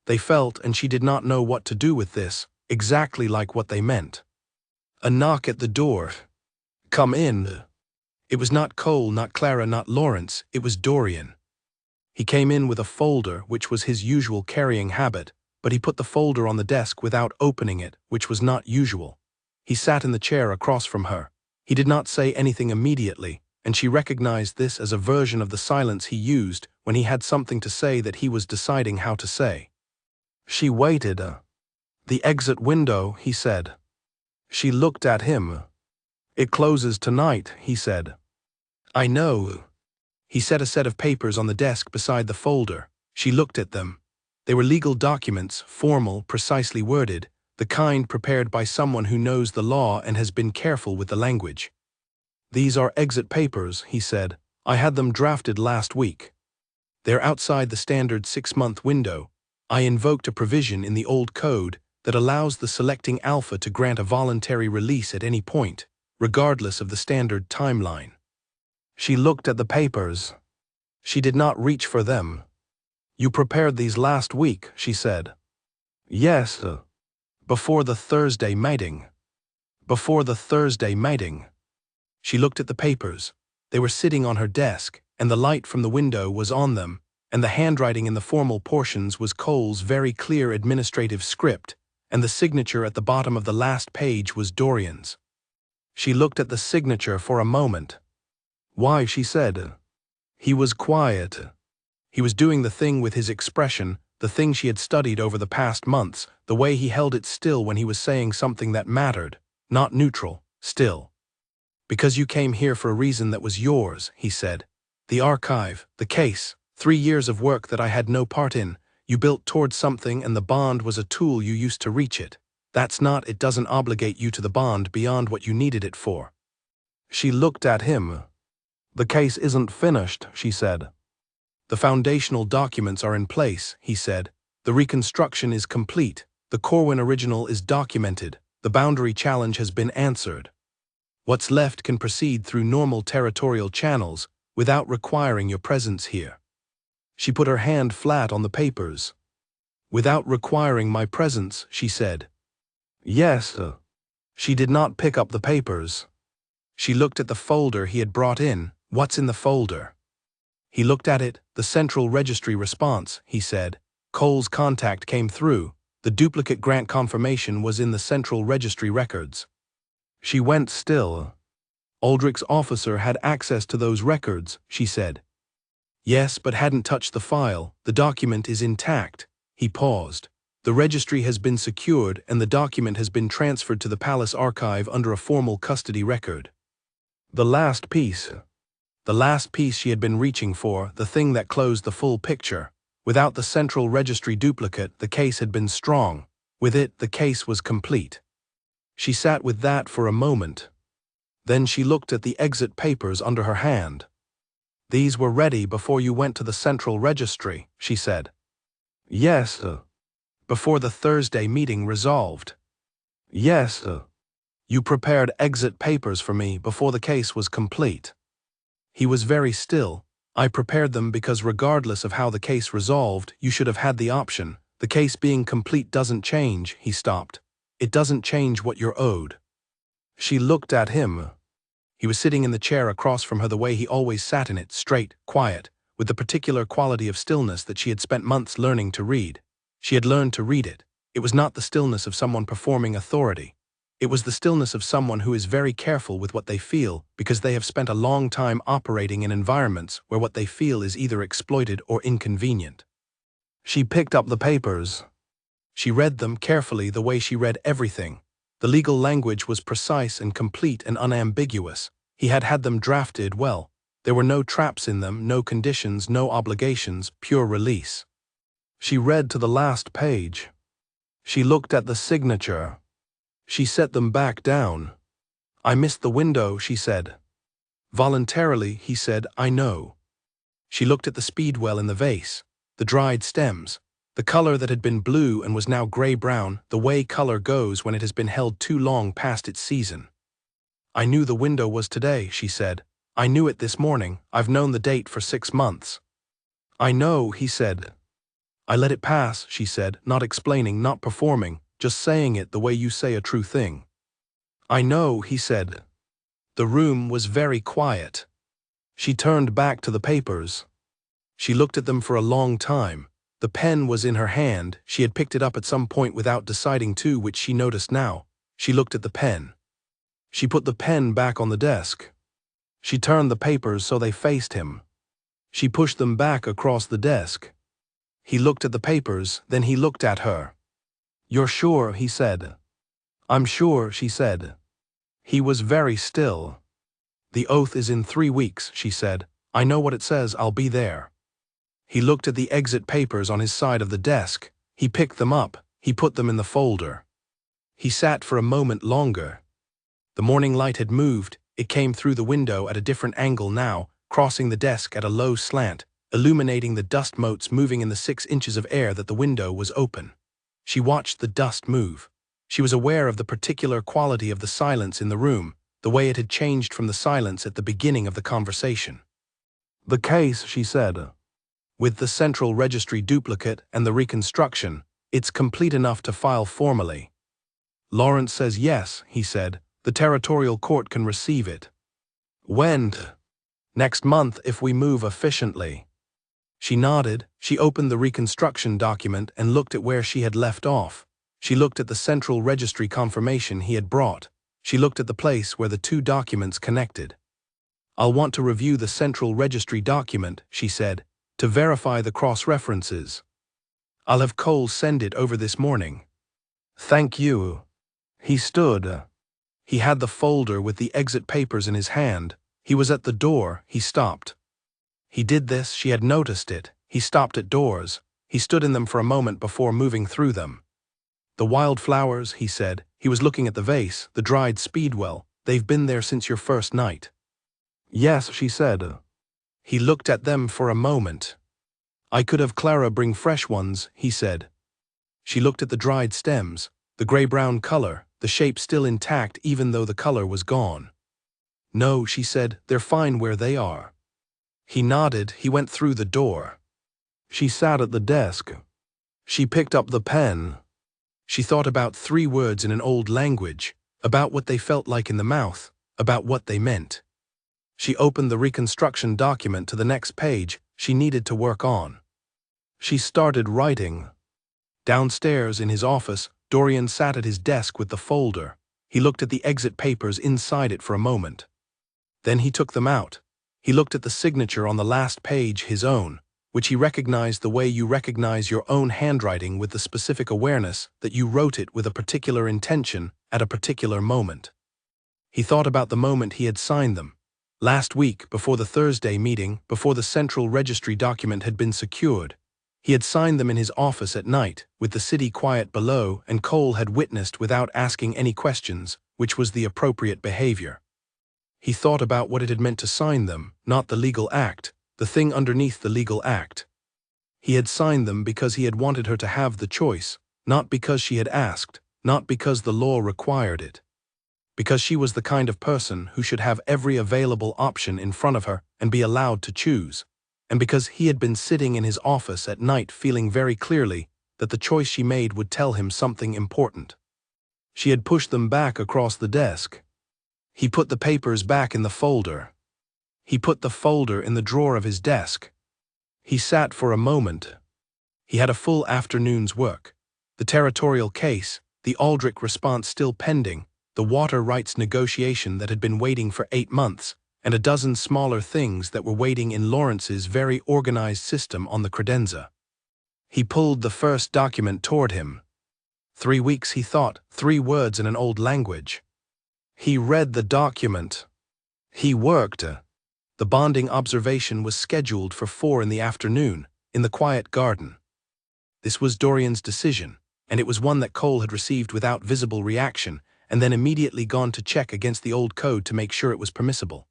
They felt, and she did not know what to do with this, exactly like what they meant. A knock at the door. Come in. It was not Cole, not Clara, not Lawrence, it was Dorian. He came in with a folder, which was his usual carrying habit, but he put the folder on the desk without opening it, which was not usual. He sat in the chair across from her. He did not say anything immediately, and she recognized this as a version of the silence he used when he had something to say that he was deciding how to say. She waited. The exit window, he said. She looked at him. It closes tonight, he said. I know. He set a set of papers on the desk beside the folder. She looked at them. They were legal documents, formal, precisely worded, the kind prepared by someone who knows the law and has been careful with the language. These are exit papers, he said. I had them drafted last week. They're outside the standard 6-month window. I invoked a provision in the old code that allows the selecting alpha to grant a voluntary release at any point, regardless of the standard timeline. She looked at the papers. She did not reach for them. You prepared these last week, she said. Yes, before the Thursday meeting. Before the Thursday meeting. She looked at the papers. They were sitting on her desk, and the light from the window was on them, and the handwriting in the formal portions was Cole's very clear administrative script, and the signature at the bottom of the last page was Dorian's. She looked at the signature for a moment. Why, she said. He was quiet. He was doing the thing with his expression, the thing she had studied over the past months, the way he held it still when he was saying something that mattered, not neutral, still. Because you came here for a reason that was yours, he said. The archive, the case, 3 years of work that I had no part in. You built towards something and the bond was a tool you used to reach it. It doesn't obligate you to the bond beyond what you needed it for. She looked at him. The case isn't finished, she said. The foundational documents are in place, he said. The reconstruction is complete. The Corwin original is documented. The boundary challenge has been answered. What's left can proceed through normal territorial channels without requiring your presence here. She put her hand flat on the papers. Without requiring my presence, she said. Yes. She did not pick up the papers. She looked at the folder he had brought in. What's in the folder? He looked at it. The central registry response, he said. Cole's contact came through. The duplicate grant confirmation was in the central registry records. She went still. Aldrich's officer had access to those records, she said. Yes, but hadn't touched the file. The document is intact. He paused. The registry has been secured and the document has been transferred to the palace archive under a formal custody record. The last piece she had been reaching for, the thing that closed the full picture. Without the central registry duplicate, the case had been strong. With it, the case was complete. She sat with that for a moment. Then she looked at the exit papers under her hand. These were ready before you went to the central registry, she said. Yes, before the Thursday meeting resolved. Yes, you prepared exit papers for me before the case was complete. He was very still. I prepared them because regardless of how the case resolved, you should have had the option. The case being complete doesn't change, he stopped. It doesn't change what you're owed. She looked at him. He was sitting in the chair across from her the way he always sat in it, straight, quiet, with the particular quality of stillness that she had spent months learning to read. She had learned to read it. It was not the stillness of someone performing authority. It was the stillness of someone who is very careful with what they feel because they have spent a long time operating in environments where what they feel is either exploited or inconvenient. She picked up the papers. She read them carefully the way she read everything. The legal language was precise and complete and unambiguous. He had had them drafted well. There were no traps in them, no conditions, no obligations, pure release. She read to the last page. She looked at the signature. She set them back down. I missed the window, she said. Voluntarily, he said, I know. She looked at the speedwell in the vase, the dried stems, the color that had been blue and was now gray-brown, the way color goes when it has been held too long past its season. I knew the window was today, she said. I knew it this morning. I've known the date for 6 months. I know, he said. I let it pass, she said, not explaining, not performing, just saying it the way you say a true thing. I know, he said. The room was very quiet. She turned back to the papers. She looked at them for a long time. The pen was in her hand. She had picked it up at some point without deciding to, which she noticed now. She looked at the pen. She put the pen back on the desk. She turned the papers so they faced him. She pushed them back across the desk. He looked at the papers, then he looked at her. You're sure, he said. I'm sure, she said. He was very still. The oath is in 3 weeks, she said. I know what it says, I'll be there. He looked at the exit papers on his side of the desk. He picked them up. He put them in the folder. He sat for a moment longer. The morning light had moved. It came through the window at a different angle now, crossing the desk at a low slant, illuminating the dust motes moving in the 6 inches of air that the window was open. She watched the dust move. She was aware of the particular quality of the silence in the room, the way it had changed from the silence at the beginning of the conversation. The case, she said. With the central registry duplicate and the reconstruction, it's complete enough to file formally. Lawrence says yes, he said. The territorial court can receive it. When? Next month if we move efficiently. She nodded. She opened the reconstruction document and looked at where she had left off. She looked at the central registry confirmation he had brought. She looked at the place where the two documents connected. "I'll want to review the central registry document," she said, "to verify the cross-references. I'll have Cole send it over this morning." "Thank you." He stood. He had the folder with the exit papers in his hand. He was at the door. He stopped. He did this. She had noticed it. He stopped at doors. He stood in them for a moment before moving through them. "The wildflowers," he said. He was looking at the vase, the dried speedwell. "They've been there since your first night." "Yes," she said. He looked at them for a moment. "I could have Clara bring fresh ones," he said. She looked at the dried stems, the gray-brown color, the shape still intact even though the color was gone. "No," she said, "they're fine where they are." He nodded. He went through the door. She sat at the desk. She picked up the pen. She thought about 3 words in an old language, about what they felt like in the mouth, about what they meant. She opened the reconstruction document to the next page she needed to work on. She started writing. Downstairs in his office, Dorian sat at his desk with the folder. He looked at the exit papers inside it for a moment. Then he took them out. He looked at the signature on the last page, his own, which he recognized the way you recognize your own handwriting, with the specific awareness that you wrote it with a particular intention at a particular moment. He thought about the moment he had signed them. Last week, before the Thursday meeting, before the central registry document had been secured. He had signed them in his office at night, with the city quiet below, and Cole had witnessed without asking any questions, which was the appropriate behavior. He thought about what it had meant to sign them, not the legal act, the thing underneath the legal act. He had signed them because he had wanted her to have the choice, not because she had asked, not because the law required it. Because she was the kind of person who should have every available option in front of her and be allowed to choose, and because he had been sitting in his office at night feeling very clearly that the choice she made would tell him something important. She had pushed them back across the desk. He put the papers back in the folder. He put the folder in the drawer of his desk. He sat for a moment. He had a full afternoon's work. The territorial case, the Aldrich response still pending, the water rights negotiation that had been waiting for 8 months, and a dozen smaller things that were waiting in Lawrence's very organized system on the credenza. He pulled the first document toward him. 3 weeks, he thought, 3 words in an old language. He read the document. He worked. The bonding observation was scheduled for 4 in the afternoon, in the quiet garden. This was Dorian's decision, and it was one that Cole had received without visible reaction, and then immediately gone to check against the old code to make sure it was permissible.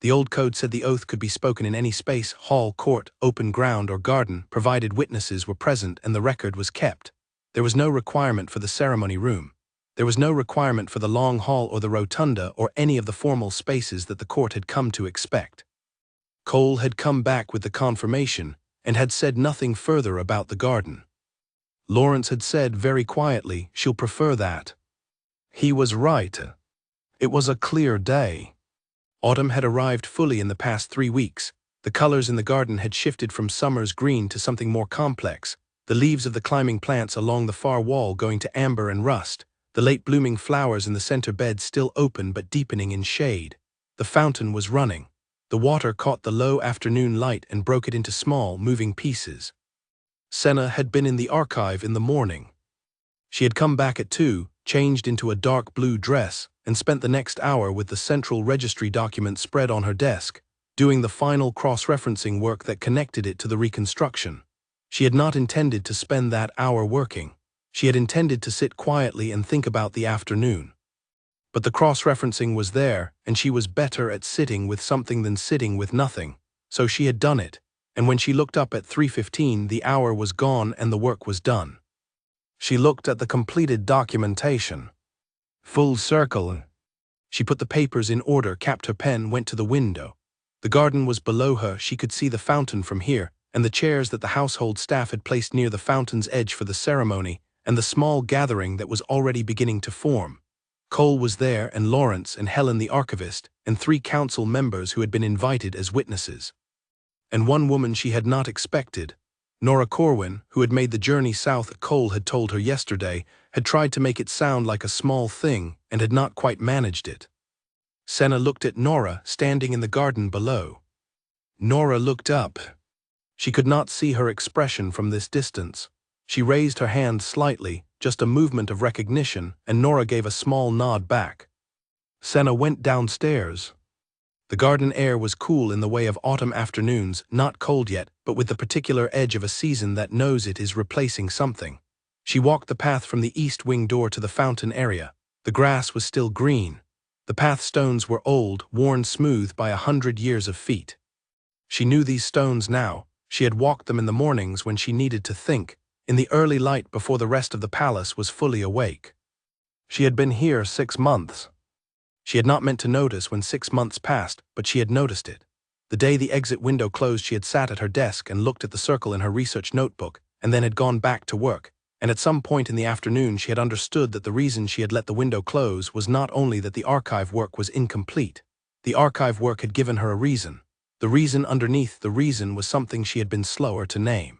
The old code said the oath could be spoken in any space, hall, court, open ground, or garden, provided witnesses were present and the record was kept. There was no requirement for the ceremony room. There was no requirement for the long hall or the rotunda or any of the formal spaces that the court had come to expect. Cole had come back with the confirmation and had said nothing further about the garden. Lawrence had said very quietly, "She'll prefer that." He was right. It was a clear day. Autumn had arrived fully in the past 3 weeks. The colors in the garden had shifted from summer's green to something more complex, the leaves of the climbing plants along the far wall going to amber and rust, the late-blooming flowers in the center bed still open but deepening in shade. The fountain was running. The water caught the low afternoon light and broke it into small, moving pieces. Senna had been in the archive in the morning. She had come back at 2, changed into a dark blue dress, and spent the next hour with the central registry document spread on her desk, doing the final cross-referencing work that connected it to the reconstruction. She had not intended to spend that hour working. She had intended to sit quietly and think about the afternoon. But the cross-referencing was there, and she was better at sitting with something than sitting with nothing, so she had done it, and when she looked up at 3:15, the hour was gone and the work was done. She looked at the completed documentation. Full circle. She put the papers in order, capped her pen, went to the window. The garden was below her. She could see the fountain from here, and the chairs that the household staff had placed near the fountain's edge for the ceremony, and the small gathering that was already beginning to form. Cole was there, and Lawrence, and Helen the archivist, and 3 council members who had been invited as witnesses. And one woman she had not expected. Nora Corwin, who had made the journey south. Cole had told her yesterday, had tried to make it sound like a small thing, and had not quite managed it. Senna looked at Nora standing in the garden below. Nora looked up. She could not see her expression from this distance. She raised her hand slightly, just a movement of recognition, and Nora gave a small nod back. Senna went downstairs. The garden air was cool in the way of autumn afternoons, not cold yet, but with the particular edge of a season that knows it is replacing something. She walked the path from the east wing door to the fountain area. The grass was still green. The path stones were old, worn smooth by 100 years of feet. She knew these stones now. She had walked them in the mornings when she needed to think, in the early light before the rest of the palace was fully awake. She had been here 6 months. She had not meant to notice when 6 months passed, but she had noticed it. The day the exit window closed, she had sat at her desk and looked at the circle in her research notebook, and then had gone back to work. And at some point in the afternoon she had understood that the reason she had let the window close was not only that the archive work was incomplete. The archive work had given her a reason. The reason underneath the reason was something she had been slower to name.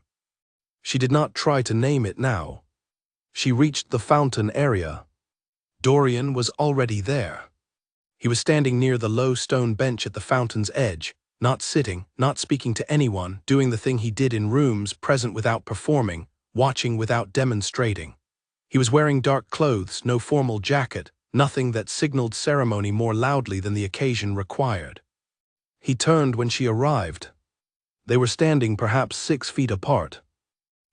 She did not try to name it now. She reached the fountain area. Dorian was already there. He was standing near the low stone bench at the fountain's edge, not sitting, not speaking to anyone, doing the thing he did in rooms, present without performing, watching without demonstrating. He was wearing dark clothes, no formal jacket, nothing that signaled ceremony more loudly than the occasion required. He turned when she arrived. They were standing perhaps 6 feet apart.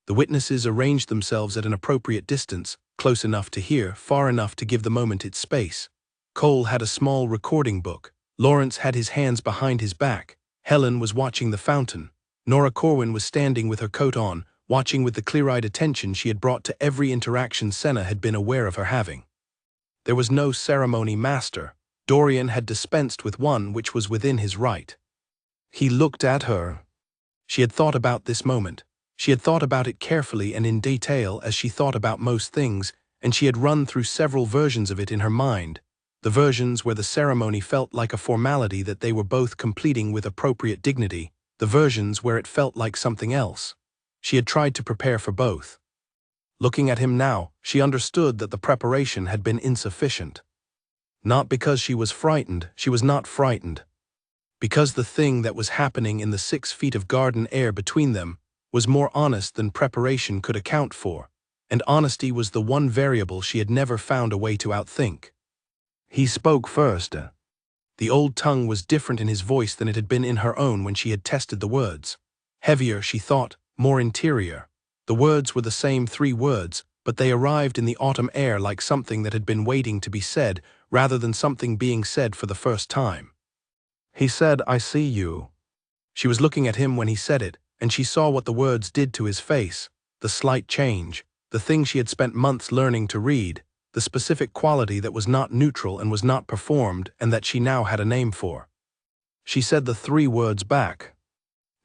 The witnesses arranged themselves at an appropriate distance, close enough to hear, far enough to give the moment its space. Cole had a small recording book. Lawrence had his hands behind his back. Helen was watching the fountain. Nora Corwin was standing with her coat on, watching with the clear-eyed attention she had brought to every interaction Senna had been aware of her having. There was no ceremony master. Dorian had dispensed with one which was within his right. He looked at her. She had thought about this moment. She had thought about it carefully and in detail as she thought about most things, and she had run through several versions of it in her mind. The versions where the ceremony felt like a formality that they were both completing with appropriate dignity, the versions where it felt like something else. She had tried to prepare for both. Looking at him now, she understood that the preparation had been insufficient. Not because she was frightened, she was not frightened. Because the thing that was happening in the 6 feet of garden air between them was more honest than preparation could account for, and honesty was the one variable she had never found a way to outthink. He spoke first. The old tongue was different in his voice than it had been in her own when she had tested the words. Heavier, she thought, more interior. The words were the same 3 words, but they arrived in the autumn air like something that had been waiting to be said, rather than something being said for the first time. He said, "I see you." She was looking at him when he said it, and she saw what the words did to his face, the slight change, the thing she had spent months learning to read, the specific quality that was not neutral and was not performed and that she now had a name for. She said the 3 words back.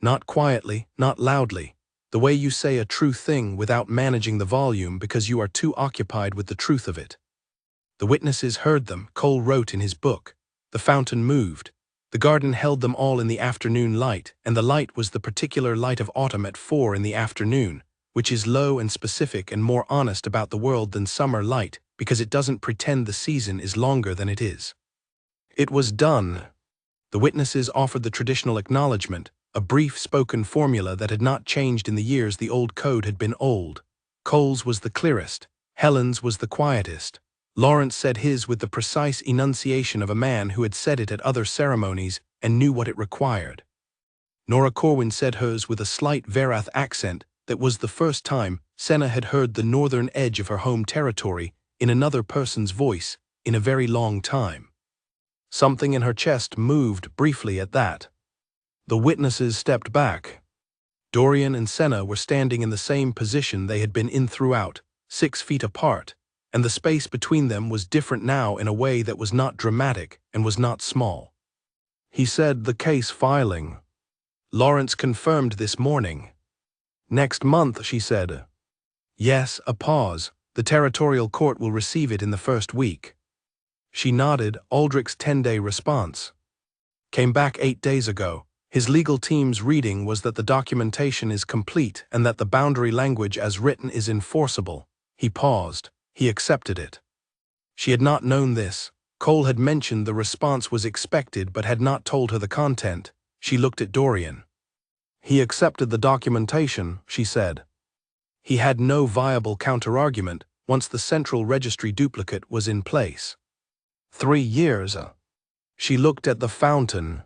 Not quietly, not loudly, the way you say a true thing without managing the volume because you are too occupied with the truth of it. The witnesses heard them, Cole wrote in his book. The fountain moved. The garden held them all in the afternoon light, and the light was the particular light of autumn at 4 in the afternoon, which is low and specific and more honest about the world than summer light, because it doesn't pretend the season is longer than it is. It was done. The witnesses offered the traditional acknowledgement, a brief spoken formula that had not changed in the years the old code had been old. Cole's was the clearest. Helen's was the quietest. Lawrence said his with the precise enunciation of a man who had said it at other ceremonies and knew what it required. Nora Corwin said hers with a slight Verath accent that was the first time Senna had heard the northern edge of her home territory in another person's voice in a very long time. Something in her chest moved briefly at that. The witnesses stepped back. Dorian and Senna were standing in the same position they had been in throughout, 6 feet apart, and the space between them was different now in a way that was not dramatic and was not small. He said, "The case filing. Lawrence confirmed this morning." "Next month," she said. "Yes," a pause. "The territorial court will receive it in the first week." She nodded. Aldrich's 10-day response came back 8 days ago. His legal team's reading was that the documentation is complete and that the boundary language as written is enforceable. He paused. He accepted it. She had not known this. Cole had mentioned the response was expected but had not told her the content. She looked at Dorian. He accepted the documentation, she said. He had no viable counterargument once the central registry duplicate was in place. 3 years. She looked at the fountain.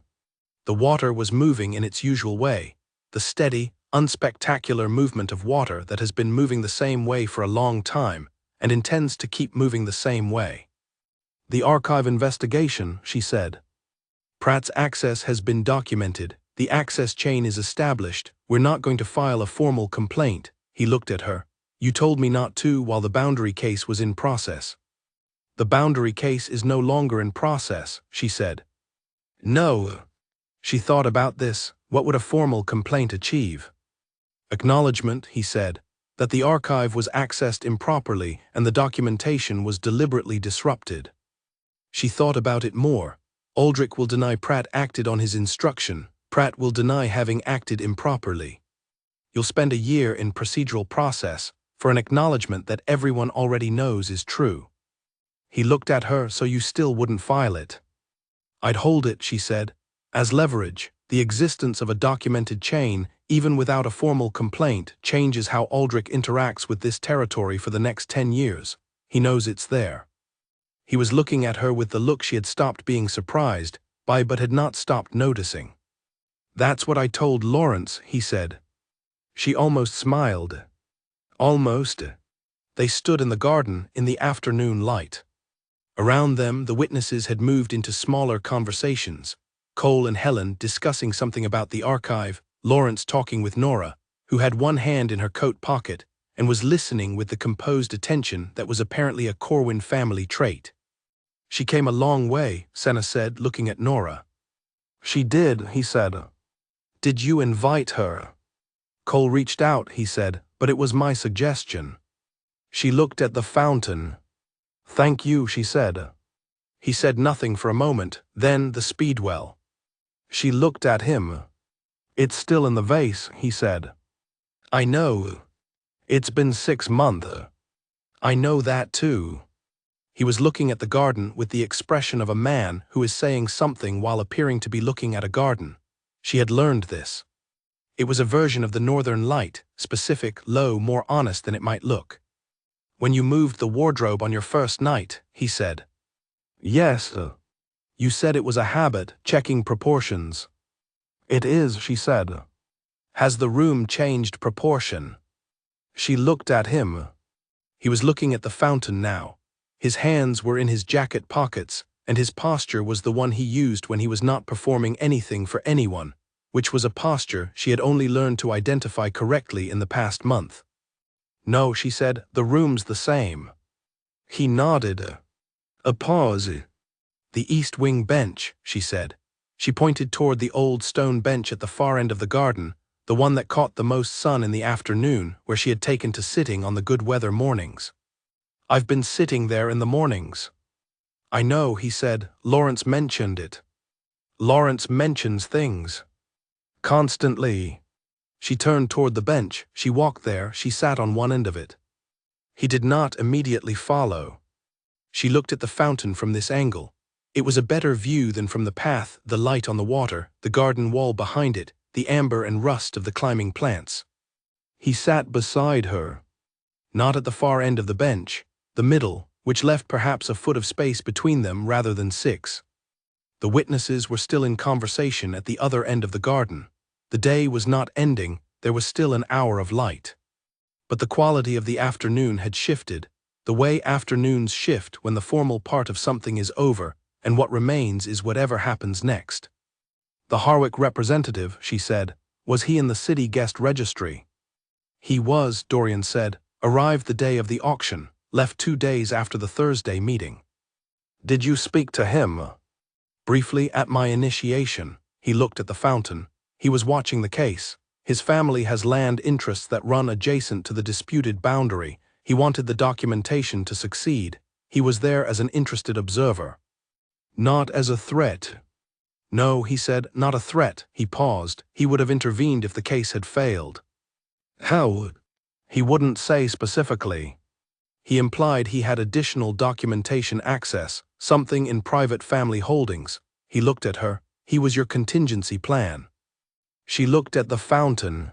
The water was moving in its usual way, the steady, unspectacular movement of water that has been moving the same way for a long time and intends to keep moving the same way. The archive investigation, she said. Pratt's access has been documented. The access chain is established. We're not going to file a formal complaint. He looked at her. You told me not to while the boundary case was in process. The boundary case is no longer in process, she said. No. She thought about this. What would a formal complaint achieve? Acknowledgement, he said, that the archive was accessed improperly and the documentation was deliberately disrupted. She thought about it more. Aldrich will deny Pratt acted on his instruction. Pratt will deny having acted improperly. You'll spend a year in procedural process for an acknowledgement that everyone already knows is true. He looked at her. So you still wouldn't file it? I'd hold it, she said, as leverage. The existence of a documented chain, even without a formal complaint, changes how Aldrich interacts with this territory for the next 10 years. He knows it's there. He was looking at her with the look she had stopped being surprised by but had not stopped noticing. That's what I told Lawrence, he said. She almost smiled. Almost. They stood in the garden in the afternoon light. Around them, the witnesses had moved into smaller conversations. Cole and Helen discussing something about the archive, Lawrence talking with Nora, who had one hand in her coat pocket and was listening with the composed attention that was apparently a Corwin family trait. She came a long way, Senna said, looking at Nora. She did, he said. Did you invite her? Cole reached out, he said, but it was my suggestion. She looked at the fountain. Thank you, she said. He said nothing for a moment, then the speedwell. She looked at him. It's still in the vase, he said. I know. It's been 6 months. I know that too. He was looking at the garden with the expression of a man who is saying something while appearing to be looking at a garden. She had learned this. It was a version of the northern light, specific, low, more honest than it might look. When you moved the wardrobe on your first night, he said. Yes. You said it was a habit, checking proportions. It is, she said. Has the room changed proportion? She looked at him. He was looking at the fountain now. His hands were in his jacket pockets, and his posture was the one he used when he was not performing anything for anyone, which was a posture she had only learned to identify correctly in the past month. No, she said, the room's the same. He nodded. A pause. The east wing bench, she said. She pointed toward the old stone bench at the far end of the garden, the one that caught the most sun in the afternoon, where she had taken to sitting on the good weather mornings. I've been sitting there in the mornings. I know, he said. Lawrence mentioned it. Lawrence mentions things. Constantly. She turned toward the bench. She walked there. She sat on one end of it. He did not immediately follow. She looked at the fountain from this angle. It was a better view than from the path, the light on the water, the garden wall behind it, the amber and rust of the climbing plants. He sat beside her. Not at the far end of the bench, the middle, which left perhaps a foot of space between them rather than 6. The witnesses were still in conversation at the other end of the garden. The day was not ending, there was still an hour of light. But the quality of the afternoon had shifted, the way afternoons shift when the formal part of something is over, and what remains is whatever happens next. The Harwick representative, she said, was he in the city guest registry? He was, Dorian said, arrived the day of the auction, left 2 days after the Thursday meeting. Did you speak to him? Briefly at my initiation. He looked at the fountain. He was watching the case. His family has land interests that run adjacent to the disputed boundary. He wanted the documentation to succeed. He was there as an interested observer. Not as a threat. No, he said, not a threat. He paused. He would have intervened if the case had failed. How? He wouldn't say specifically. He implied he had additional documentation access, something in private family holdings. He looked at her. He was your contingency plan. She looked at the fountain.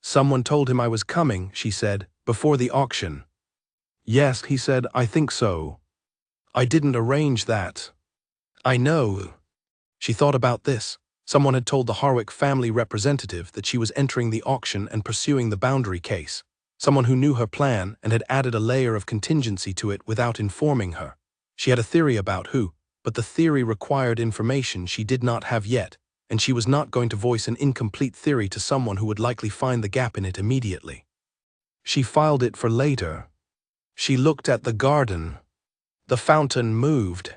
Someone told him I was coming, she said, before the auction. Yes, he said, I think so. I didn't arrange that. I know. She thought about this. Someone had told the Harwick family representative that she was entering the auction and pursuing the boundary case. Someone who knew her plan and had added a layer of contingency to it without informing her. She had a theory about who, but the theory required information she did not have yet, and she was not going to voice an incomplete theory to someone who would likely find the gap in it immediately. She filed it for later. She looked at the garden. The fountain moved.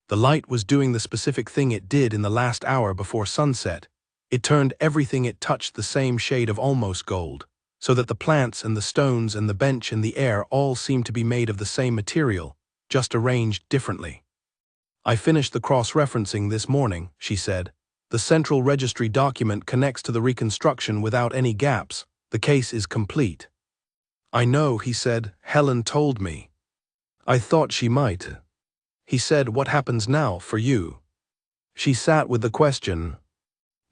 The light was doing the specific thing it did in the last hour before sunset. It turned everything it touched the same shade of almost gold, so that the plants and the stones and the bench and the air all seemed to be made of the same material, just arranged differently. I finished the cross-referencing this morning, she said. The central registry document connects to the reconstruction without any gaps. The case is complete. I know, he said. Helen told me. I thought she might. He said, what happens now for you? She sat with the question.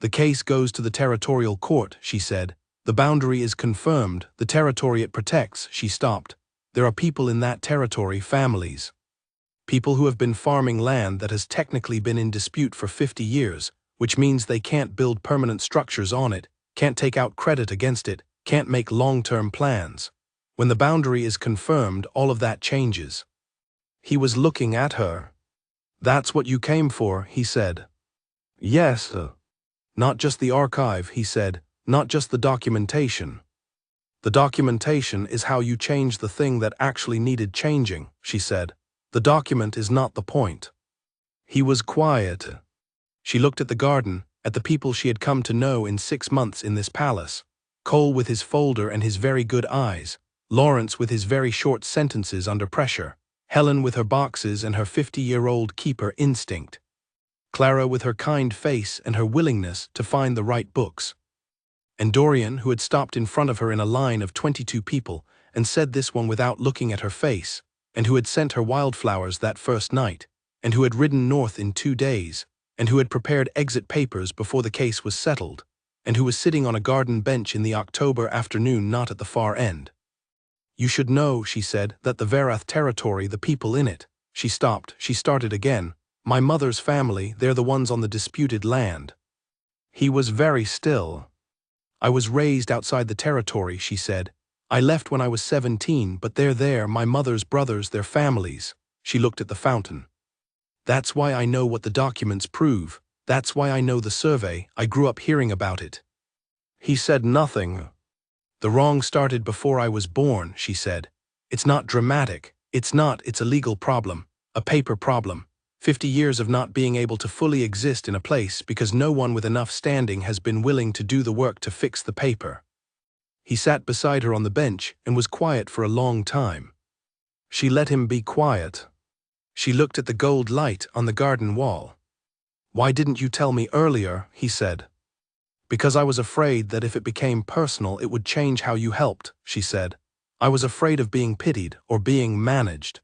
The case goes to the territorial court, she said. The boundary is confirmed, the territory it protects, she stopped. There are people in that territory, families. People who have been farming land that has technically been in dispute for 50 years, which means they can't build permanent structures on it, can't take out credit against it, can't make long-term plans. When the boundary is confirmed, all of that changes. He was looking at her. That's what you came for, he said. Yes. Not just the archive, he said. Not just the documentation. The documentation is how you change the thing that actually needed changing, she said. The document is not the point. He was quiet. She looked at the garden, at the people she had come to know in 6 months in this palace. Cole with his folder and his very good eyes. Lawrence with his very short sentences under pressure. Helen with her boxes and her 50-year-old keeper instinct. Clara with her kind face and her willingness to find the right books. And Dorian, who had stopped in front of her in a line of 22 people and said this one without looking at her face, and who had sent her wildflowers that first night, and who had ridden north in 2 days, and who had prepared exit papers before the case was settled, and who was sitting on a garden bench in the October afternoon not at the far end. You should know, she said, that the Verath territory, the people in it. She stopped, she started again. My mother's family, they're the ones on the disputed land. He was very still. I was raised outside the territory, she said. I left when I was 17, but they're there, my mother's brothers, their families. She looked at the fountain. That's why I know what the documents prove. That's why I know the survey. I grew up hearing about it. He said nothing. The wrong started before I was born, she said. It's not dramatic. It's a legal problem. A paper problem. 50 years of not being able to fully exist in a place because no one with enough standing has been willing to do the work to fix the paper. He sat beside her on the bench and was quiet for a long time. She let him be quiet. She looked at the gold light on the garden wall. Why didn't you tell me earlier, he said. Because I was afraid that if it became personal it would change how you helped, she said. I was afraid of being pitied or being managed.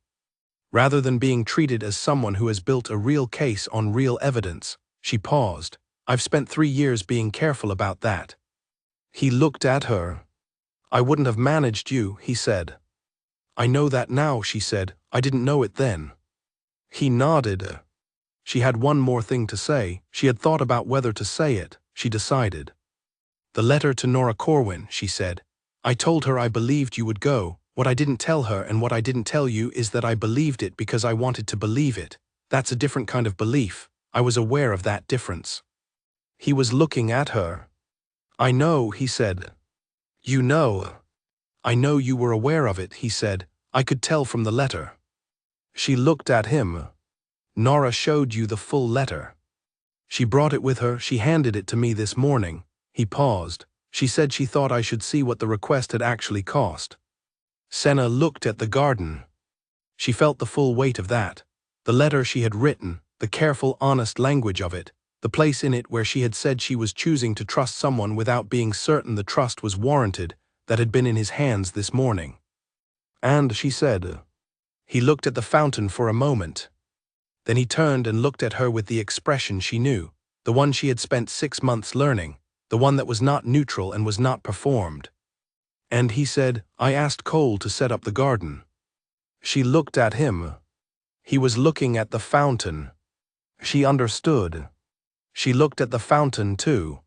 Rather than being treated as someone who has built a real case on real evidence, she paused. I've spent 3 years being careful about that. He looked at her. I wouldn't have managed you, he said. I know that now, she said. I didn't know it then. He nodded. She had one more thing to say. She had thought about whether to say it. She decided. The letter to Nora Corwin, she said. I told her I believed you would go. What I didn't tell her and what I didn't tell you is that I believed it because I wanted to believe it. That's a different kind of belief. I was aware of that difference. He was looking at her. I know, he said. You know. I know you were aware of it, he said. I could tell from the letter. She looked at him. Nora showed you the full letter. She brought it with her. She handed it to me this morning. He paused. She said she thought I should see what the request had actually cost. Senna looked at the garden. She felt the full weight of that. The letter she had written, the careful, honest language of it, the place in it where she had said she was choosing to trust someone without being certain the trust was warranted, that had been in his hands this morning. And she said, he looked at the fountain for a moment. Then he turned and looked at her with the expression she knew, the one she had spent 6 months learning, the one that was not neutral and was not performed. And he said, I asked Cole to set up the garden. She looked at him. He was looking at the fountain. She understood. She looked at the fountain too.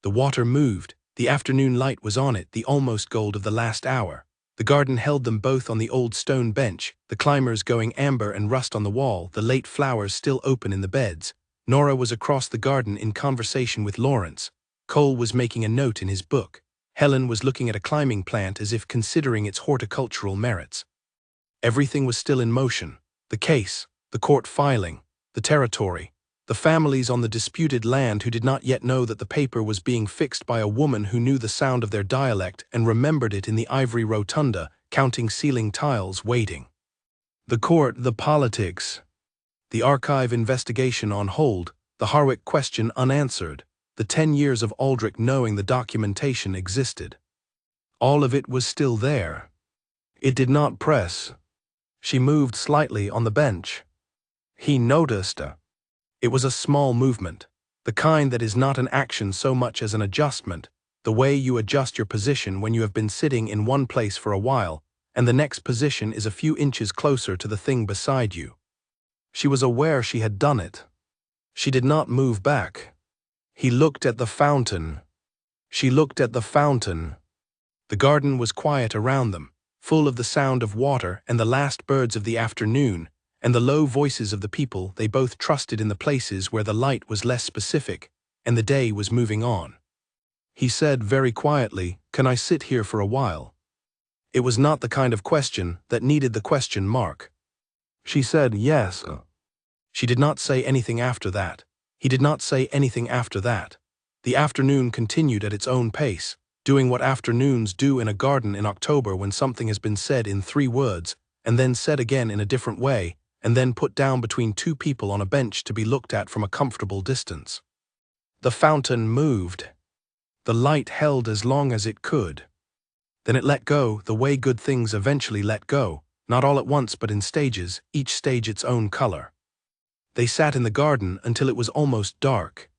The water moved, the afternoon light was on it, the almost gold of the last hour. The garden held them both on the old stone bench, the climbers going amber and rust on the wall, the late flowers still open in the beds. Nora was across the garden in conversation with Lawrence. Cole was making a note in his book. Helen was looking at a climbing plant as if considering its horticultural merits. Everything was still in motion. The case, the court filing, the territory, the families on the disputed land who did not yet know that the paper was being fixed by a woman who knew the sound of their dialect and remembered it in the ivory rotunda, counting ceiling tiles, waiting. The court, the politics, the archive investigation on hold, the Harwick question unanswered, the 10 years of Aldrich knowing the documentation existed. All of it was still there. It did not press. She moved slightly on the bench. He noticed. It was a small movement, the kind that is not an action so much as an adjustment, the way you adjust your position when you have been sitting in one place for a while, and the next position is a few inches closer to the thing beside you. She was aware she had done it. She did not move back. He looked at the fountain. She looked at the fountain. The garden was quiet around them, full of the sound of water and the last birds of the afternoon, and the low voices of the people they both trusted in the places where the light was less specific and the day was moving on. He said very quietly, "Can I sit here for a while?" It was not the kind of question that needed the question mark. She said yes. She did not say anything after that. He did not say anything after that. The afternoon continued at its own pace, doing what afternoons do in a garden in October when something has been said in 3 words, and then said again in a different way, and then put down between 2 people on a bench to be looked at from a comfortable distance. The fountain moved. The light held as long as it could. Then it let go, the way good things eventually let go, not all at once but in stages, each stage its own color. They sat in the garden until it was almost dark.